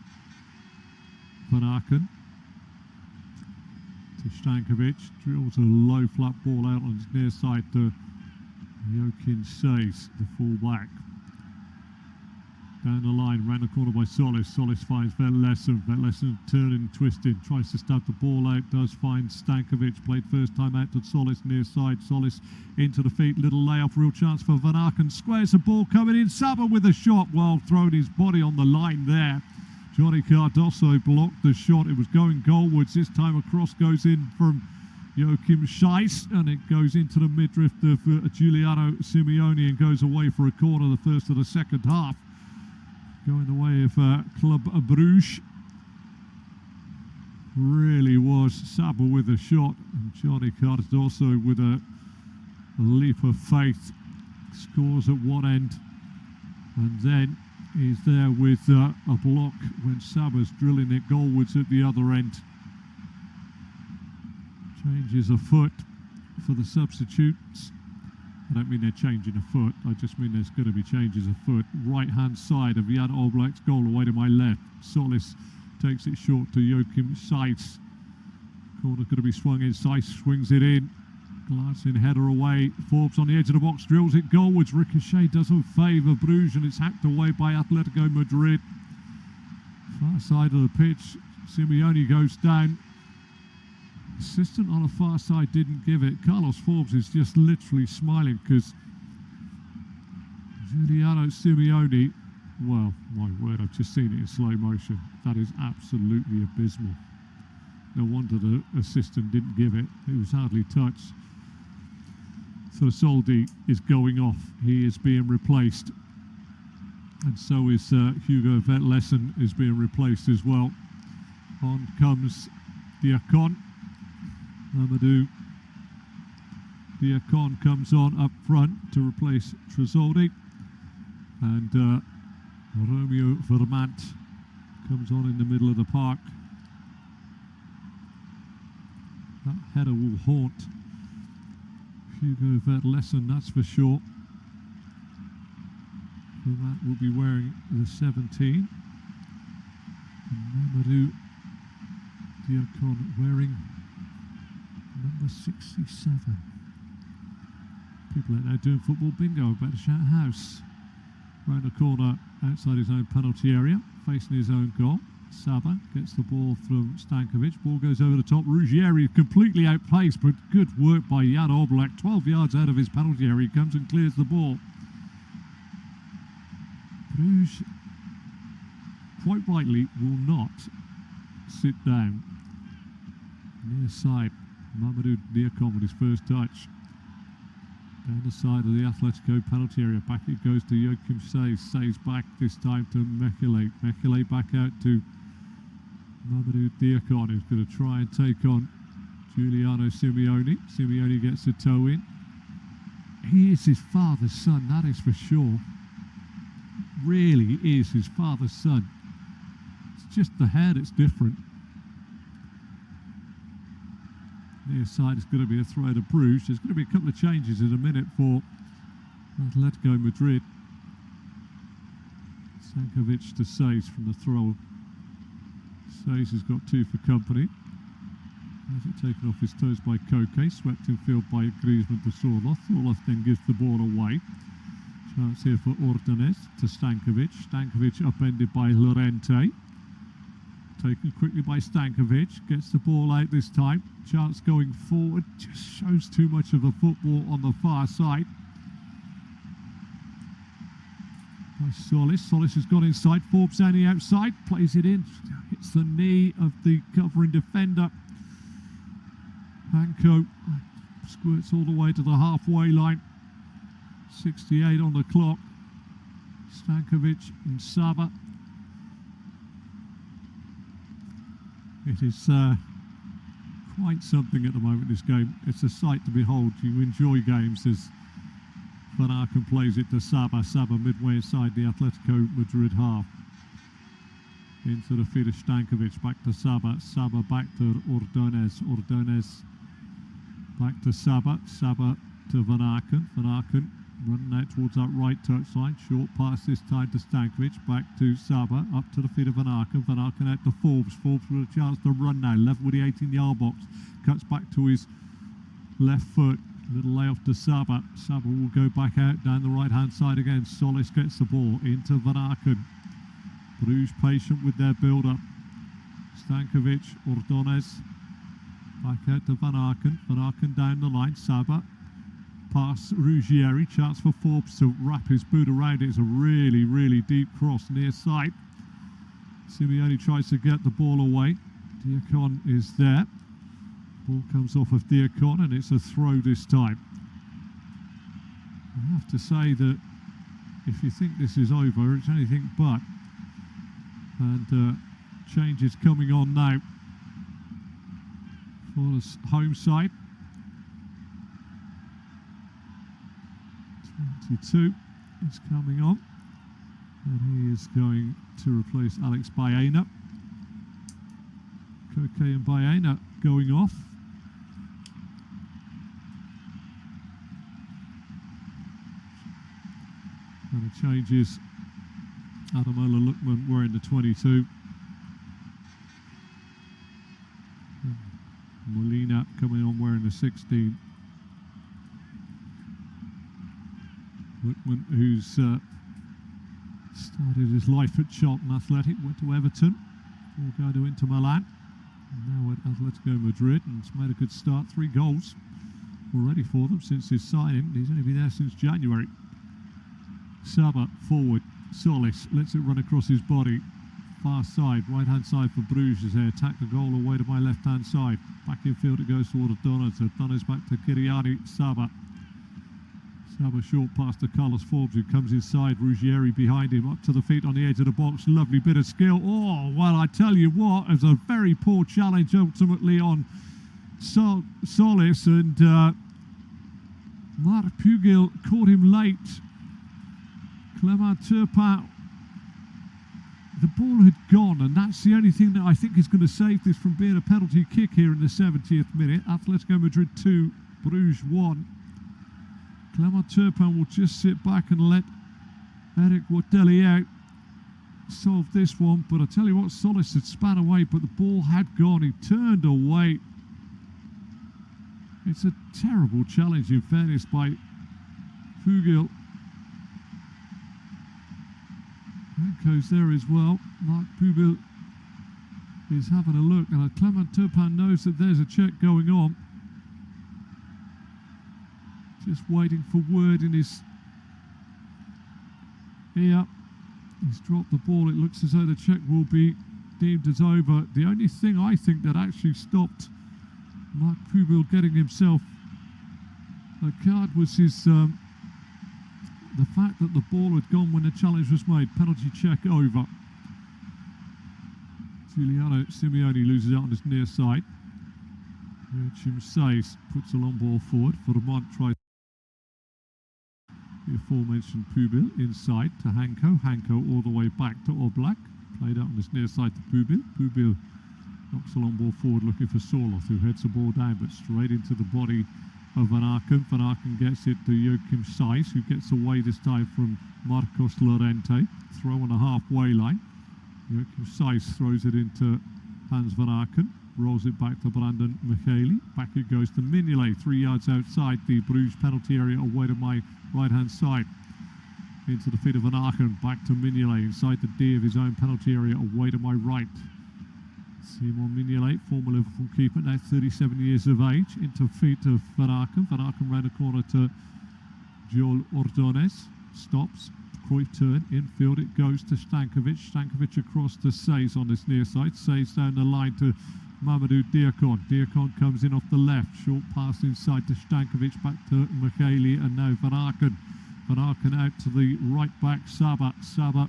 Van Aken to Stankovic. Drills a low flat ball out on his near side to Joachim Says, the full-back. Down the line, ran the corner by Solis. Solis finds Vertlessen. Vertlessen turning, twisting, tries to stab the ball out, does find Stankovic. Played first time out to Solis near side. Solis into the feet, little layoff, real chance for Van Aken. Squares the ball coming in. Saba with a shot while throwing his body on the line there. Johnny Cardoso blocked the shot. It was going goalwards. This time a cross goes in from Joachim Scheiss, and it goes into the midriff of Giuliano Simeone and goes away for a corner, the first of the second half. Going the way of Club Bruges. Really was Saba with a shot, and Johnny Cardoso with a leap of faith. Scores at one end, and then he's there with a block when Saba's drilling it goalwards at the other end. Changes a foot for the substitutes. I don't mean they're changing a foot, I just mean there's going to be changes of foot. Right hand side of Jan Oblak's goal away to my left. Solis takes it short to Joachim Says. Corner going to be swung in. Says swings it in. Glancing header away. Forbes on the edge of the box, drills it goalwards. Ricochet doesn't favour Bruges and it's hacked away by Atletico Madrid. Far side of the pitch, Simeone goes down. Assistant on the far side didn't give it. Carlos Forbes is just literally smiling because Giuliano Simeone, well, my word, I've just seen it in slow motion. That is absolutely abysmal. No wonder the assistant didn't give it. It was hardly touched. So Soldi is going off. He is being replaced. And so is Hugo Vetlesen is being replaced as well. On comes Diakon. Mamadou Diakon comes on up front to replace Tresoldi. And Romeo Vermant comes on in the middle of the park. That header will haunt Hugo Vetlesen, that's for sure. Vermant will be wearing the 17. And Mamadou Diakon wearing number 67. People out there doing football bingo, better shout house. Round the corner outside his own penalty area, facing his own goal. Saba gets the ball from Stankovic. Ball goes over the top. Ruggieri completely outpaced, but good work by Jan Oblak. 12 yards out of his penalty area, he comes and clears the ball. Bruges, quite rightly, will not sit down. Near side, Mamadou Diakon with his first touch. Down the side of the Atletico penalty area. Back it goes to Joachim Says. Says back this time to Mekele. Mekele back out to Mamadou Diakon, who's going to try and take on Giuliano Simeone. Simeone gets a toe in. He is his father's son, that is for sure. Really is his father's son. It's just the hair that's different. Near side is going to be a throw to Bruges. There's going to be a couple of changes in a minute for Atletico Madrid. Stankovic to Says from the throw. Says has got two for company. Has it taken off his toes by Koke, swept in field by Griezmann to Sorloth. Sorloth then gives the ball away. Chance here for Ordonez to Stankovic. Stankovic upended by Llorente. Taken quickly by Stankovic. Gets the ball out this time. Chance going forward. Just shows too much of the football on the far side. By Solis. Solis has gone inside. Forbes down the outside. Plays it in. Hits the knee of the covering defender. Hanko squirts all the way to the halfway line. 68 on the clock. Stankovic and Saba. It is quite something at the moment, this game. It's a sight to behold. You enjoy games as Van Aken plays it to Saba. Saba midway inside the Atletico Madrid half. Into the feet of Stankovic. Back to Saba. Saba back to Ordonez. Ordonez back to Saba. Saba to Van Aken. Van Aken running out towards that right touchline. Short pass this time to Stankovic. Back to Saba. Up to the feet of Van Aken. Van Aken out to Forbes. Forbes with a chance to run now. Level with the 18-yard box. Cuts back to his left foot. Little layoff to Saba. Saba will go back out down the right-hand side again. Solis gets the ball into Van Aken. Bruges patient with their build-up. Stankovic, Ordonez. Back out to Van Aken. Van Aken down the line. Saba. Pass Ruggieri. Chance for Forbes to wrap his boot around it. It's a really, really deep cross near side. Simeone tries to get the ball away. Diakon is there. Ball comes off of Diakon and it's a throw this time. I have to say that if you think this is over, it's anything but. And changes coming on now for the home side. 22 is coming on. And he is going to replace Alex Baena. Koke and Baena going off. And the changes. Ademola Lookman wearing the 22. And Molina coming on wearing the 16. Lookman, who's Started his life at Charlton Athletic, went to Everton, will go to Inter Milan, and now at Atletico Madrid, and has made a good start. 3 goals already for them since his signing. He's only been there since January. Saba forward, Solis lets it run across his body. Far side, right hand side for Brugge as they attack the goal away to my left hand side. Back in field it goes toward Donna's. Donna's back to Kiriani. Saba short pass to Carlos Forbes, who comes inside. Ruggieri behind him, up to the feet on the edge of the box. Lovely bit of skill. Oh, well, I tell you what, it's a very poor challenge ultimately on Solis, and Marc Pugil caught him late. Clement Turpin, the ball had gone, and that's the only thing that I think is going to save this from being a penalty kick here in the 70th minute. Atletico Madrid 2, Bruges 1. Clement Turpin will just sit back and let Eric Wartelli out solve this one, but I tell you what, Solis had span away, but the ball had gone. He turned away. It's a terrible challenge, in fairness, by Pugil. Hanko's there as well. Marc Pugil is having a look, and Clement Turpin knows that there's a check going on. Just waiting for word in his ear. He's dropped the ball. It looks as though the check will be deemed as over. The only thing I think that actually stopped Marc Pugil getting himself a card was his the fact that the ball had gone when the challenge was made. Penalty check over. Giuliano Simeone loses out on his near side. Joachim Says puts a long ball forward. Vermont tries the aforementioned Pugil inside to Hanko. Hanko all the way back to Oblak. Played out on his near side to Pugil. Pugil knocks a long ball forward looking for Sorloth, who heads the ball down, but straight into the body of Van Aken. Van Aken gets it to Joachim Says, who gets away this time from Marcos Llorente. Throw on the halfway line. Joachim Says throws it into Hans Van Aken. Rolls it back to Brandon Micheli. Back it goes to Mignolet, 3 yards outside the Bruges penalty area, away to my right-hand side. Into the feet of Van Aken, back to Mignolet, inside the D of his own penalty area, away to my right. Simon Mignolet, former Liverpool keeper, now 37 years of age, into feet of Van Aken. Van Aken round the corner to Joel Ordonez. Stops. Cruyff turn, infield it goes to Stankovic. Stankovic across to Says on this near side. Says down the line to Mamadou Diakon. Diakon comes in off the left. Short pass inside to Stankovic, back to Micheli, and now Van Aken. Van Aken out to the right back, Saba. Saba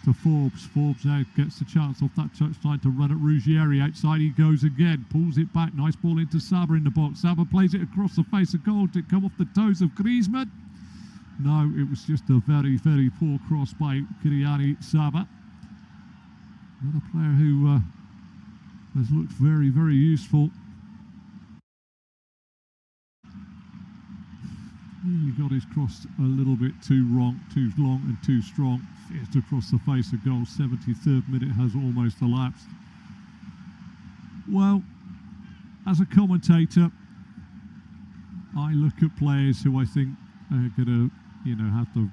to Forbes. Forbes now gets the chance off that touchline to run at Ruggieri. Outside he goes again. Pulls it back. Nice ball into Saba in the box. Saba plays it across the face of goal. Did it come off the toes of Griezmann? No, it was just a very, very poor cross by Kiriani Saba. Another player who has looked very, very useful. Really got his cross a little bit too wrong, too long and too strong. Fierce across the face of goal. 73rd minute has almost elapsed. Well, as a commentator, I look at players who I think are going to, have the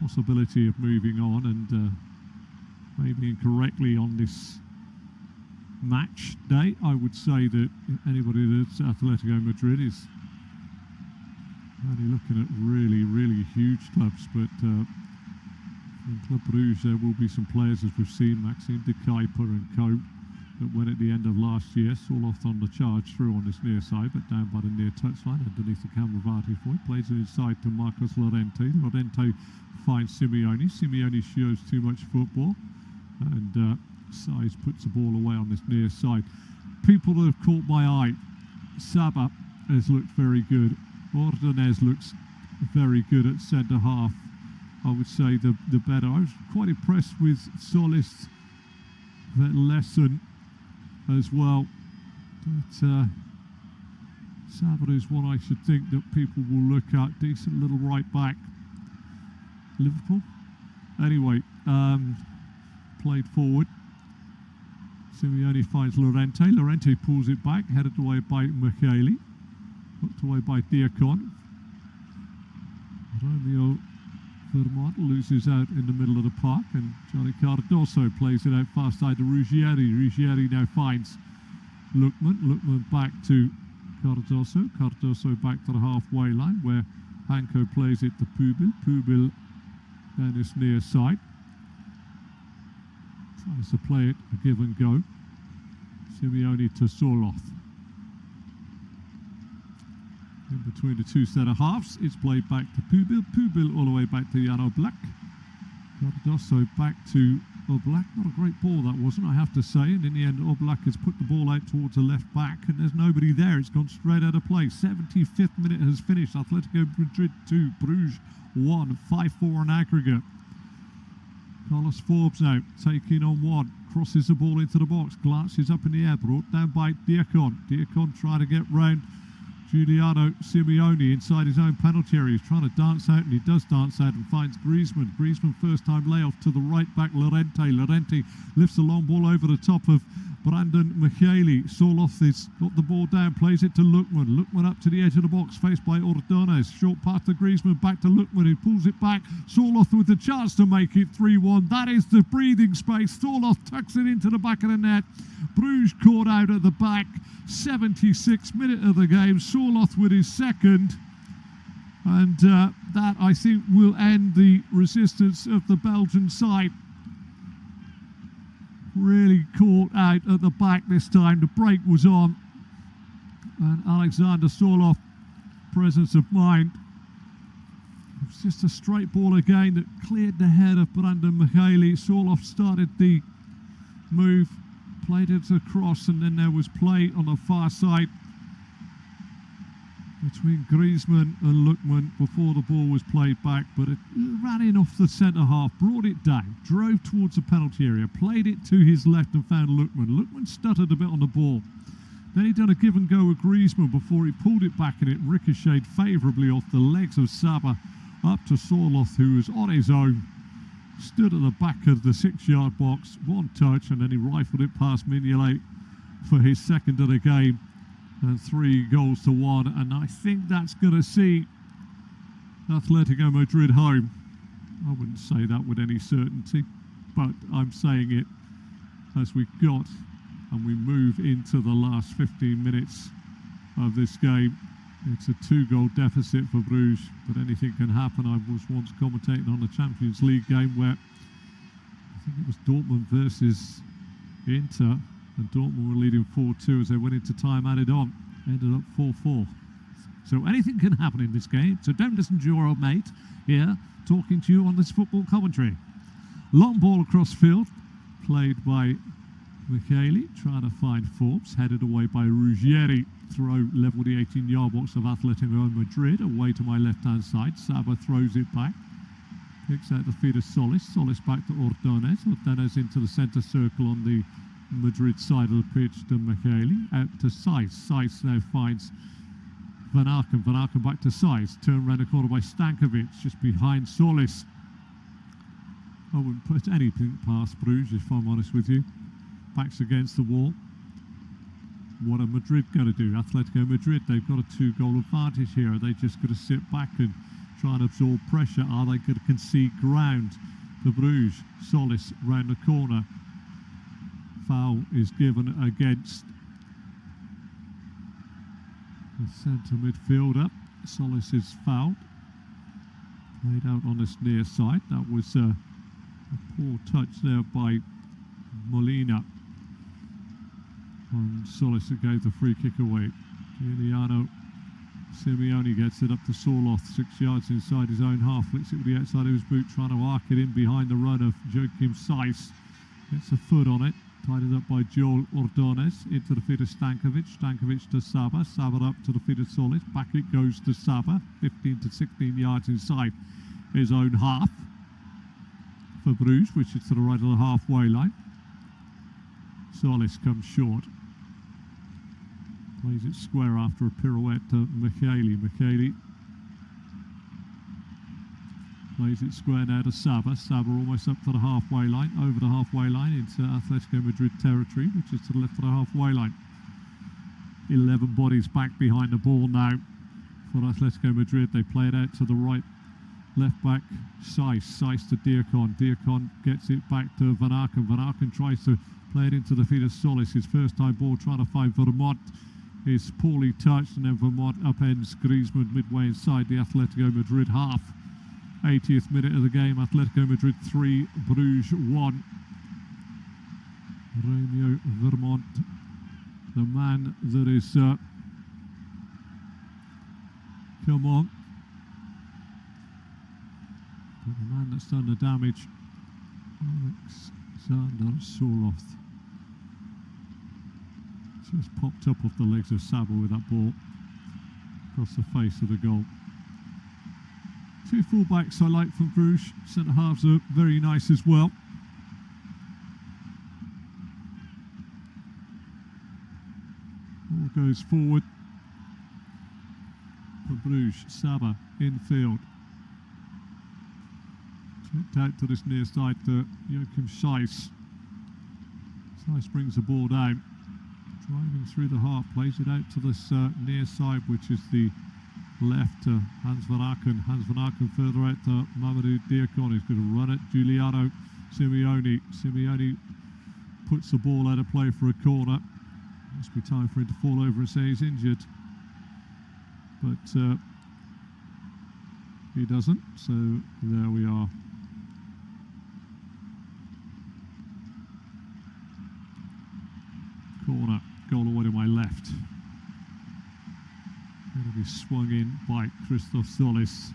possibility of moving on, and maybe incorrectly on this match day, I would say that anybody that's Atletico Madrid is only looking at really, really huge clubs, but in Club Brugge there will be some players, as we've seen, Maxime de Kuyper and co, that went at the end of last year. Sorloth on the charge through on this near side, but down by the near touchline underneath the Camravati point. Plays it inside to Marcos Llorente. Llorente finds Simeone. Simeone shows too much football, and Saez puts the ball away on this near side. People that have caught my eye: Saba has looked very good. Ordonez looks very good at centre half. I would say the better. I was quite impressed with Solis Lesson as well. But Saba is one I should think that people will look at. Decent little right back. Liverpool. Anyway, played forward. Simeone finds Llorente. Llorente pulls it back, headed away by Micheli. Hooked away by Diakon. Romeo Vermont loses out in the middle of the park, and Johnny Cardoso plays it out far side to Ruggieri. Ruggieri now finds Lookman. Lookman back to Cardoso. Cardoso back to the halfway line, where Hanko plays it to Pubil. Pubil down this near side. Tries to play it a give and go. Simeone to Soloth. In between the two centre halves, it's played back to Pubil. Pubil all the way back to Jan Oblak. Cardoso back to Oblak. Not a great ball that wasn't, I have to say. And in the end, Oblak has put the ball out towards the left back, and there's nobody there. It's gone straight out of play. 75th minute has finished. Atletico Madrid 2, Brugge 1, 5-4 on aggregate. Carlos Forbes now taking on one. Crosses the ball into the box. Glances up in the air. Brought down by Diacon. Diacon trying to get round Giuliano Simeone inside his own penalty area. He's trying to dance out, and he does dance out and finds Griezmann. Griezmann first time layoff to the right back, Llorente. Llorente lifts a long ball over the top of Brandon Micheli. Soloth has got the ball down, plays it to Lookman. Lookman up to the edge of the box, faced by Ordonez. Short pass to Griezmann, back to Lookman. He pulls it back. Soloth with the chance to make it 3-1. That is the breathing space. Soloth tucks it into the back of the net. Bruges caught out at the back. 76th minute of the game. Soloth with his second. And that, I think, will end the resistance of the Belgian side. Really caught out at the back this time. The break was on. And Alexander Soloth, presence of mind. It was just a straight ball again that cleared the head of Brandon Micheli. Soloth started the move, played it across, and then there was play on the far side between Griezmann and Lookman before the ball was played back, but it ran in off the centre half, brought it down, drove towards the penalty area, played it to his left and found Lookman. Lookman stuttered a bit on the ball. Then he done a give and go with Griezmann before he pulled it back, and it ricocheted favourably off the legs of Saba up to Soloth, who was on his own, stood at the back of the 6-yard box, one touch, and then he rifled it past Mignolet for his second of the game. And 3-1, and I think that's going to see Atletico Madrid home. I wouldn't say that with any certainty, but I'm saying it as we got and we move into the last 15 minutes of this game. It's a 2-goal deficit for Bruges, but anything can happen. I was once commentating on the Champions League game where I think it was Dortmund versus Inter, and Dortmund were leading 4-2 as they went into time added on. Ended up 4-4. So anything can happen in this game. So don't listen to your old mate here talking to you on this football commentary. Long ball across field, played by Micheli, trying to find Forbes, headed away by Ruggieri. Throw level the 18-yard box of Atletico Madrid, away to my left-hand side. Saba throws it back. Picks out the feet of Solis. Solis back to Ordonez. Ordonez into the centre circle on the Madrid side of the pitch to Micheli, out to Saiz. Saiz now finds Van Aken. Van Aken back to Saiz. Turned round the corner by Stankovic, just behind Solis. I wouldn't put anything past Bruges, if I'm honest with you. Backs against the wall. What are Madrid going to do? Atletico Madrid, they've got a 2-goal advantage here. Are they just going to sit back and try and absorb pressure? Are they going to concede ground to Bruges? Solis round the corner. Foul is given against the centre midfielder. Solis is fouled. Played out on this near side. That was a poor touch there by Molina. And Solis who gave the free kick away. Giuliano Simeone gets it up to Soloth, 6 yards inside his own half. Flicks it with the outside of his boot, trying to arc it in behind the run of Joachim Saiz. Gets a foot on it. Tied up by Joel Ordonez, into the feet of Stankovic. Stankovic to Saba. Saba up to the feet of Solis. Back it goes to Saba. 15 to 16 yards inside his own half for Bruges, which is to the right of the halfway line. Solis comes short. Plays it square after a pirouette to Micheli. Micheli plays it square now to Saba. Saba almost up to the halfway line, over the halfway line into Atletico Madrid territory, which is to the left of the halfway line. 11 bodies back behind the ball now for Atletico Madrid. They play it out to the right Left back, Seiss to Diakon. Diakon gets it back to Van Aken. Van Aken tries to play it into the feet of Solis. His first time ball trying to find Vermont is poorly touched, and then Vermont upends Griezmann midway inside the Atletico Madrid half. 80th minute of the game, Atletico Madrid 3, Bruges 1. Romeo Vermont, the man that is come on. But the man that's done the damage, Alexander Soloth, just popped up off the legs of Saba with that ball across the face of the goal. Two full-backs I like from Bruges. Centre-halves are very nice as well. Ball goes forward for Bruges. Saba infield. Checked out to this near side to Joachim Seiss. Seiss brings the ball down. Driving through the half, plays it out to this near side, which is the left to Hans Van Aken. Hans Van Aken further out to Mamadou Diakon. He's going to run it. Giuliano Simeone. Simeone puts the ball out of play for a corner. Must be time for him to fall over and say he's injured. But he doesn't, so there we are. Corner, goal away to my left. Going to be swung in by Christoph Solis.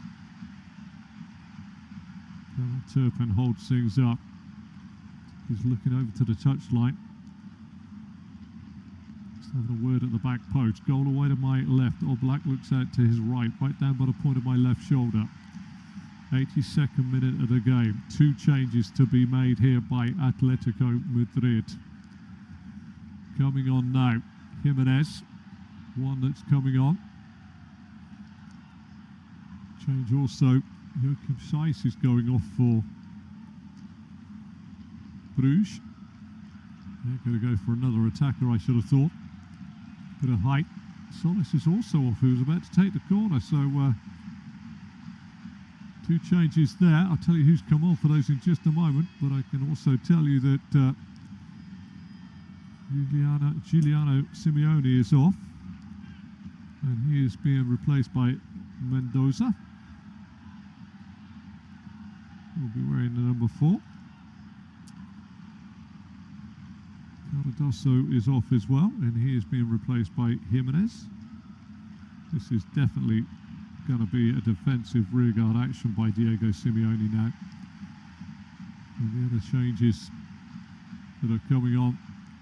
Turpin holds things up. He's looking over to the touchline. Just having a word at the back post. Goal away to my left. Oblak looks out to his right down by the point of my left shoulder. 82nd minute of the game. Two changes to be made here by Atletico Madrid. Coming on now, Jimenez, one that's coming on. Change also, Joachim Seiss is going off for Bruges. They're going to go for another attacker, I should have thought. Bit of height. Solis is also off, who's about to take the corner, so two changes there. I'll tell you who's come on for those in just a moment, but I can also tell you that Giuliano Simeone is off, and he is being replaced by Mendoza. He'll be wearing the number 4. Cardoso is off as well, and he is being replaced by Jimenez. This is definitely going to be a defensive rearguard action by Diego Simeone now. And the other changes that are coming on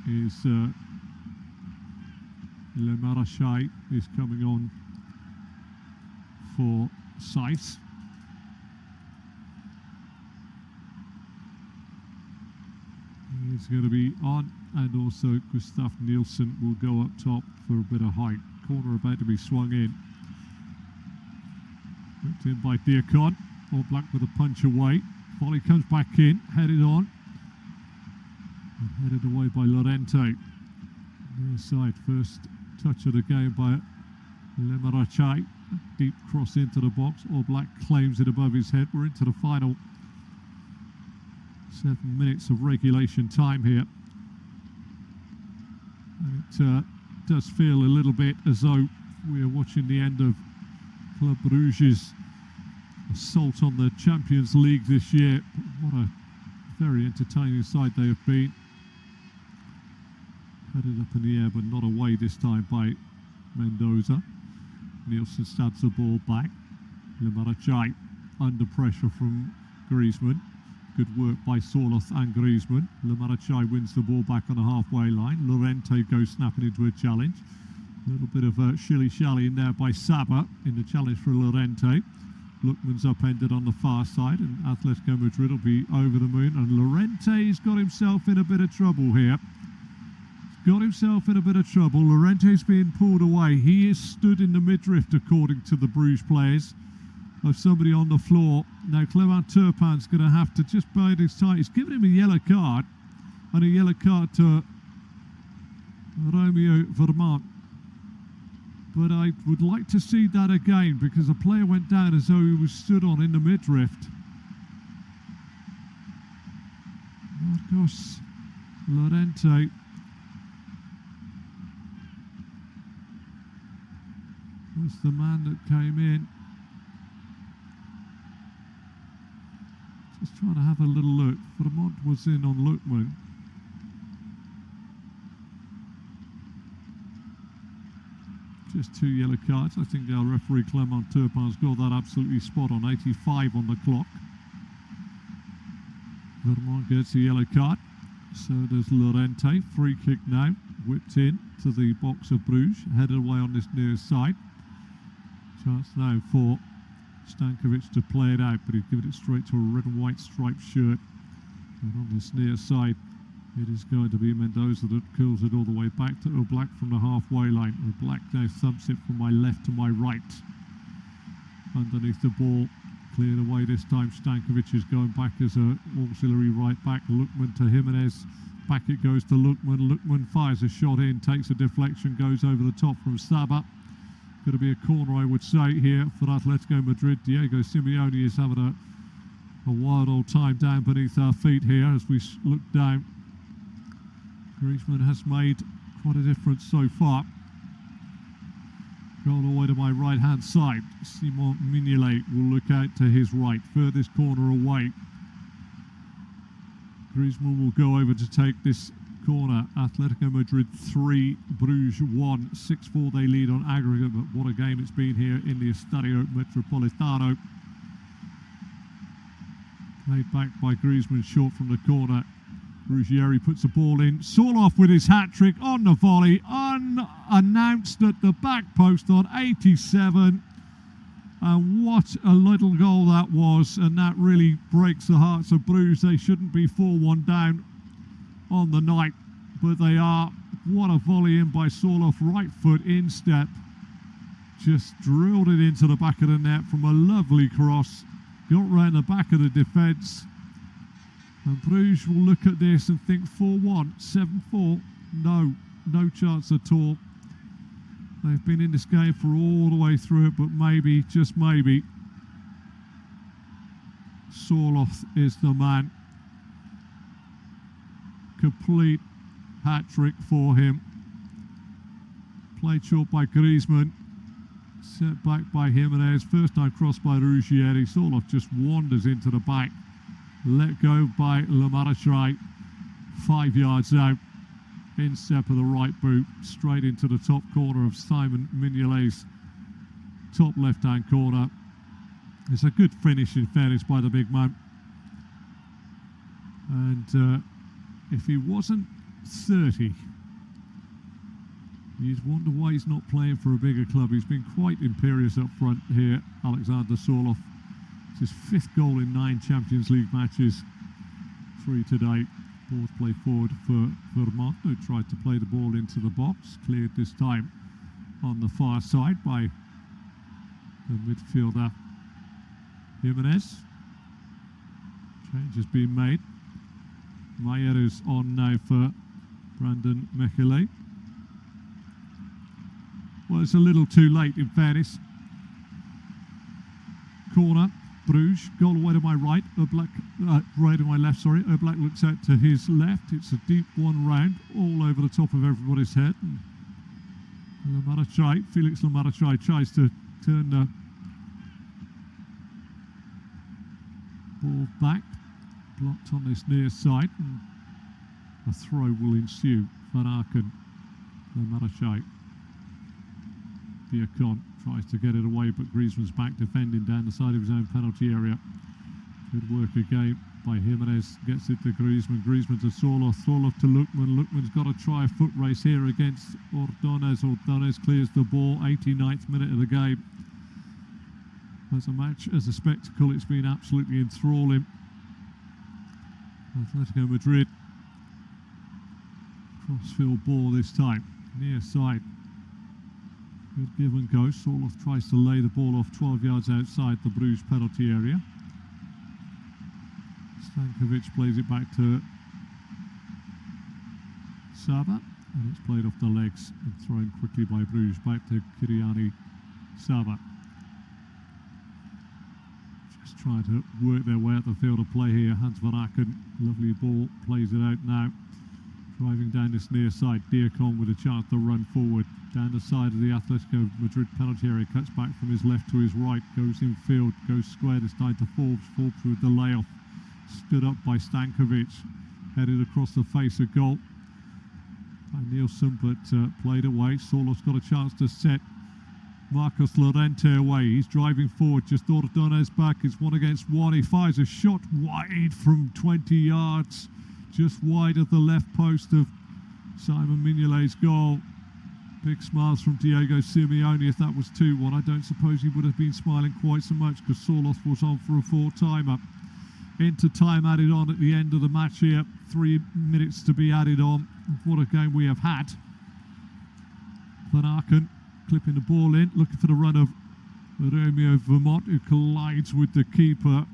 is Le Marachai is coming on for Seiss. He's going to be on, and also Gustav Nielsen will go up top for a bit of height. Corner about to be swung in. Whipped in by Diakon. Oblak with a punch away. Volley comes back in, headed on. And headed away by Llorente. Near side, first touch of the game by Lemarachai. Deep cross into the box. Oblak claims it above his head. We're into the final 7 minutes of regulation time here. And it does feel a little bit as though we are watching the end of Club Brugge's assault on the Champions League this year. But what a very entertaining side they have been. Headed up in the air, but not away this time by Mendoza. Nielsen stabs the ball back. Lemarachai under pressure from Griezmann. Good work by Soloth and Griezmann. Lemarachai wins the ball back on the halfway line. Llorente goes snapping into a challenge. A little bit of shilly-shally in there by Saba in the challenge for Llorente. Lookman's upended on the far side, and Atletico Madrid will be over the moon. And Llorente's got himself in a bit of trouble here. Got himself in a bit of trouble. Llorente's being pulled away. He is stood in the midriff, according to the Bruges players, of somebody on the floor. Now Clement Turpin's going to have to just bide his time. He's given him a yellow card, and a yellow card to Romeo Vermont. But I would like to see that again, because a player went down as though he was stood on in the midriff. Marcos Llorente was the man that came in. Just trying to have a little look. Vermont was in on Lookman. Just 2 yellow cards. I think our referee Clement Turpin's got that absolutely spot on. 85 on the clock. Vermont gets a yellow card. So does Llorente. Free kick now. Whipped in to the box of Brugge. Headed away on this near side. Chance now for Stankovic to play it out, but he'd give it straight to a red and white striped shirt. And on this near side, it is going to be Mendoza that curls it all the way back to Oblak from the halfway line. Oblak now thumps it from my left to my right. Underneath the ball, cleared away this time. Stankovic is going back as an auxiliary right back. Lookman to Jimenez. Back it goes to Lookman. Lookman fires a shot in, takes a deflection, goes over the top from Saba. Going to be a corner, I would say, here for Atletico Madrid. Diego Simeone is having a wild old time down beneath our feet here as we look down. Griezmann has made quite a difference so far. Goal away to my right hand side. Simon Mignolet will look out to his right, furthest corner away. Griezmann will go over to take this corner. Atletico Madrid 3, Bruges 1, 6-4 they lead on aggregate, but what a game it's been here in the Estadio Metropolitano. Played back by Griezmann, short from the corner. Ruggieri puts the ball in. Sorloth with his hat-trick on the volley, unannounced at the back post on 87. And what a little goal that was, and that really breaks the hearts of Bruges. They shouldn't be 4-1 down on the night, but they are. What a volley in by Sorloth, right foot instep. Just drilled it into the back of the net from a lovely cross. Got round the back of the defence. And Bruges will look at this and think 4-1, 7-4. No chance at all. They've been in this game for all the way through it, but maybe, just maybe, Sorloth is the man. Complete hat-trick for him. Played short by Griezmann. Set back by Jimenez. First time crossed by Ruggieri. Sorloth just wanders into the back. Let go by Le Maréchal. 5 yards out. Instep of the right boot. Straight into the top corner of Simon Mignolet's top left-hand corner. It's a good finish, in fairness, by the big man. And if he wasn't 30, you'd wonder why he's not playing for a bigger club. He's been quite imperious up front here, Alexander Sorloth. It's his 5th goal in 9 Champions League matches, 3 today. Fourth play forward for Vermont, who tried to play the ball into the box. Cleared this time on the far side by the midfielder Jimenez. Change has been made. Mayer is on now for Brandon Mechele. Well, it's a little too late, in fairness. Corner, Bruges, goal away to my right, Oblak, right to my left, sorry. Oblak looks out to his left. It's a deep one round, all over the top of everybody's head. And Felix Le Maréchal tries to turn the ball back. Blocked on this near side, and a throw will ensue. Van Aken, Le Maréchal. Diacon tries to get it away, but Griezmann's back defending down the side of his own penalty area. Good work again by Jimenez. Gets it to Griezmann. Griezmann to Sorloth. Sorloth to Lookman. Lookman's got to try a foot race here against Ordonez. Ordonez clears the ball. 89th minute of the game. As a match, as a spectacle, it's been absolutely enthralling. Atletico Madrid. Crossfield ball this time. Near side. Good give and go. Sorloth tries to lay the ball off 12 yards outside the Bruges penalty area. Stankovic plays it back to Saba. And it's played off the legs and thrown quickly by Brugge back to Kyriani Sava. Just trying to work their way out the field of play here. Hans van Aken, lovely ball, plays it out now. Driving down this near side, Diacon with a chance to run forward. Down the side of the Atletico Madrid penalty area, cuts back from his left to his right, goes in field, goes square this time to Forbes. Forbes with the layoff. Stood up by Stankovic, headed across the face of goal by Nielsen, but played away. Sorlof's got a chance to set Marcos Llorente away. He's driving forward, just Ordonez back. It's 1 against 1. He fires a shot wide from 20 yards, just wide of the left post of Simon Mignolet's goal. Big smiles from Diego Simeone. If that was 2-1, I don't suppose he would have been smiling quite so much, because Sorloth was on for a 4-timer. Into time added on at the end of the match here. 3 minutes to be added on. What a game we have had. Van Aken clipping the ball in, looking for the run of Romeo Vermont, who collides with the keeper,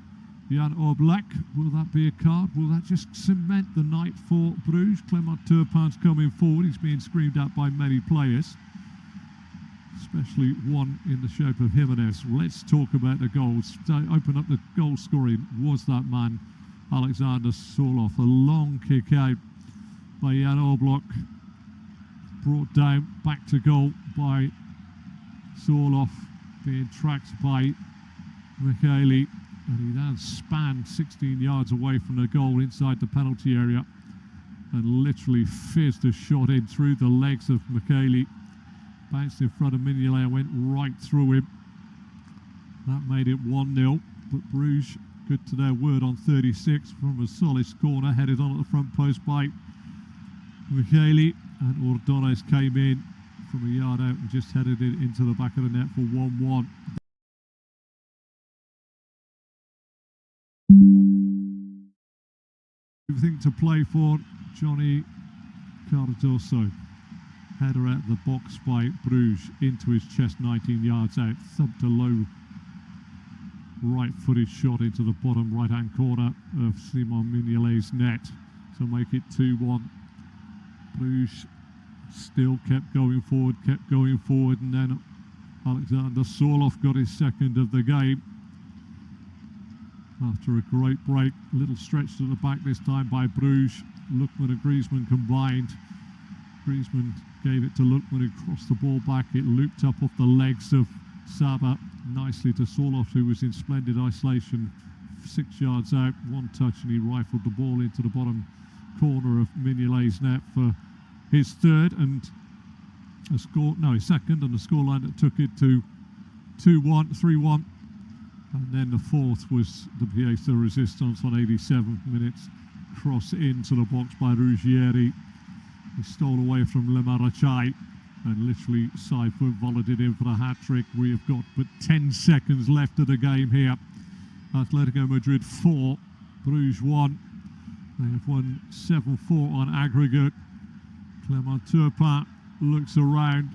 Jan Oblak. Will that be a card? Will that just cement the night for Bruges? Clement Turpin's coming forward. He's being screamed at by many players, especially one in the shape of Jimenez. Let's talk about the goals. To open up the goal scoring was that man, Alexander Sorloth. A long kick out by Jan Oblak, brought down back to goal by Sorloth, being tracked by Micheli, and he then spanned 16 yards away from the goal inside the penalty area and literally fizzed a shot in through the legs of Micheli. Bounced in front of Mignolet and went right through him. That made it 1-0, but Bruges good to their word on 36 from a solid corner, headed on at the front post by Micheli, and Ordonez came in from a yard out and just headed it into the back of the net for 1-1. Everything to play for Johnny Cardoso. Header out of the box by Bruges into his chest, 19 yards out. Thumped a low right-footed shot into the bottom right-hand corner of Simon Mignolet's net to make it 2-1. Bruges still kept going forward, and then Alexander Sorloth got his second of the game. After a great break, a little stretched at the back this time by Bruges. Lookman and Griezmann combined. Griezmann gave it to Lookman, who crossed the ball back. It looped up off the legs of Saba nicely to Sorloth, who was in splendid isolation. 6 yards out, one touch, and he rifled the ball into the bottom corner of Mignolet's net for his third and his second, and the scoreline that took it to 2-1, 3-1. And then the fourth was the pièce de résistance on 87th minute. Cross into the box by Ruggieri. He stole away from Le Marachai and literally side foot volleyed it in for the hat-trick. We have got but 10 seconds left of the game here. Atletico Madrid 4, Bruges 1. They have won 7-4 on aggregate. Clement Turpin looks around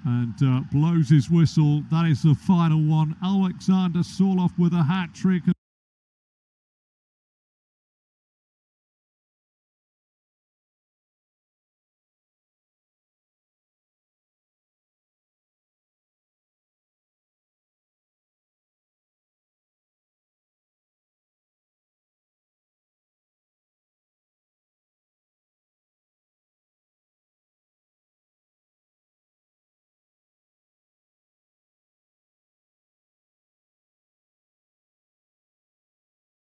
and blows his whistle. That is the final one. Alexander Sorloth with a hat-trick.